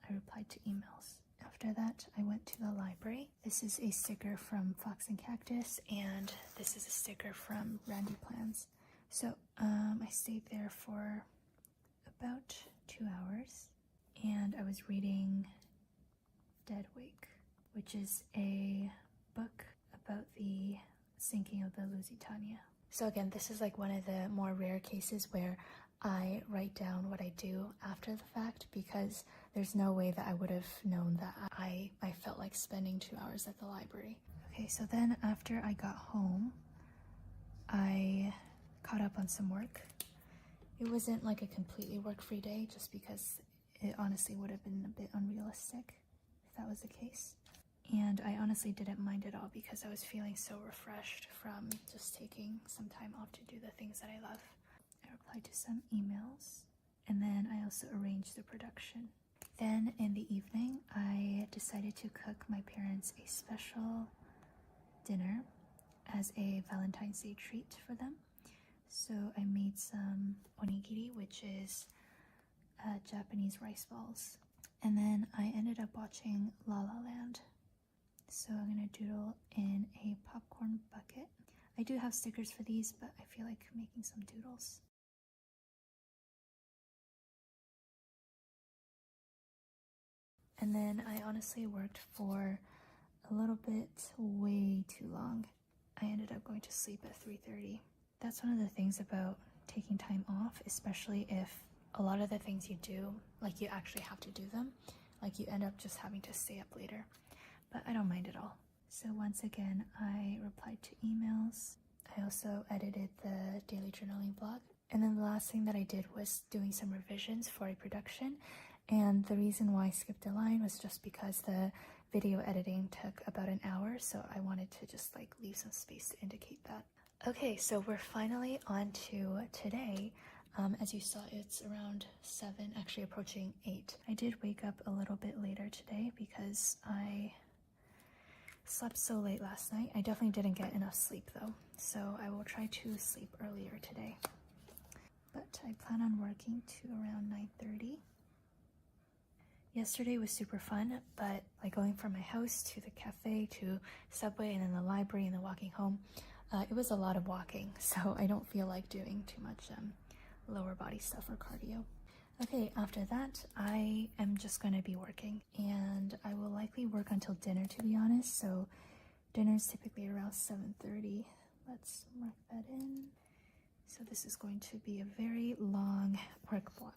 I replied to emails. After that, I went to the library. This is a sticker from Fox and Cactus, and this is a sticker from Randy Plans. So I stayed there for about 2 hours, and I was reading Dead Wake, which is a book about the sinking of the Lusitania. So again, this is like one of the more rare cases where I write down what I do after the fact, because there's no way that I would have known that I felt like spending 2 hours at the library. Okay, so then after I got home, I caught up on some work. It wasn't like a completely work-free day, just because it honestly would have been a bit unrealistic if that was the case. And I honestly didn't mind at all, because I was feeling so refreshed from just taking some time off to do the things that I love. I replied to some emails, and then I also arranged the production. Then in the evening, I decided to cook my parents a special dinner as a Valentine's Day treat for them. So I made some onigiri, which is Japanese rice balls. And then I ended up watching La La Land. So I'm gonna doodle in a popcorn bucket. I do have stickers for these, but I feel like making some doodles. And then I honestly worked for a little bit, way too long. I ended up going to sleep at 3:30. That's one of the things about taking time off, especially if a lot of the things you do, like you actually have to do them, like you end up just having to stay up later. But I don't mind at all. So once again, I replied to emails. I also edited the daily journaling blog. And then the last thing that I did was doing some revisions for a production. And the reason why I skipped a line was just because the video editing took about an hour, so I wanted to just like leave some space to indicate that. Okay, so we're finally on to today. As you saw, it's around 7, actually approaching 8. I did wake up a little bit later today because I slept so late last night. I definitely didn't get enough sleep though, so I will try to sleep earlier today. But I plan on working to around 9:30. Yesterday was super fun, but like going from my house to the cafe to Subway and then the library and then walking home, it was a lot of walking, so I don't feel like doing too much lower body stuff or cardio. Okay, after that, I am just going to be working, and I will likely work until dinner, to be honest. So dinner is typically around 7:30. Let's mark that in. So this is going to be a very long work block.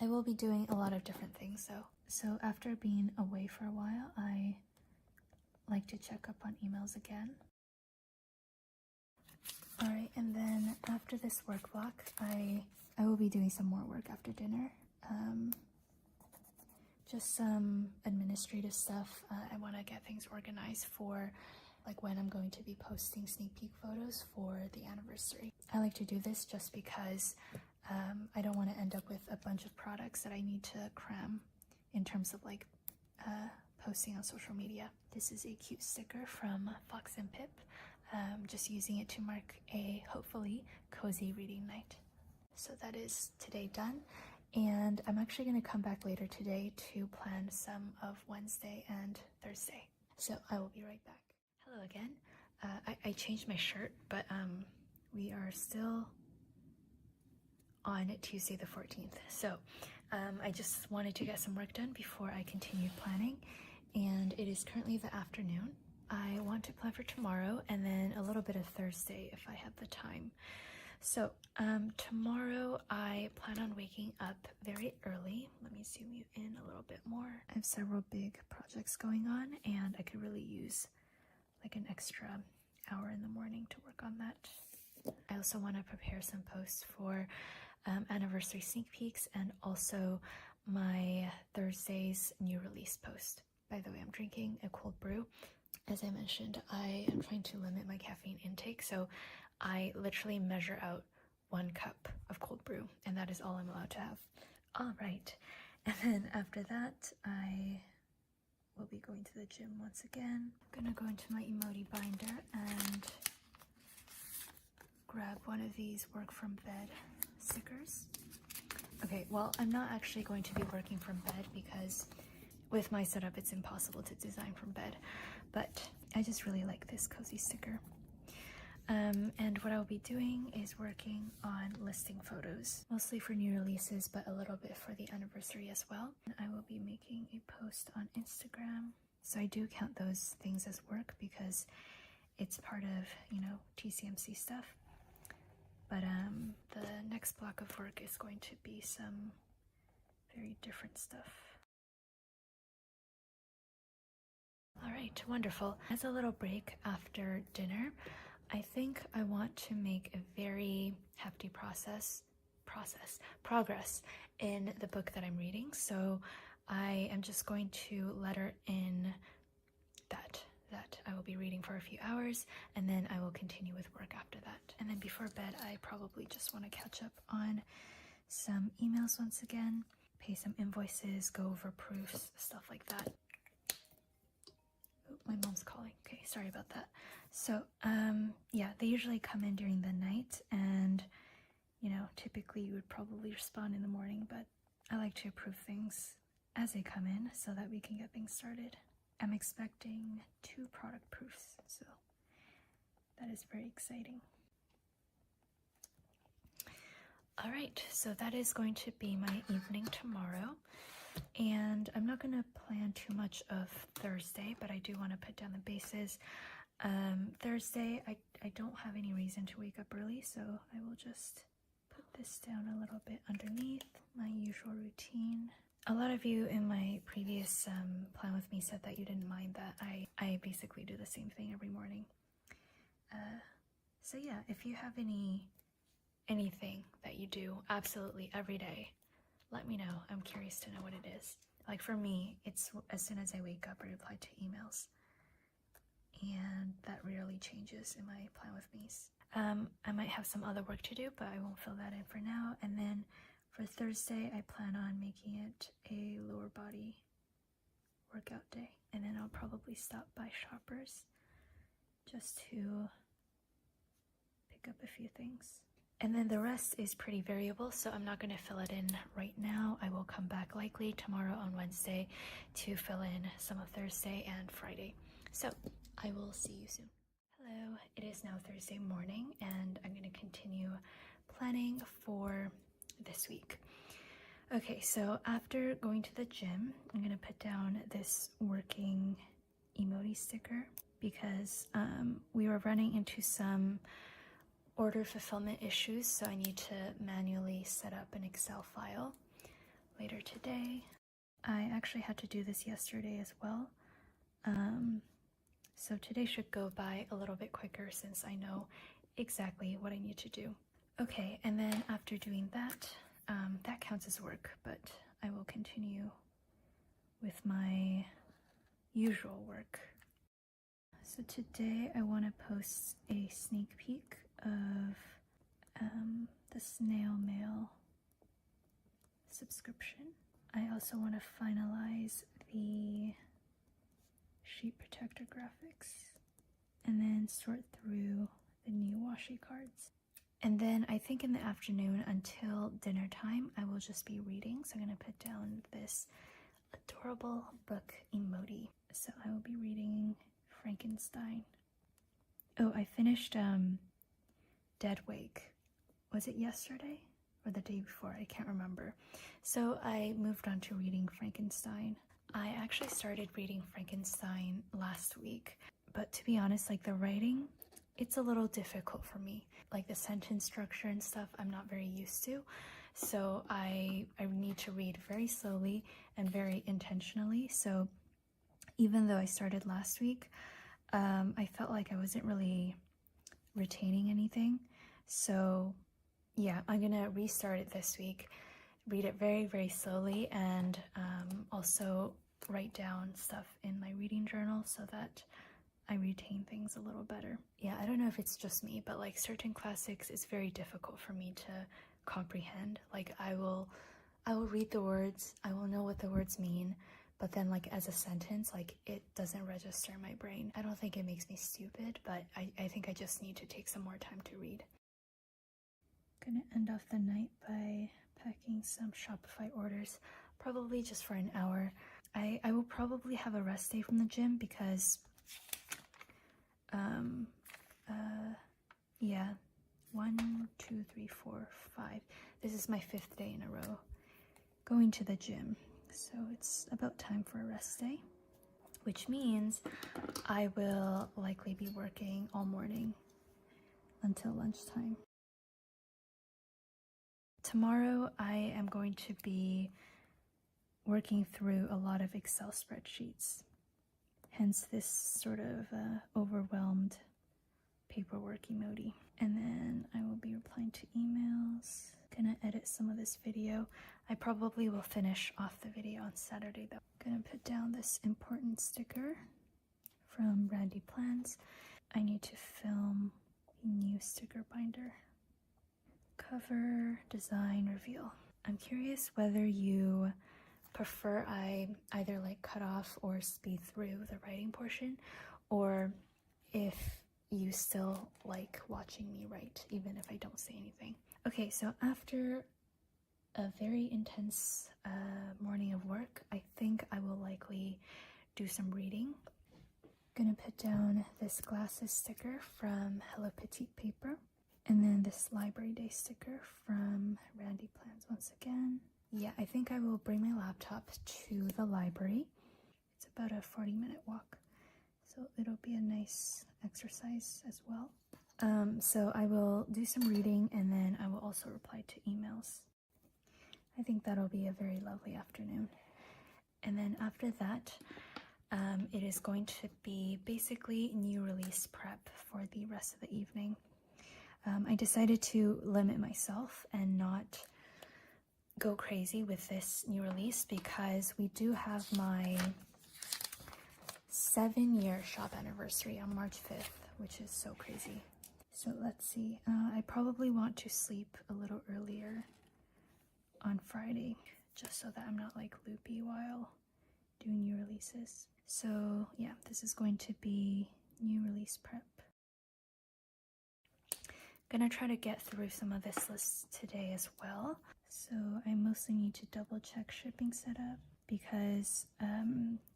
I will be doing a lot of different things though. So after being away for a while, I like to check up on emails again. Alright, and then after this work block, I will be doing some more work after dinner. Just some administrative stuff. I want to get things organized for like when I'm going to be posting sneak peek photos for the anniversary. I like to do this just because I don't want to end up with a bunch of products that I need to cram in terms of like posting on social media. This is a cute sticker from Fox and Pip. Just using it to mark a hopefully cozy reading night. So that is today done, and I'm actually going to come back later today to plan some of Wednesday and Thursday. So I will be right back. Hello again. I changed my shirt, but we are still on Tuesday the 14th. So I just wanted to get some work done before I continued planning, and it is currently the afternoon. I want to plan for tomorrow and then a little bit of Thursday if I have the time. So, tomorrow I plan on waking up very early. Let me zoom you in a little bit more. I have several big projects going on, and I could really use like an extra hour in the morning to work on that. I also want to prepare some posts for anniversary sneak peeks and also my Thursday's new release post. By the way, I'm drinking a cold brew. As I mentioned, I am trying to limit my caffeine intake, so I literally measure out 1 cup of cold brew, and that is all I'm allowed to have. All right, and then after that, I will be going to the gym once again. I'm gonna go into my emoji binder and grab one of these work from bed stickers. Okay, well, I'm not actually going to be working from bed because with my setup, it's impossible to design from bed, but I just really like this cozy sticker. And what I'll be doing is working on listing photos, mostly for new releases, but a little bit for the anniversary as well. And I will be making a post on Instagram. So I do count those things as work because it's part of, you know, TCMC stuff. But the next block of work is going to be some very different stuff. All right, wonderful. As a little break after dinner, I think I want to make a very hefty progress in the book that I'm reading. So I am just going to letter in that I will be reading for a few hours, and then I will continue with work after that. And then before bed, I probably just want to catch up on some emails once again, pay some invoices, go over proofs, stuff like that. Oh, my mom's calling. Okay, sorry about that. So, yeah, they usually come in during the night, and, you know, typically you would probably respond in the morning, but I like to approve things as they come in so that we can get things started. I'm expecting 2 product proofs, so that is very exciting. All right, so that is going to be my evening tomorrow. And I'm not going to plan too much of Thursday, but I do want to put down the bases. Thursday, I don't have any reason to wake up early, so I will just put this down a little bit underneath my usual routine. A lot of you in my previous plan with me said that you didn't mind that I basically do the same thing every morning. So yeah, if you have anything that you do absolutely every day, let me know. I'm curious to know what it is. Like for me, it's as soon as I wake up, I reply to emails. And that rarely changes in my plan with me's. I might have some other work to do, but I won't fill that in for now. And then for Thursday, I plan on making it a lower body workout day. And then I'll probably stop by Shoppers just to pick up a few things. And then the rest is pretty variable, so I'm not going to fill it in right now. I will come back likely tomorrow on Wednesday to fill in some of Thursday and Friday. So I will see you soon. Hello, it is now Thursday morning, and I'm going to continue planning for this week. Okay, so after going to the gym, I'm going to put down this working emoji sticker because we were running into some order fulfillment issues, so I need to manually set up an Excel file later today. I actually had to do this yesterday as well. So today should go by a little bit quicker since I know exactly what I need to do. Okay, and then after doing that, that counts as work, but I will continue with my usual work. So today I want to post a sneak peek of the snail mail subscription. I also want to finalize the sheet protector graphics and then sort through the new washi cards. And then I think in the afternoon until dinner time, I will just be reading. So I'm going to put down this adorable book emoji. So I will be reading Frankenstein. Oh, I finished Dead Wake. Was it yesterday or the day before? I can't remember. So I moved on to reading Frankenstein. I actually started reading Frankenstein last week, but to be honest, like the writing it's a little difficult for me. Like the sentence structure and stuff, I'm not very used to. So I need to read very slowly and very intentionally. So even though I started last week, I felt like I wasn't really retaining anything. So yeah, I'm gonna restart it this week, read it very, very slowly, and also write down stuff in my reading journal so that I retain things a little better. Yeah, I don't know if it's just me, but like certain classics is very difficult for me to comprehend. Like I will read the words, I will know what the words mean, but then like as a sentence, like it doesn't register in my brain. I don't think it makes me stupid, but I think I just need to take some more time to read. Gonna end off the night by packing some Shopify orders, probably just for an hour. I will probably have a rest day from the gym because yeah, 1, 2, 3, 4, 5. This is my 5th day in a row going to the gym. So it's about time for a rest day, which means I will likely be working all morning until lunchtime. Tomorrow I am going to be working through a lot of Excel spreadsheets, hence this sort of overwhelmed paperwork emoji. And then I will be replying to emails. Gonna edit some of this video. I probably will finish off the video on Saturday though. Gonna put down this important sticker from Randy Plans. I need to film a new sticker binder. Cover, design, reveal. I'm curious whether you prefer I either like cut off or speed through the writing portion, or if you still like watching me write even if I don't say anything. Okay, so after a very intense morning of work, I think I will likely do some reading. Gonna put down this glasses sticker from Hello Petite Paper, and then this Library Day sticker from Randy Plans once again. Yeah, I think I will bring my laptop to the library. It's about a 40-minute walk, so it'll be a nice exercise as well. So I will do some reading, and then I will also reply to emails. I think that'll be a very lovely afternoon. And then after that, it is going to be basically new release prep for the rest of the evening. I decided to limit myself and not go crazy with this new release because we do have my 7-year shop anniversary on March 5th, which is so crazy. So let's see, I probably want to sleep a little earlier on Friday, just so that I'm not like loopy while doing new releases. So yeah, this is going to be new release prep. Gonna try to get through some of this list today as well. So I mostly need to double check shipping setup because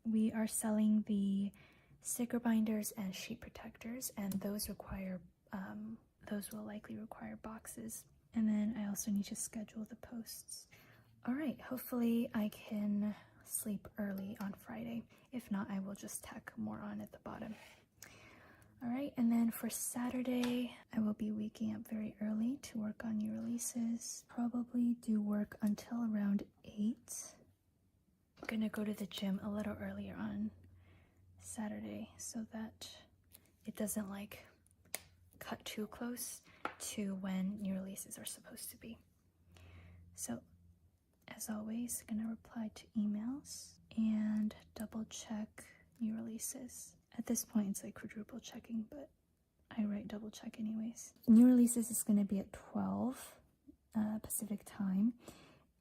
we are selling the sticker binders and sheet protectors, and those will likely require boxes. And then I also need to schedule the posts. All right, hopefully I can sleep early on Friday. If not, I will just tack more on at the bottom. All right, and then for Saturday, I will be waking up very early to work on new releases. Probably do work until around 8. I'm gonna go to the gym a little earlier on Saturday so that it doesn't like cut too close to when new releases are supposed to be. So as always, gonna reply to emails and double check new releases. At this point it's like quadruple checking, but I write double check anyways. New releases is gonna be at 12 Pacific time,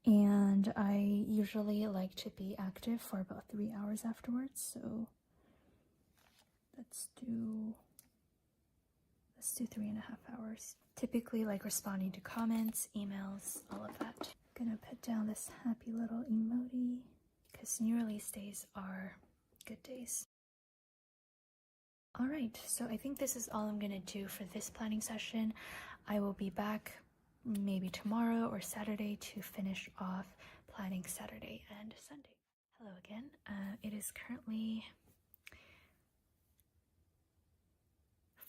and I usually like to be active for about 3 hours afterwards, so let's do 3.5 hours. Typically like responding to comments, emails, all of that. Gonna put down this happy little emoji because new release days are good days. All right, so I think this is all I'm gonna do for this planning session. I will be back maybe tomorrow or Saturday to finish off planning Saturday and Sunday. Hello again. It is currently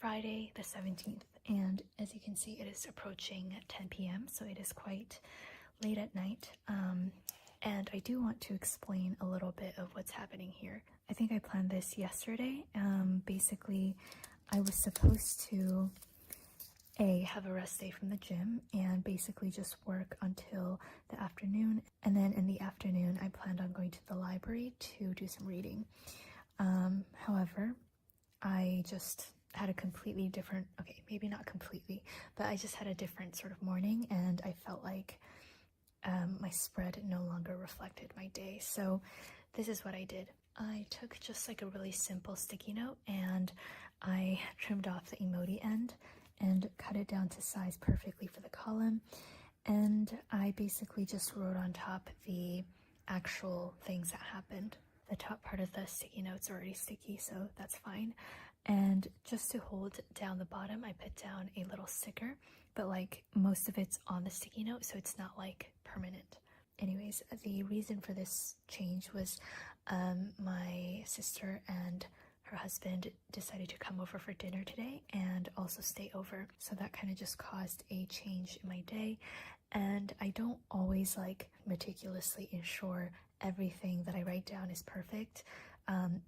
Friday the 17th, and as you can see, it is approaching 10 p.m., so it is quite late at night. And I do want to explain a little bit of what's happening here. I think I planned this yesterday. Basically, I was supposed to have a rest day from the gym and basically just work until the afternoon, and then in the afternoon I planned on going to the library to do some reading. However, I just had a completely different, okay, maybe not completely, but I just had a different sort of morning, and I felt like my spread no longer reflected my day. So this is what I did. I took just like a really simple sticky note, and I trimmed off the emoji end and cut it down to size perfectly for the column, and I basically just wrote on top the actual things that happened. The top part of the sticky note's already sticky, so that's fine. And just to hold down the bottom, I put down a little sticker, but like most of it's on the sticky note, so it's not like permanent. Anyways, the reason for this change was my sister and her husband decided to come over for dinner today and also stay over, so that kind of just caused a change in my day. And I don't always like meticulously ensure everything that I write down is perfect.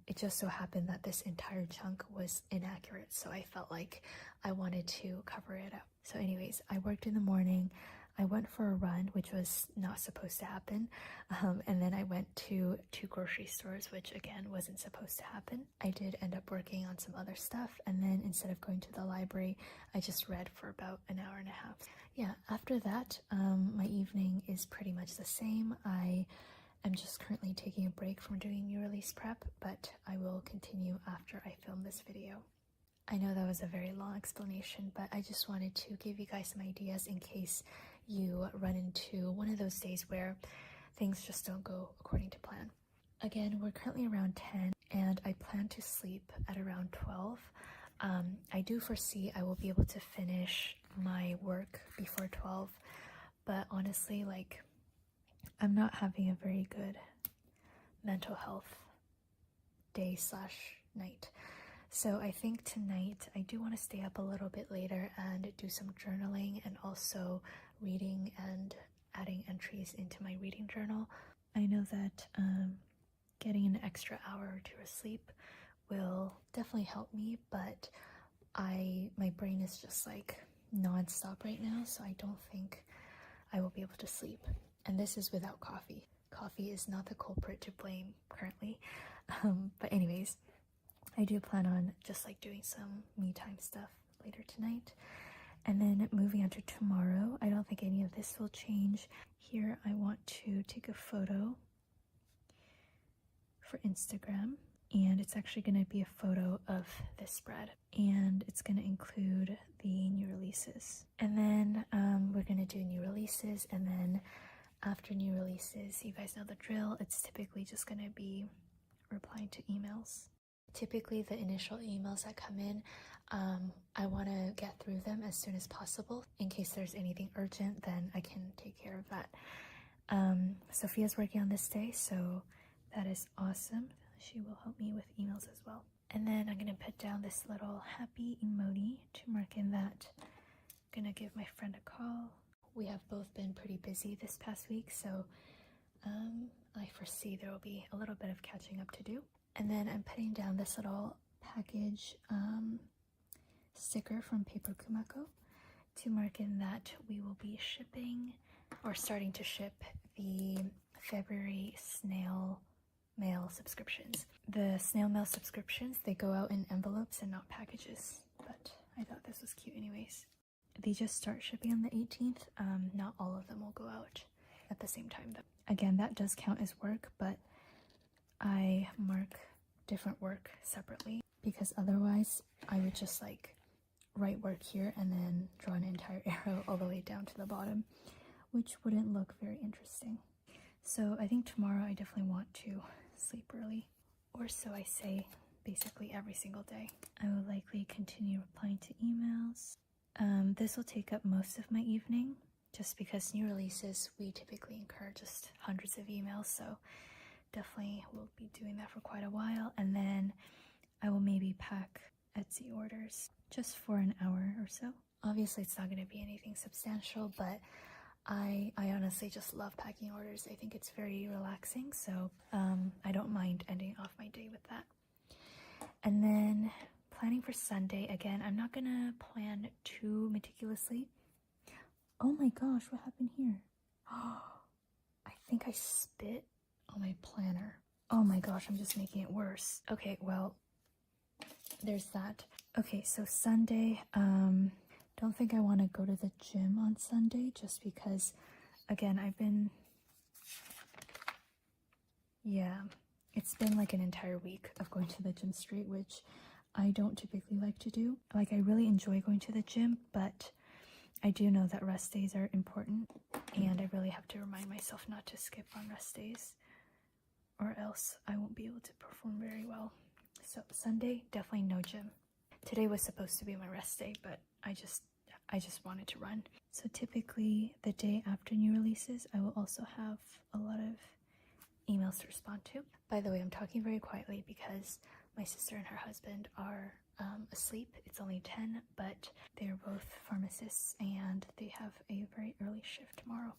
It just so happened that this entire chunk was inaccurate, so I felt like I wanted to cover it up. So anyways, I worked in the morning. I went for a run, which was not supposed to happen, and then I went to 2 grocery stores, which again wasn't supposed to happen. I did end up working on some other stuff, and then instead of going to the library, I just read for about an hour and a half. Yeah, after that, my evening is pretty much the same. I am just currently taking a break from doing new release prep, but I will continue after I film this video. I know that was a very long explanation, but I just wanted to give you guys some ideas in case you run into one of those days where things just don't go according to plan. Again, we're currently around 10, and I plan to sleep at around 12. I do foresee I will be able to finish my work before 12, but honestly, like, I'm not having a very good mental health day/night. So I think tonight I do want to stay up a little bit later and do some journaling and also reading and adding entries into my reading journal. I know that getting an extra hour or 2 of sleep will definitely help me, but my brain is just like non-stop right now, so I don't think I will be able to sleep. And this is without coffee. Coffee is not the culprit to blame currently. But anyways, I do plan on just like doing some me time stuff later tonight. And then moving on to tomorrow, I don't think any of this will change. Here I want to take a photo for Instagram, and it's actually going to be a photo of this spread, and it's going to include the new releases. And then we're going to do new releases, and then after new releases, you guys know the drill, it's typically just going to be replying to emails. Typically the initial emails that come in, I want to get through them as soon as possible. In case there's anything urgent, then I can take care of that. Sophia's working on this day, so that is awesome. She will help me with emails as well. And then I'm going to put down this little happy emoji to mark in that I'm going to give my friend a call. We have both been pretty busy this past week, so I foresee there will be a little bit of catching up to do. And then I'm putting down this little package sticker from Paper Kumako to mark in that we will be shipping or starting to ship the February snail mail subscriptions. The snail mail subscriptions, they go out in envelopes and not packages, but I thought this was cute anyways. They just start shipping on the 18th. Not all of them will go out at the same time though. Again, that does count as work, but I mark different work separately because otherwise I would just like write work here and then draw an entire arrow all the way down to the bottom, which wouldn't look very interesting. So I think tomorrow I definitely want to sleep early, or so I say basically every single day. I will likely continue replying to emails. This will take up most of my evening just because new releases, we typically incur just hundreds of emails, so definitely will be doing that for quite a while. And then I will maybe pack Etsy orders just for an hour or so. Obviously, it's not going to be anything substantial, but I honestly just love packing orders. I think it's very relaxing, so I don't mind ending off my day with that. And then planning for Sunday, again, I'm not gonna plan too meticulously. Oh my gosh, what happened here? I think I spit on my planner. Oh my gosh, I'm just making it worse. Okay, well, there's that. Okay, so Sunday, don't think I want to go to the gym on Sunday just because, again, it's been like an entire week of going to the gym straight, which I don't typically like to do. Like, I really enjoy going to the gym, but I do know that rest days are important, and I really have to remind myself not to skip on rest days, or else I won't be able to perform very well. So Sunday, definitely no gym. Today was supposed to be my rest day, but I just wanted to run. So typically the day after new releases, I will also have a lot of emails to respond to. By the way, I'm talking very quietly because my sister and her husband are asleep. It's only 10, but they're both pharmacists and they have a very early shift tomorrow.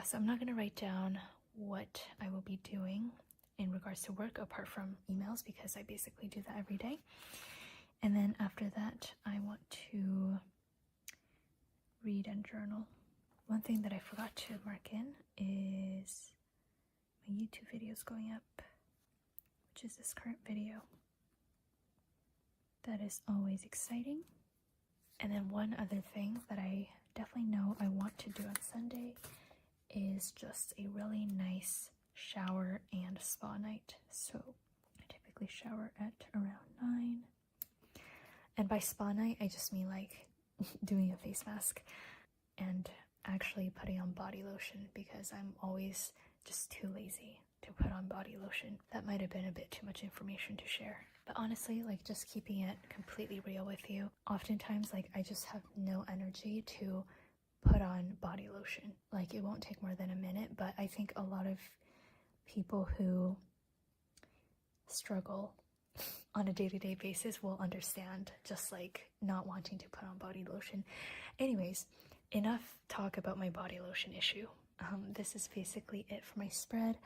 So I'm not going to write down what I will be doing in regards to work apart from emails because I basically do that every day. And then after that, I want to read and journal. One thing that I forgot to mark in is my YouTube videos going up, which is this current video. That is always exciting. And then one other thing that I definitely know I want to do on Sunday is just a really nice shower and spa night. So I typically shower at around 9. And by spa night, I just mean like doing a face mask and actually putting on body lotion because I'm always just too lazy to put on body lotion. That might have been a bit too much information to share. But honestly, like, just keeping it completely real with you, oftentimes, like, I just have no energy to put on body lotion. Like, it won't take more than a minute, but I think a lot of people who struggle on a day-to-day basis will understand just like not wanting to put on body lotion. Anyways, enough talk about my body lotion issue. This is basically it for my spread.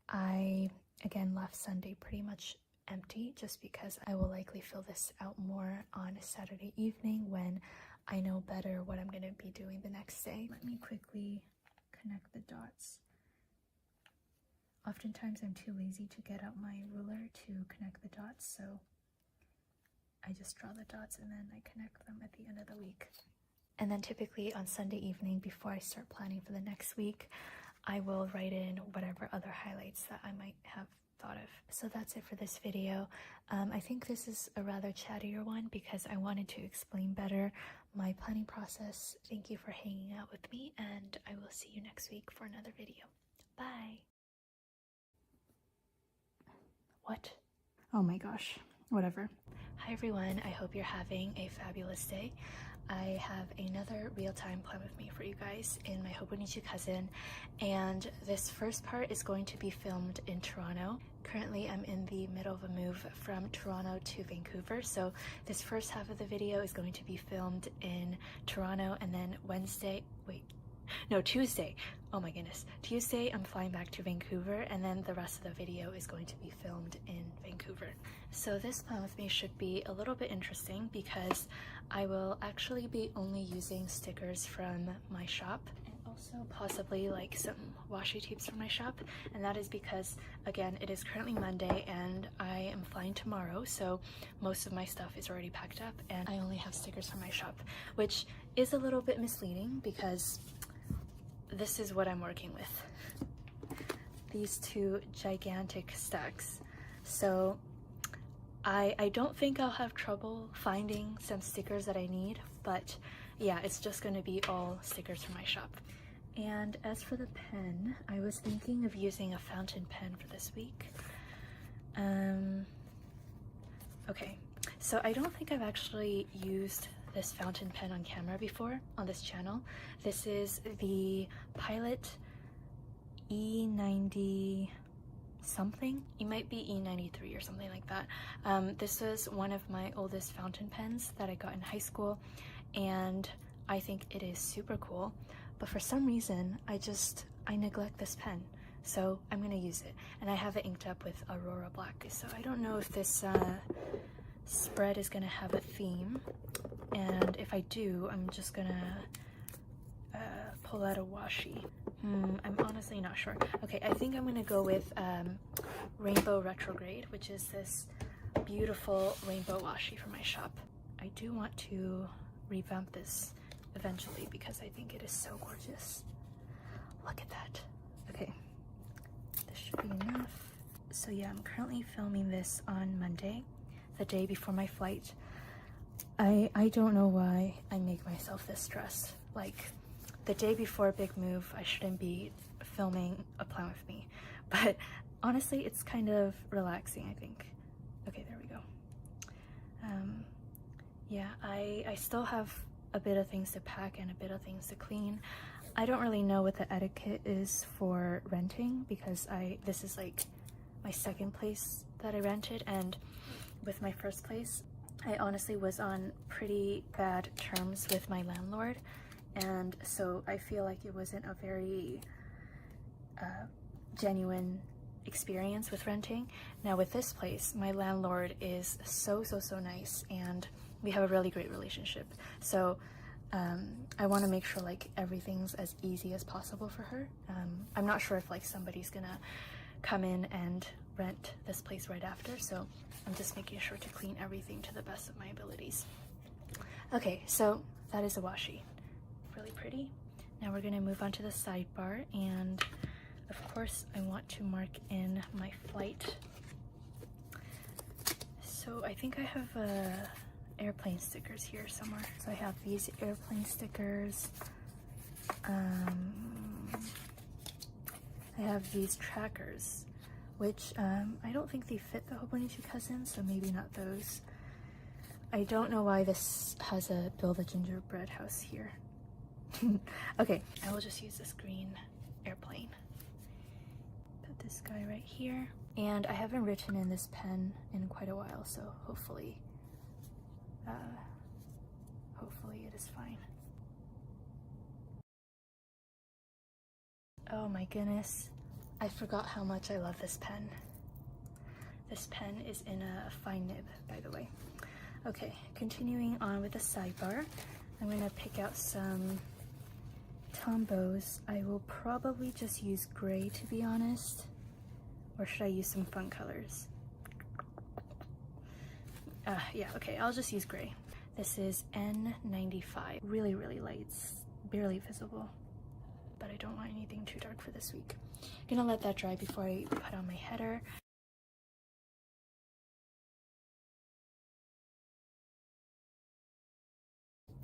I again left Sunday pretty much empty just because I will likely fill this out more on a Saturday evening when I know better what I'm going to be doing the next day. Let me quickly connect the dots. Oftentimes I'm too lazy to get out my ruler to connect the dots, so I just draw the dots and then I connect them at the end of the week. And then typically on Sunday evening, before I start planning for the next week, I will write in whatever other highlights that I might have thought of. So that's it for this video. I think this is a rather chattier one because I wanted to explain better my planning process. Thank you for hanging out with me, and I will see you next week for another video. Bye! What? Oh my gosh. Whatever. Hi everyone, I hope you're having a fabulous day. I have another real-time plan with me for you guys in my Hobonichi cousin, and this first part is going to be filmed in Toronto. Currently I'm in the middle of a move from Toronto to Vancouver, so this first half of the video is going to be filmed in Toronto, and then Tuesday. Oh my goodness. Tuesday, I'm flying back to Vancouver, and then the rest of the video is going to be filmed in Vancouver. So this plan with me should be a little bit interesting because I will actually be only using stickers from my shop and also possibly like some washi tapes from my shop. And that is because, again, it is currently Monday and I am flying tomorrow, so most of my stuff is already packed up and I only have stickers from my shop, which is a little bit misleading because this is what I'm working with. These two gigantic stacks. So I don't think I'll have trouble finding some stickers that I need, but yeah, it's just going to be all stickers from my shop. And as for the pen, I was thinking of using a fountain pen for this week. Okay, so I don't think I've actually used this fountain pen on camera before on this channel. This is the Pilot E90 something. It might be E93 or something like that. This was one of my oldest fountain pens that I got in high school, and I think it is super cool, but for some reason I neglect this pen, so I'm gonna use it. And I have it inked up with Aurora Black, so I don't know if this spread is gonna have a theme, and if I do, I'm just gonna pull out a washi. I'm honestly not sure. Okay, I think I'm gonna go with Rainbow Retrograde, which is this beautiful rainbow washi from my shop. I do want to revamp this eventually because I think it is so gorgeous. Look at that. Okay, this should be enough. So yeah, I'm currently filming this on Monday, the day before my flight. I don't know why I make myself this stressed. Like, the day before a big move, I shouldn't be filming a plan with me. But honestly, it's kind of relaxing, I think. Okay, there we go. Yeah, I still have a bit of things to pack and a bit of things to clean. I don't really know what the etiquette is for renting because this is like my second place that I rented, and with my first place, I honestly was on pretty bad terms with my landlord, and so I feel like it wasn't a very genuine experience with renting. Now with this place, my landlord is so nice, and we have a really great relationship. So I want to make sure like everything's as easy as possible for her. I'm not sure if like somebody's gonna come in and rent this place right after, so I'm just making sure to clean everything to the best of my abilities. Okay, so that is a washi. Really pretty. Now we're gonna move on to the sidebar, and of course I want to mark in my flight. So I think I have airplane stickers here somewhere. So I have these airplane stickers. I have these trackers, which I don't think they fit the Hobonichi Cousins, so maybe not those. I don't know why this has a Build a Gingerbread House here. Okay, I will just use this green airplane. Put this guy right here. And I haven't written in this pen in quite a while, so hopefully it is fine. Oh my goodness, I forgot how much I love this pen. This pen is in a fine nib, by the way. Okay, continuing on with the sidebar, I'm gonna pick out some Tombows. I will probably just use gray, to be honest, or should I use some fun colors? Yeah, okay, I'll just use gray. This is N95. Really light, it's barely visible, but I don't want anything too dark for this week. I'm gonna let that dry before I put on my header.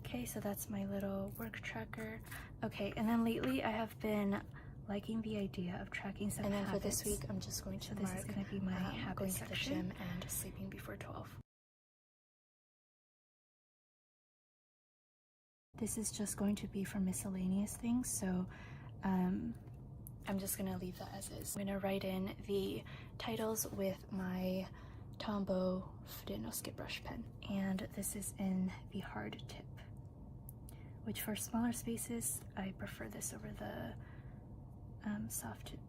Okay, so that's my little work tracker. Okay, and then lately I have been liking the idea of tracking some habits. And then for this week, I'm just going to mark, this is going to be my habit section. Going to the gym and sleeping before 12. This is just going to be for miscellaneous things, so I'm just going to leave that as is. I'm going to write in the titles with my Tombow Fude no Suke brush pen, and this is in the hard tip, which for smaller spaces, I prefer this over the soft tip.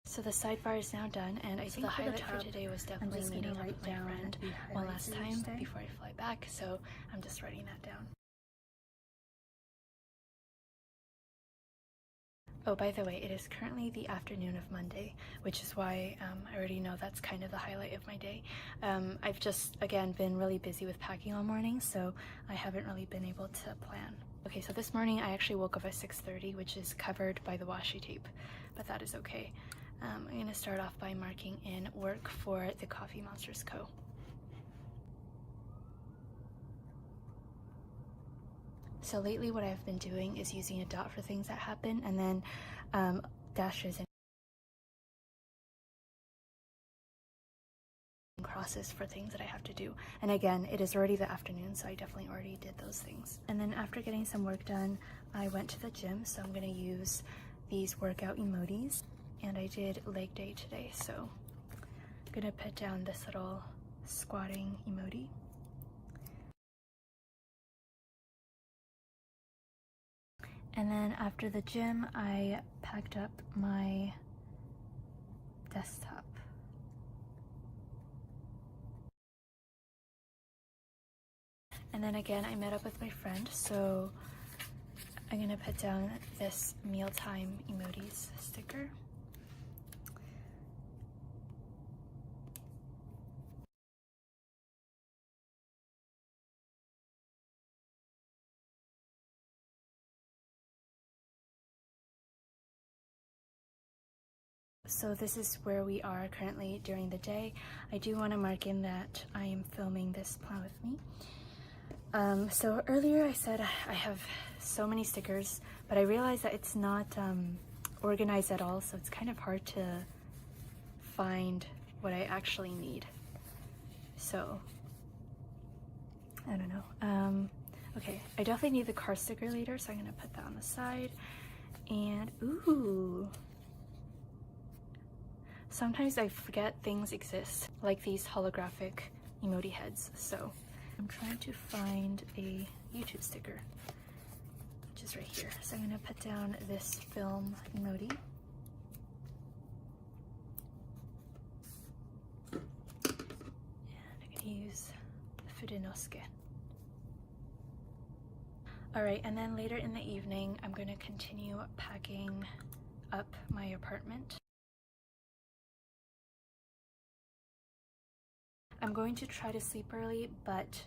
So the sidebar is now done, and I think the highlight for today was definitely meeting up with my friend one last time before I fly back, so I'm just writing that down. Oh, by the way, it is currently the afternoon of Monday, which is why I already know that's kind of the highlight of my day. I've just, again, been really busy with packing all morning, so I haven't really been able to plan. Okay, so this morning I actually woke up at 6:30, which is covered by the washi tape, but that is okay. I'm going to start off by marking in work for the Coffee Monsters Co. So lately what I've been doing is using a dot for things that happen, and then dashes and crosses for things that I have to do. And again, it is already the afternoon, so I definitely already did those things. And then after getting some work done, I went to the gym, so I'm going to use these workout emojis, and I did leg day today, so I'm gonna put down this little squatting emoji. And then after the gym, I packed up my desktop. And then again, I met up with my friend, so I'm gonna put down this mealtime emojis sticker. So this is where we are currently during the day. I do want to mark in that I am filming this Plan With Me. So earlier I said I have so many stickers, but I realized that it's not organized at all, so it's kind of hard to find what I actually need. So, I don't know. Okay, I definitely need the car sticker later, so I'm gonna put that on the side. And, ooh. Sometimes I forget things exist, like these holographic emoji heads, so I'm trying to find a YouTube sticker, which is right here. So I'm gonna put down this film emoji. And I'm gonna use Fudenosuke. Alright, and then later in the evening, I'm gonna continue packing up my apartment. I'm going to try to sleep early, but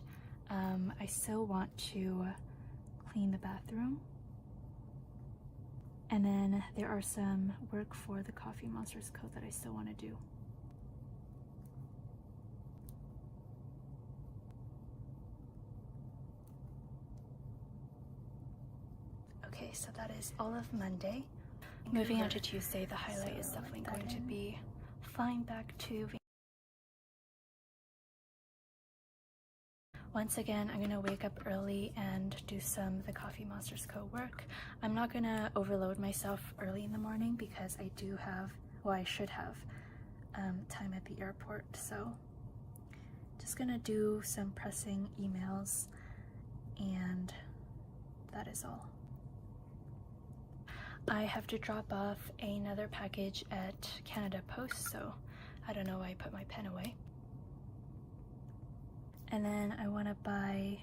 I still want to clean the bathroom. And then there are some work for the Coffee Monsters coat that I still want to do. Okay, so that is all of Monday. Moving on to Tuesday, the highlight is definitely going to be flying back to Once again, I'm gonna wake up early and do some of the Coffee Monsters Co. work. I'm not gonna overload myself early in the morning because I do have, well, I should have time at the airport. So just gonna do some pressing emails, and that is all. I have to drop off another package at Canada Post, so I don't know why I put my pen away. And then I want to buy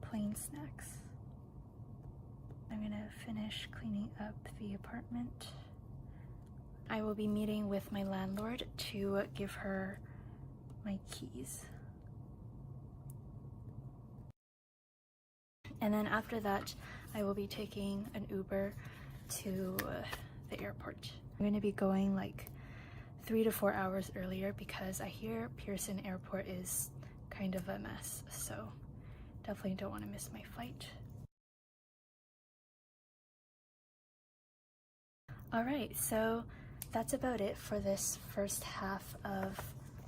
plain snacks. I'm gonna finish cleaning up the apartment. I will be meeting with my landlord to give her my keys. And then after that, I will be taking an Uber to the airport. I'm gonna be going like 3 to 4 hours earlier because I hear Pearson Airport is kind of a mess, so definitely don't want to miss my flight. Alright, so that's about it for this first half of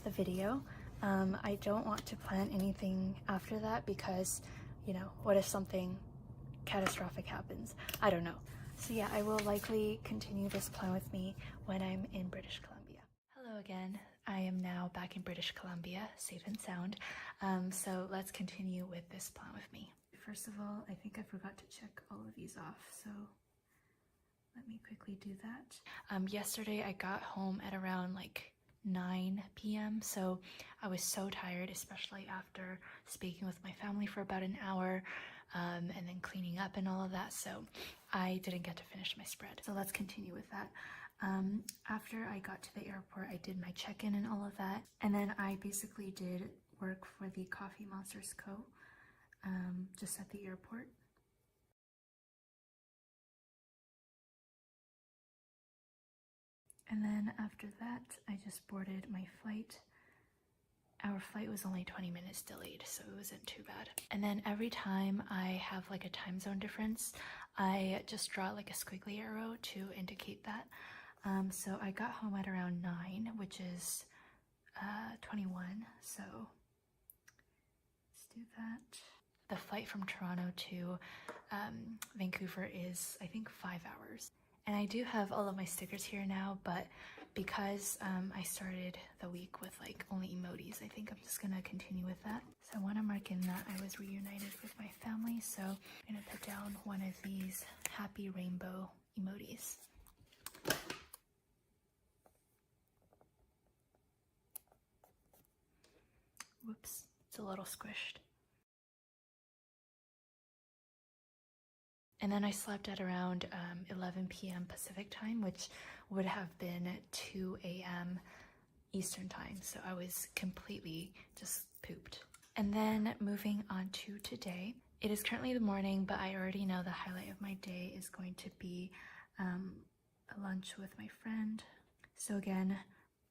the video. I don't want to plan anything after that because, you know, what if something catastrophic happens? I don't know. So yeah, I will likely continue this Plan With Me when I'm in British Columbia. Hello again. I am now back in British Columbia, safe and sound. So let's continue with this Plan With Me. First of all, I think I forgot to check all of these off, so let me quickly do that. Yesterday I got home at around like 9 p.m. so I was so tired, especially after speaking with my family for about an hour and then cleaning up and all of that, so I didn't get to finish my spread. So let's continue with that. After I got to the airport, I did my check-in and all of that, and then I basically did work for the Coffee Monsters Co. Just at the airport. And then after that, I just boarded my flight. Our flight was only 20 minutes delayed, so it wasn't too bad. And then every time I have like a time zone difference, I just draw like a squiggly arrow to indicate that. So I got home at around 9, which is 21, so let's do that. The flight from Toronto to Vancouver is, I think, 5 hours. And I do have all of my stickers here now, but because I started the week with like only emojis, I think I'm just gonna continue with that. So I want to mark in that I was reunited with my family, so I'm gonna put down one of these happy rainbow emojis. Whoops, it's a little squished. And then I slept at around 11 p.m. Pacific time, which would have been 2 a.m. Eastern time. So I was completely just pooped. And then moving on to today. It is currently the morning, but I already know the highlight of my day is going to be a lunch with my friend. So again,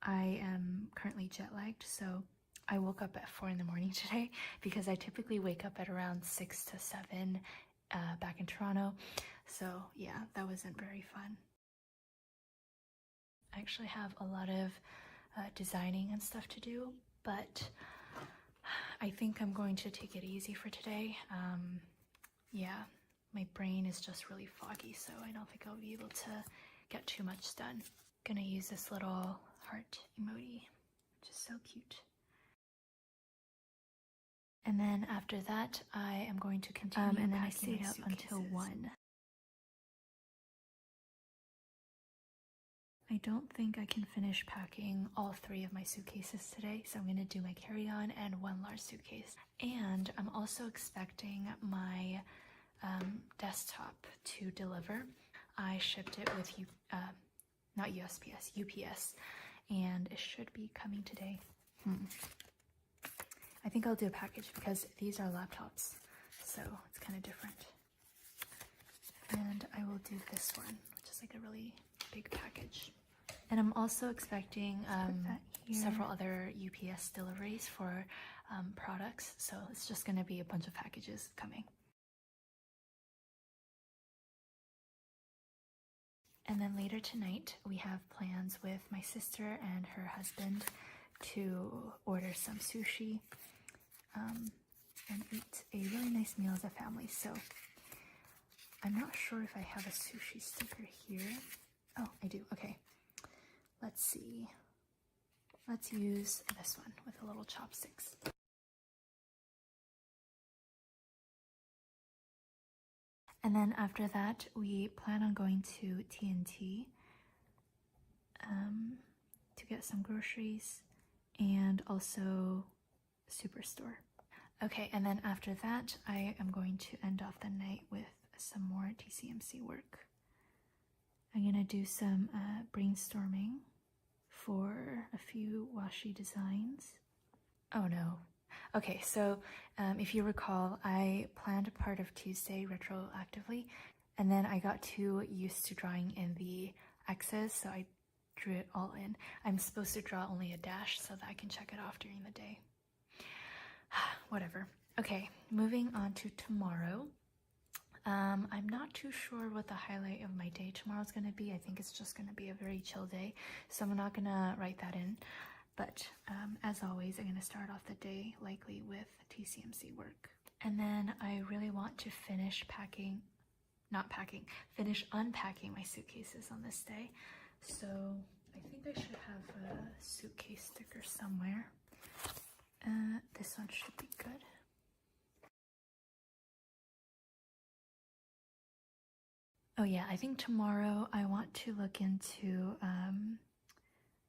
I am currently jet lagged, so I woke up at 4 in the morning today because I typically wake up at around 6 to 7 back in Toronto. So yeah, that wasn't very fun. I actually have a lot of designing and stuff to do, but I think I'm going to take it easy for today. Yeah, my brain is just really foggy, so I don't think I'll be able to get too much done. Gonna use this little heart emoji, which is so cute. And then after that, I am going to continue and then I stayed up until 1. I don't think I can finish packing all 3 of my suitcases today, so I'm going to do my carry-on and 1 large suitcase. And I'm also expecting my desktop to deliver. I shipped it with not USPS, UPS, and it should be coming today. I think I'll do a package because these are laptops, so it's kind of different. And I will do this one, which is like a really big package. And I'm also expecting several other UPS deliveries for products, so it's just going to be a bunch of packages coming. And then later tonight, we have plans with my sister and her husband to order some sushi and eat a really nice meal as a family. So I'm not sure if I have a sushi sticker here. Oh, I do. Okay. Let's see. Let's use this one with a little chopsticks. And then after that, we plan on going to TNT to get some groceries and also Superstore. Okay, and then after that, I am going to end off the night with some more TCMC work. I'm gonna do some brainstorming for a few washi designs. Oh no. Okay, so if you recall, I planned a part of Tuesday retroactively, and then I got too used to drawing in the X's, so I drew it all in. I'm supposed to draw only a dash so that I can check it off during the day. Whatever. Okay, moving on to tomorrow. I'm not too sure what the highlight of my day tomorrow is going to be. I think it's just going to be a very chill day, so I'm not going to write that in. But as always, I'm going to start off the day likely with TCMC work. And then I really want to finish unpacking my suitcases on this day. So I think I should have a suitcase sticker somewhere. This one should be good. Oh yeah, I think tomorrow I want to look into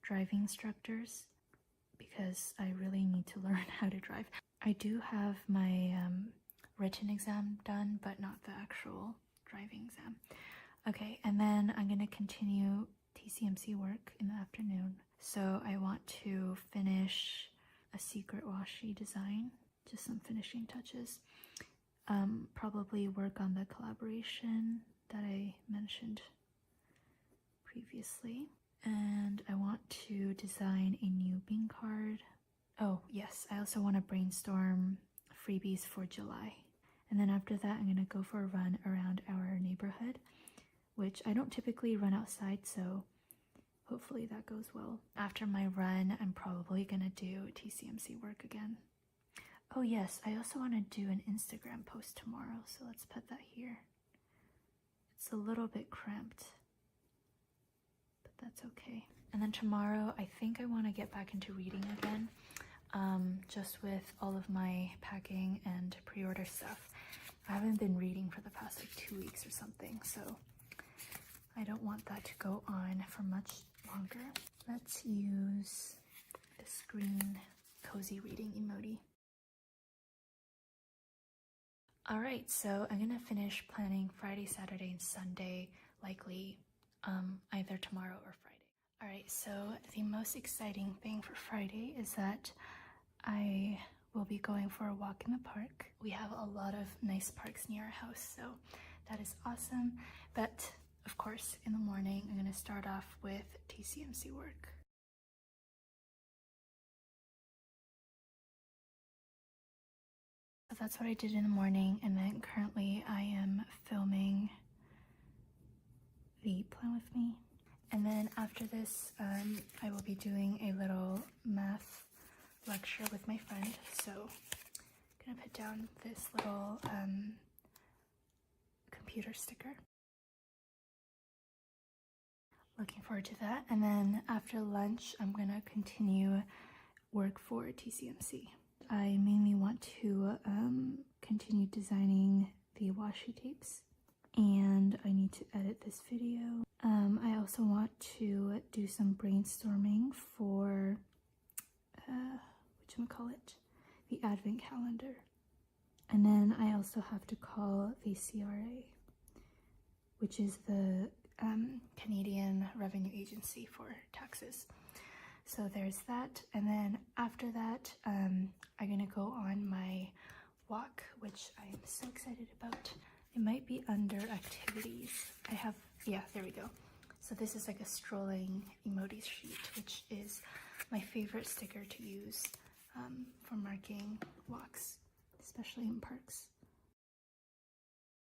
driving instructors because I really need to learn how to drive. I do have my written exam done, but not the actual driving exam. Okay, and then I'm going to continue TCMC work in the afternoon. So I want to finish a secret washi design, just some finishing touches. Probably work on the collaboration that I mentioned previously. And I want to design a new bean card. Oh yes, I also want to brainstorm freebies for July. And then after that, I'm going to go for a run around our neighborhood, which I don't typically run outside, so hopefully that goes well. After my run, I'm probably going to do TCMC work again. Oh yes, I also want to do an Instagram post tomorrow, so let's put that here. It's a little bit cramped, but that's okay. And then tomorrow, I think I want to get back into reading again, just with all of my packing and pre-order stuff. I haven't been reading for the past like 2 weeks or something, so I don't want that to go on for much longer. Let's use this green cozy reading emoji. Alright, so I'm gonna finish planning Friday, Saturday, and Sunday, likely either tomorrow or Friday. Alright, so the most exciting thing for Friday is that I will be going for a walk in the park. We have a lot of nice parks near our house, so that is awesome. But of course, in the morning, I'm gonna start off with TCMC work. So that's what I did in the morning, and then currently I am filming the Plan With Me. And then after this, I will be doing a little math lecture with my friend. So I'm gonna put down this little computer sticker. Looking forward to that. And then after lunch, I'm gonna continue work for TCMC. I mainly want to continue designing the washi tapes, and I need to edit this video. I also want to do some brainstorming for whatchamacallit, the advent calendar. And then I also have to call the CRA, which is the Canadian Revenue Agency for taxes. So there's that, and then after that, I'm gonna go on my walk, which I am so excited about. It might be under activities. I have, yeah, there we go. So this is like a strolling emoji sheet, which is my favorite sticker to use for marking walks, especially in parks.